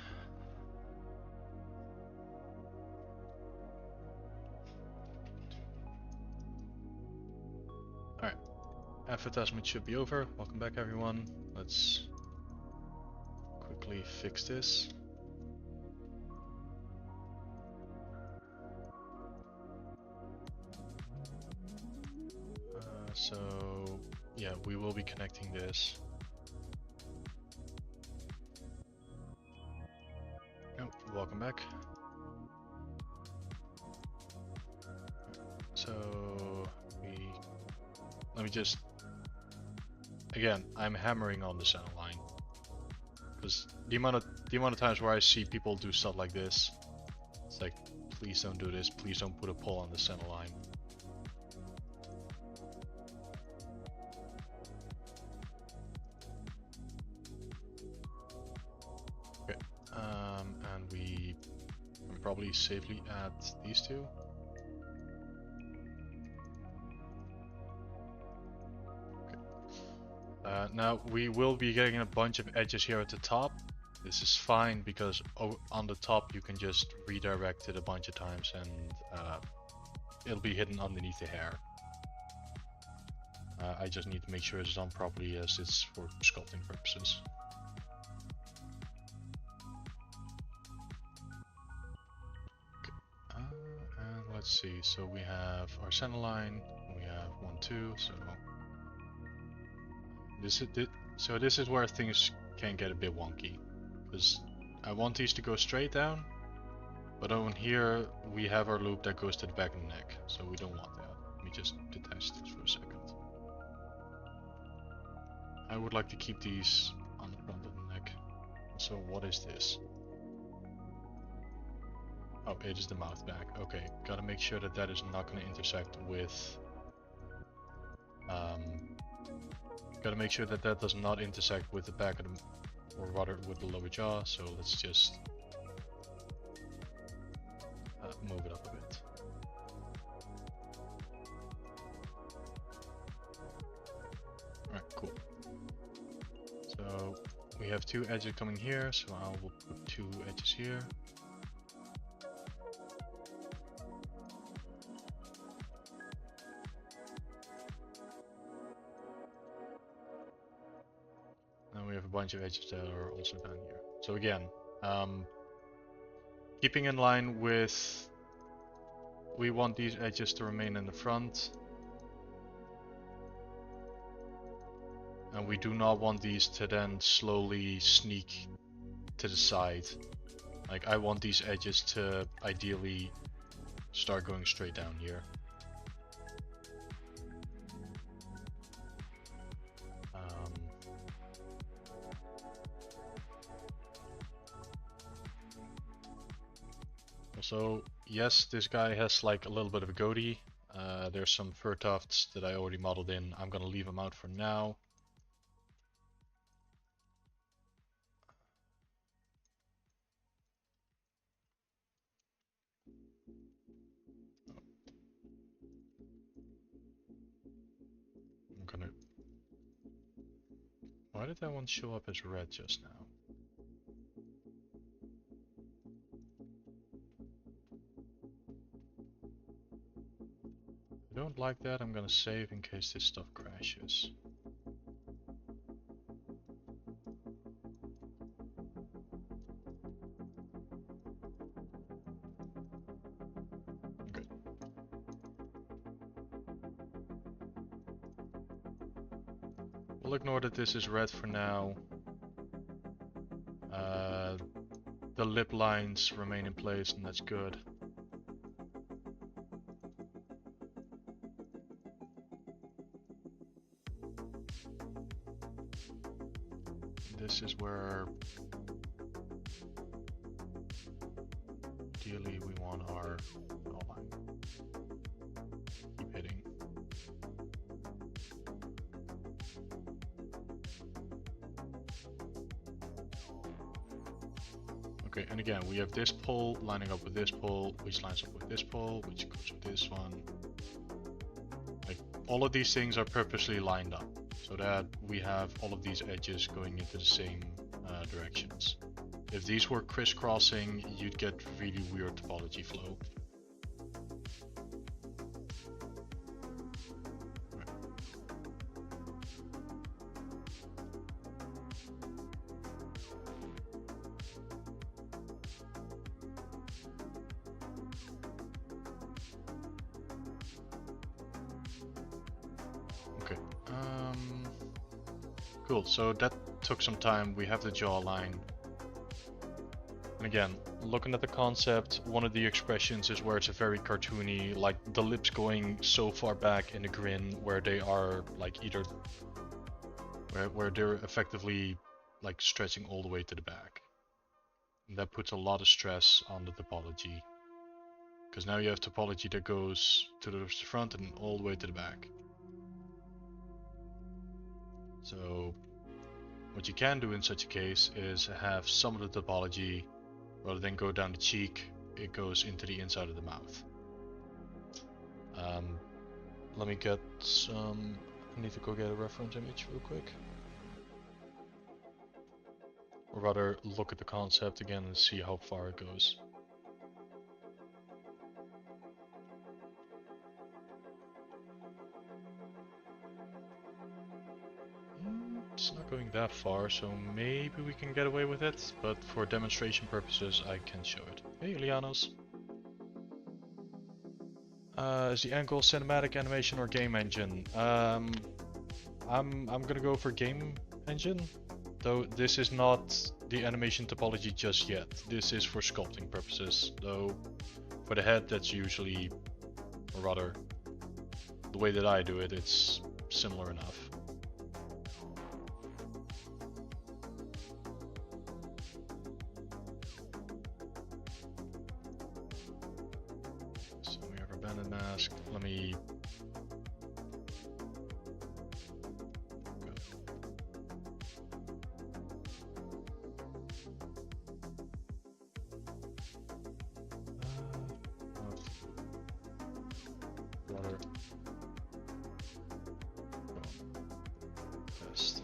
Alright, advertisement should be over. Welcome back everyone. Let's quickly fix this. So yeah, we will be connecting this. Oh, welcome back. So let me just, again, I'm hammering on the center line because the amount of times where I see people do stuff like this, it's like, please don't do this. Please don't put a pole on the center line. Okay, and we can probably safely add these two. Now we will be getting a bunch of edges here at the top. This is fine because on the top you can just redirect it a bunch of times and it'll be hidden underneath the hair. I just need to make sure it's done properly as it's for sculpting purposes. Okay. And let's see, so we have our center line, we have 1, 2, so this is where things can get a bit wonky, because I want these to go straight down, but on here we have our loop that goes to the back of the neck, so we don't want that. Let me just detach this for a second. I would like to keep these on the front of the neck. So what is this? Oh, it is the mouth back. Okay, gotta make sure that that is not going to intersect with gotta make sure that that does not intersect with the back of the, or rather with the lower jaw, so let's just move it up a bit. Alright, cool. So we have 2 edges coming here, so I will put 2 edges here. Bunch of edges that are also down here. So again, keeping in line with, we want these edges to remain in the front, and we do not want these to then slowly sneak to the side. Like, I want these edges to ideally start going straight down here. So yes, this guy has like a little bit of a goatee. There's some fur tufts that I already modeled in. I'm gonna leave them out for now. I'm gonna... Why did that one show up as red just now? I don't like that. I'm gonna save in case this stuff crashes. Okay. We'll ignore that this is red for now. The lip lines remain in place and that's good. This is where ideally we want our outline. Keep hitting. Okay, and again, we have this pole lining up with this pole, which lines up with this pole, which goes with this one. Like, all of these things are purposely lined up so that we have all of these edges going into the same directions. If these were crisscrossing, you'd get really weird topology flow. Okay. Cool, so that took some time. We have the jawline. And again, looking at the concept, one of the expressions is where it's a very cartoony, like the lips going so far back in a grin where they are like either where they're effectively like stretching all the way to the back. And that puts a lot of stress on the topology. Because now you have topology that goes to the front and all the way to the back. So what you can do in such a case is have some of the topology, rather than go down the cheek, it goes into the inside of the mouth. Let me get some, I need to go get a reference image real quick. Or rather, look at the concept again and see how far it goes. It's not going that far, so maybe we can get away with it, but for demonstration purposes I can show it. Hey Lianos! Is the angle cinematic animation or game engine? I'm gonna go for game engine, though this is not the animation topology just yet. This is for sculpting purposes, though for the head that's usually, or rather, the way that I do it, it's similar enough. Mask. Let me water test.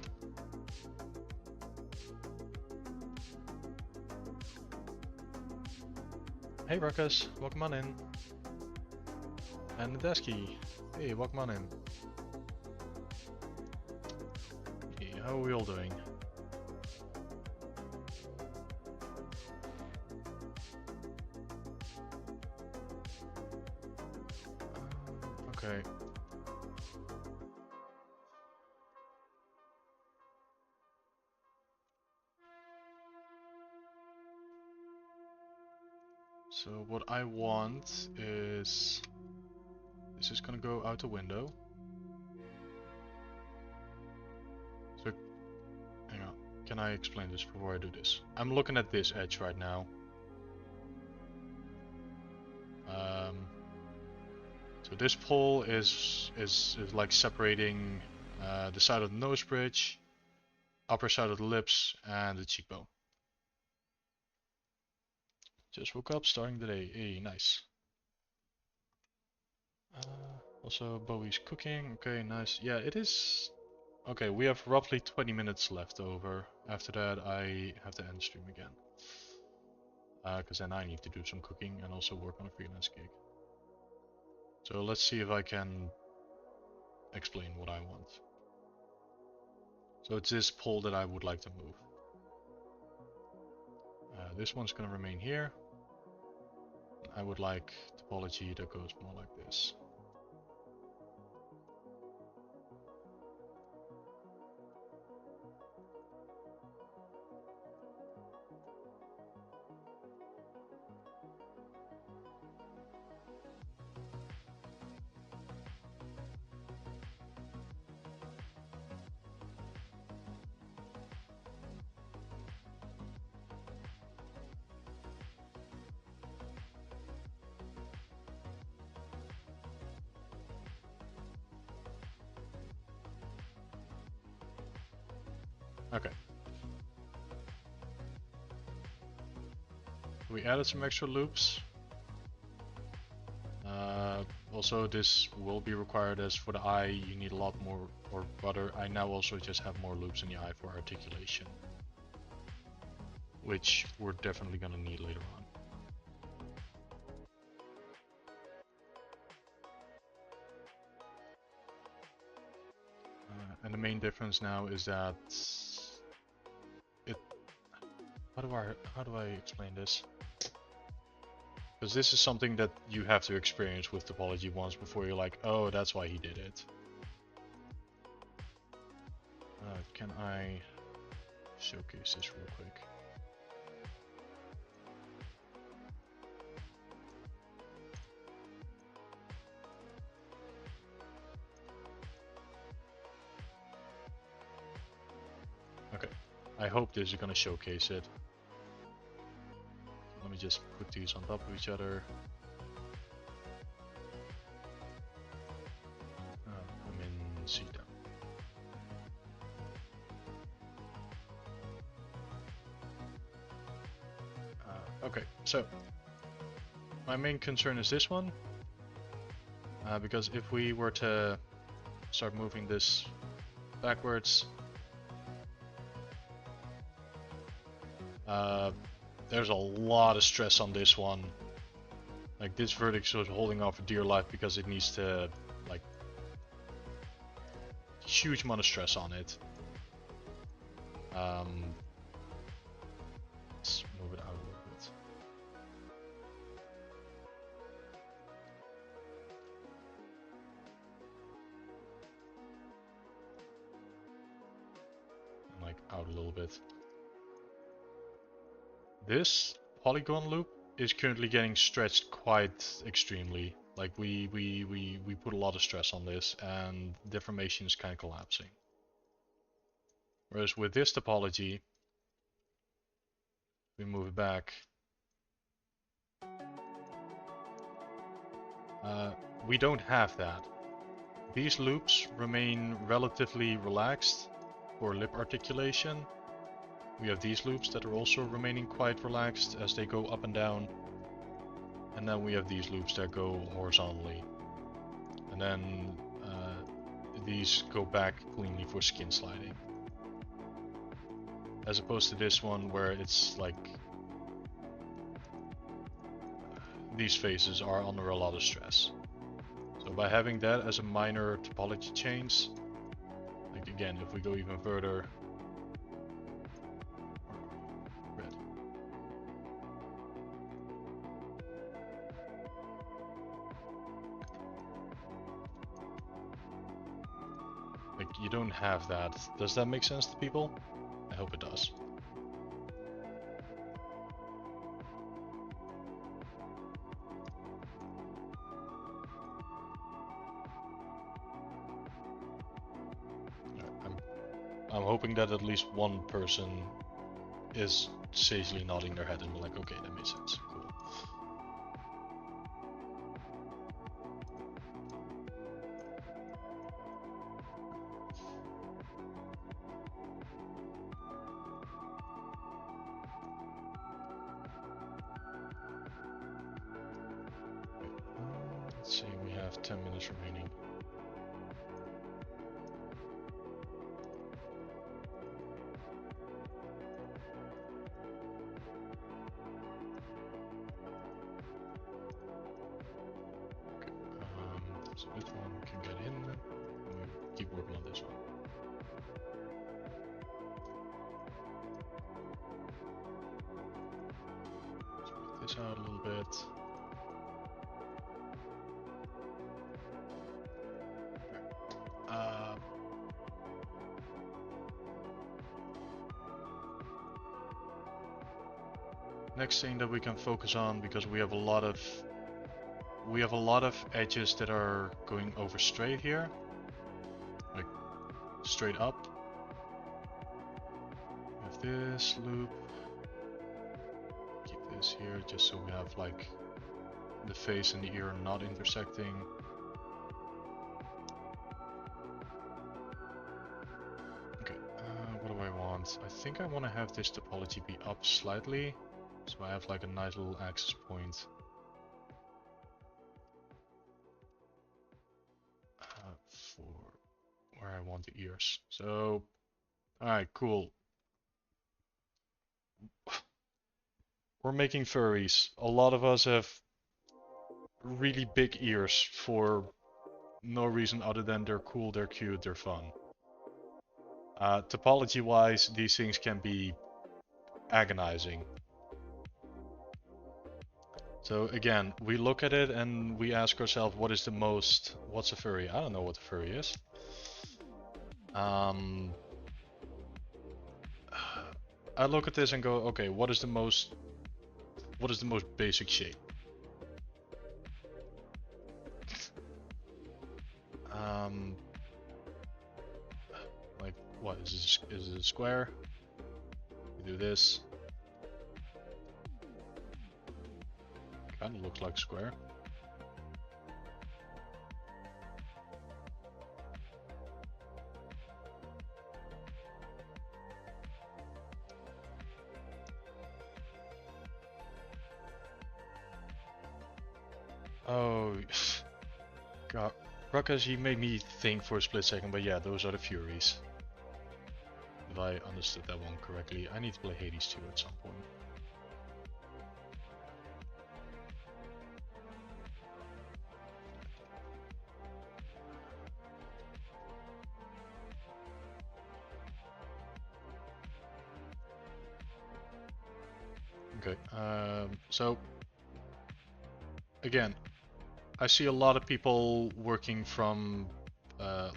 Hey Ruckus, welcome on in. And Nadesky, hey, welcome on in. Hey, how are we all doing? Okay. So what I want is... This is gonna go out the window. So, hang on. Can I explain this before I do this? I'm looking at this edge right now. So this pole is like separating the side of the nose bridge, upper side of the lips, and the cheekbone. Just woke up, starting the day. Hey, nice. Also, Bowie's cooking. Okay, nice. Yeah, it is. Okay, we have roughly 20 minutes left over. After that, I have to end stream again. Because then I need to do some cooking and also work on a freelance gig. So let's see if I can explain what I want. So it's this pole that I would like to move. This one's going to remain here. I would like topology that goes more like this. Okay. we added some extra loops. Also, this will be required as for the eye, you need a lot more, or rather, I now also just have more loops in the eye for articulation, which we're definitely gonna need later on. And the main difference now is that it. How do I explain this? Because this is something that you have to experience with topology once before you're like, oh, that's why he did it. Can I showcase this real quick? Okay, I hope this is going to showcase it. Let me just put these on top of each other. I'm in Zeta. Okay, so my main concern is this one, because if we were to start moving this backwards, there's a lot of stress on this one. Like, this vertex is holding on for dear life because it needs to, like, huge amount of stress on it. Let's move it out a little bit. And, like, out a little bit. This polygon loop is currently getting stretched quite extremely. Like, we put a lot of stress on this, and deformation is kind of collapsing. Whereas with this topology, we move it back. We don't have that. These loops remain relatively relaxed for lip articulation. We have these loops that are also remaining quite relaxed as they go up and down. And then we have these loops that go horizontally. And then these go back cleanly for skin sliding. As opposed to this one where it's like these faces are under a lot of stress. So by having that as a minor topology change, like again, if we go even further, red. Like, you don't have that. Does that make sense to people? I hope it does. I'm hoping that at least one person is sagely nodding their head and be like, okay, that makes sense. Cool. Let's see, we have 10 minutes remaining. So this one can get in, and we keep working on this one. Spread this out a little bit. Next thing that we can focus on, because we have a lot of edges that are going over straight here, like straight up. We have this loop. Keep this here just so we have like the face and the ear not intersecting. Okay, what do I want? I think I want to have this topology be up slightly. So I have like a nice little access point for where I want the ears. So, alright, cool. We're making furries. A lot of us have really big ears for no reason other than they're cool, they're cute, they're fun. Topology wise, these things can be agonizing. So again, we look at it and we ask ourselves, what's a furry? I don't know what a furry is. I look at this and go, okay, what is the most basic shape? Like what is it a square? We do this. Kind of looks like a square. Oh, God, Ruckus, you made me think for a split second, but yeah, those are the Furies. If I understood that one correctly, I need to play Hades 2 at some point. Okay, so again, I see a lot of people working from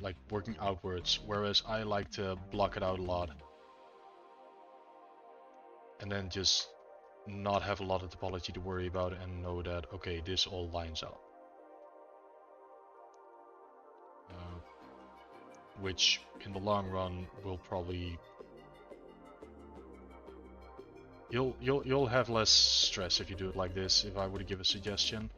like working outwards, whereas I like to block it out a lot and then just not have a lot of topology to worry about and know that, okay, this all lines up. Which in the long run will probably you'll have less stress if you do it like this, if I were to give a suggestion.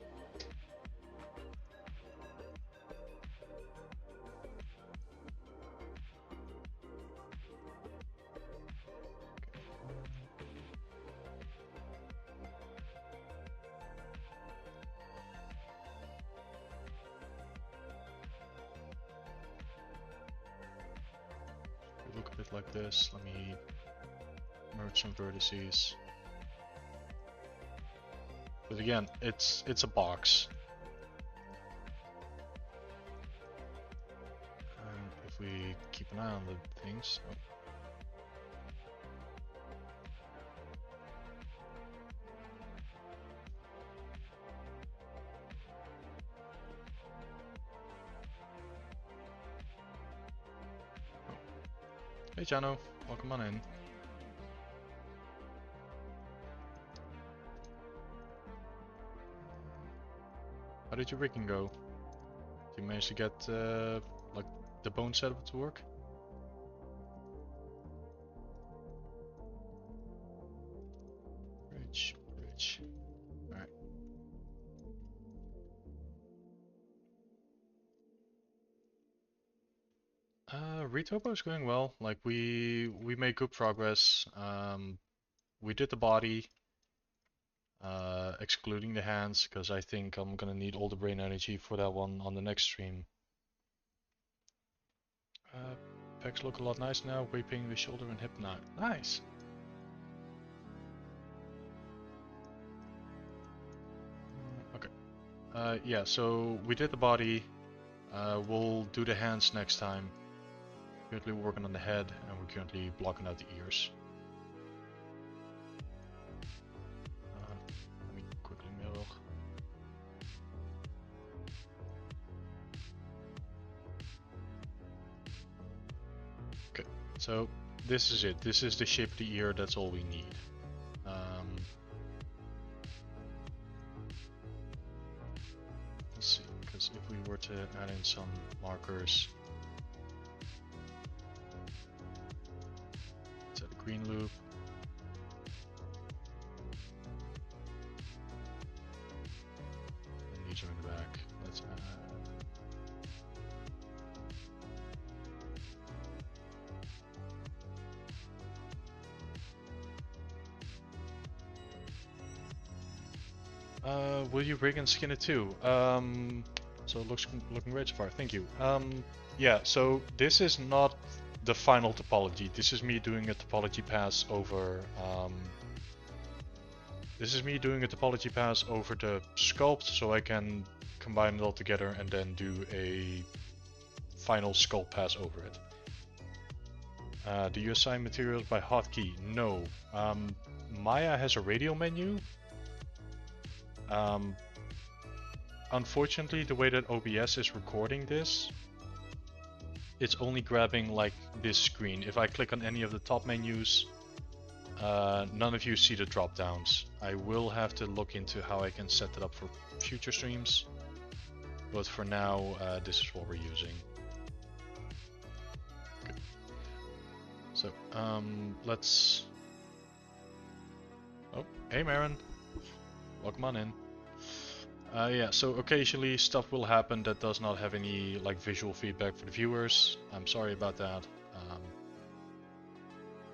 Look a bit like this. Let me merge some vertices. But again, it's a box. And if we keep an eye on the things. Oh. Hey Jano, welcome on in. How did your rigging go? Did you manage to get like the bone setup to work? Rich. Alright. Retopo is going well. Like we made good progress. We did the body, excluding the hands, because I think I'm gonna need all the brain energy for that one on the next stream. Pecs look a lot nice now. Weight the shoulder and hip now. Nice. Okay. Yeah. So we did the body. We'll do the hands next time. Currently working on the head, and we're currently blocking out the ears. Let me quickly mirror. Okay, so this is it. This is the shape of the ear. That's all we need. Let's see, because if we were to add in some markers. Green loop. And these are in the back. Let's add. Will you rig and skin it too? So it looking great so far. Thank you. Yeah. So this is not the final topology. This is me doing a topology pass over. This is me doing a topology pass over the sculpt, so I can combine it all together and then do a final sculpt pass over it. Do you assign materials by hotkey? No. Maya has a radial menu. Unfortunately, the way that OBS is recording this, it's only grabbing like this screen. If I click on any of the top menus, none of you see the drop downs. I will have to look into how I can set that up for future streams, but for now, this is what we're using. Good. So, let's... Oh, hey Marin. Welcome on in. Yeah, so occasionally stuff will happen that does not have any like visual feedback for the viewers. I'm sorry about that.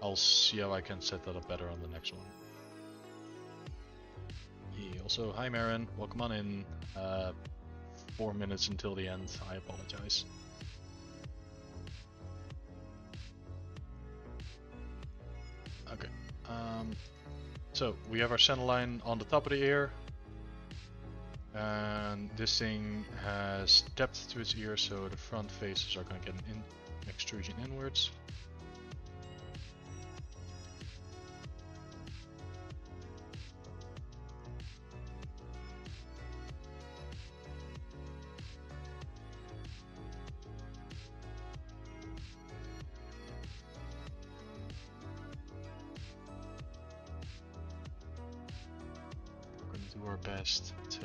I'll see how I can set that up better on the next one. Also, hi Marin, welcome on in. 4 minutes until the end, I apologize. Okay, so we have our center line on the top of the ear. And this thing has depth to its ear, so the front faces are going to get an extrusion inwards. We're going to do our best to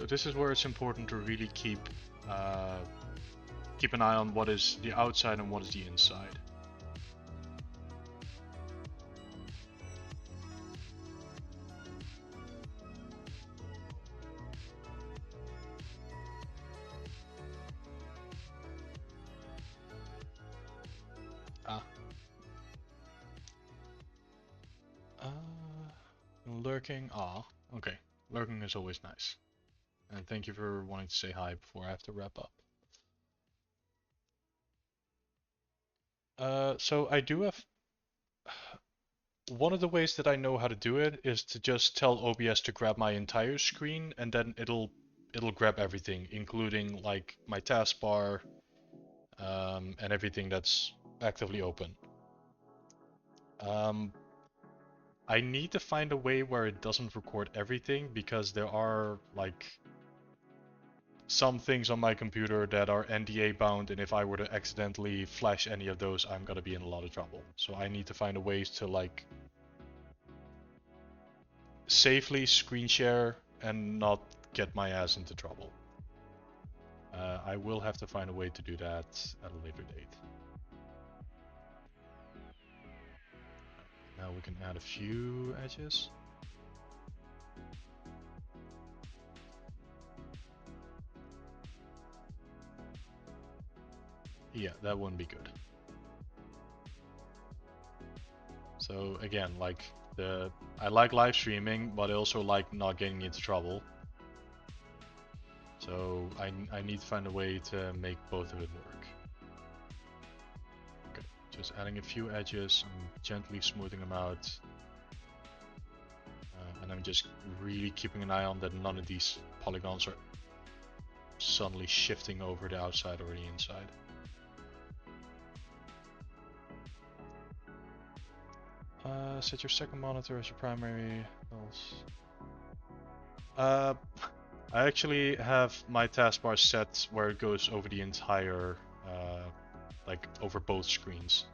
So this is where it's important to really keep an eye on what is the outside and what is the inside. Lurking. Okay. Lurking is always nice. And thank you for wanting to say hi before I have to wrap up. So I do have... One of the ways that I know how to do it is to just tell OBS to grab my entire screen, and then it'll grab everything, including like my taskbar, and everything that's actively open. I need to find a way where it doesn't record everything, because there are like some things on my computer that are NDA bound, and if I were to accidentally flash any of those, I'm gonna be in a lot of trouble. So I need to find a ways to like safely screen share and not get my ass into trouble. I will have to find a way to do that at a later date. Now we can add a few edges. Yeah, that wouldn't be good. So again, like I like live streaming, but I also like not getting into trouble. So I need to find a way to make both of it work. Okay, just adding a few edges, I'm gently smoothing them out. And I'm just really keeping an eye on that none of these polygons are suddenly shifting over the outside or the inside. Set your second monitor as your primary. I actually have my taskbar set where it goes over the entire, like over both screens.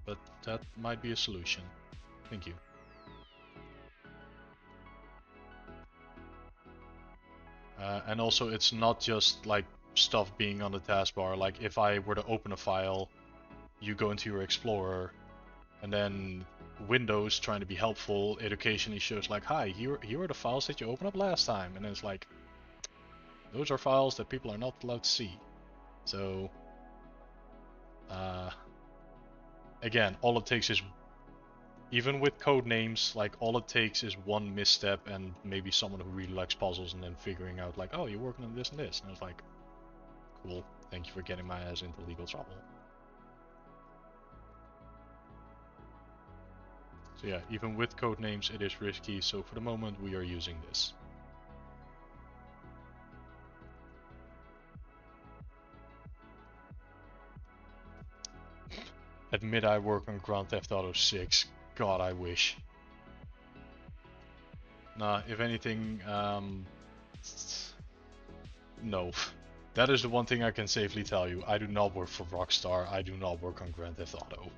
But that might be a solution. Thank you. And also it's not just like stuff being on the taskbar. Like if I were to open a file, you go into your Explorer, and then Windows, trying to be helpful, it occasionally shows like, hi, here are the files that you opened up last time, and then it's like, those are files that people are not allowed to see. So, again, all it takes is, even with code names, like all it takes is one misstep and maybe someone who really likes puzzles and then figuring out like, oh, you're working on this and this. And it's like, cool, thank you for getting my ass into legal trouble. So yeah, even with code names it is risky, so for the moment we are using this. Admit I work on Grand Theft Auto 6. God, I wish. Nah, if anything, no. That is the one thing I can safely tell you. I do not work for Rockstar. I do not work on Grand Theft Auto.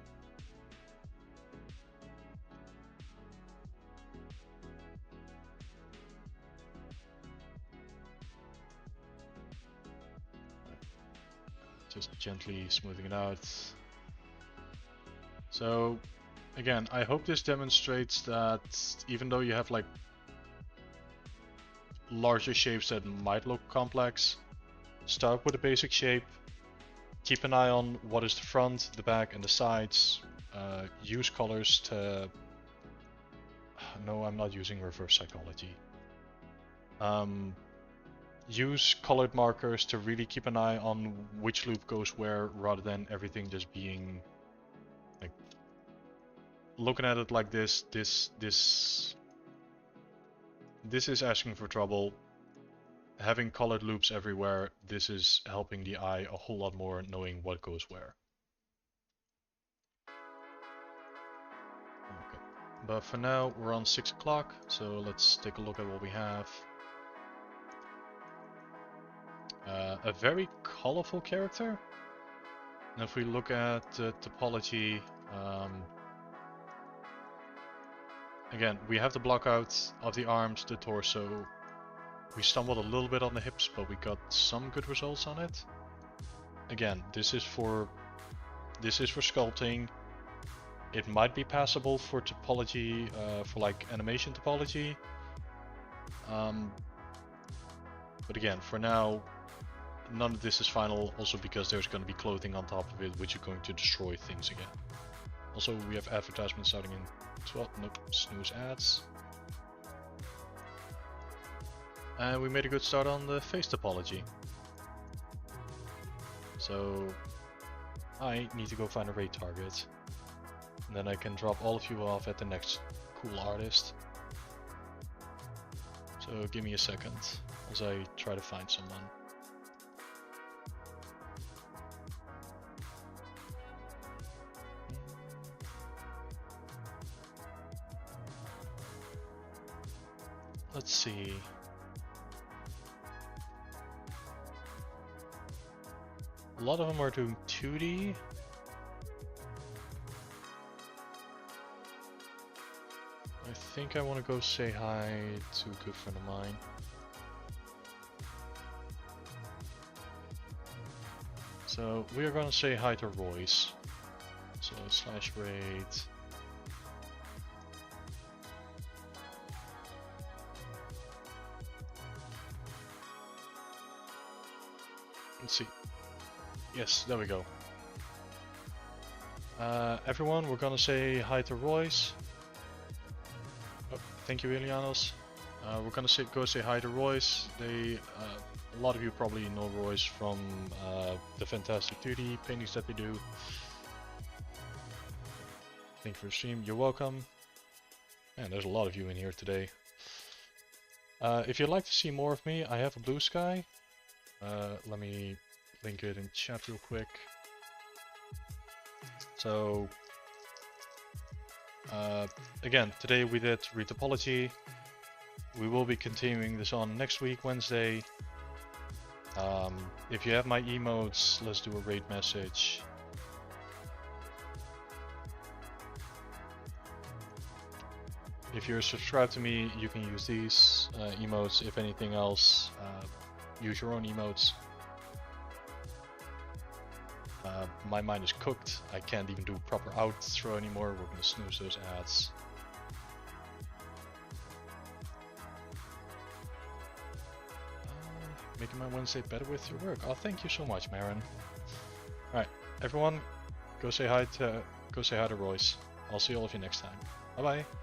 Just gently smoothing it out. So, again, I hope this demonstrates that even though you have like larger shapes that might look complex, start with a basic shape, keep an eye on what is the front, the back, and the sides. Use colors to... No, I'm not using reverse psychology. Use colored markers to really keep an eye on which loop goes where, rather than everything just being like... Looking at it like this is asking for trouble. Having colored loops everywhere, this is helping the eye a whole lot more, knowing what goes where. Okay. But for now, we're on 6 o'clock, so let's take a look at what we have. A very colorful character. And if we look at the topology, again, we have the block out of the arms, the torso. We stumbled a little bit on the hips, but we got some good results on it. Again, this is for sculpting. It might be passable for topology, for like animation topology. But again, for now, none of this is final, also because there's going to be clothing on top of it, which is going to destroy things again. Also, we have advertisements starting in 12, nope, snooze ads. And we made a good start on the face topology. So, I need to go find a raid target. And then I can drop all of you off at the next cool artist. So give me a second as I try to find someone. Let's see. A lot of them are doing 2D. I think I want to go say hi to a good friend of mine. So we are going to say hi to Royce. So /raid. Let's see. Yes, there we go. Everyone, we're gonna say hi to Royce. Oh, thank you, Ilianos. We're gonna go say hi to Royce. A lot of you probably know Royce from the fantastic 2D paintings that we do. Thank you for the stream. You're welcome. Man, there's a lot of you in here today. If you'd like to see more of me, I have a blue sky. Let me link it in chat real quick. So, again, today we did retopology. We will be continuing this on next week, Wednesday. If you have my emotes, let's do a raid message. If you're subscribed to me, you can use these emotes. If anything else, use your own emotes. My mind is cooked. I can't even do proper outro anymore. We're gonna snooze those ads. making my Wednesday better with your work. Oh, thank you so much, Marin. Alright, everyone, go say hi to Royce. I'll see all of you next time. Bye bye.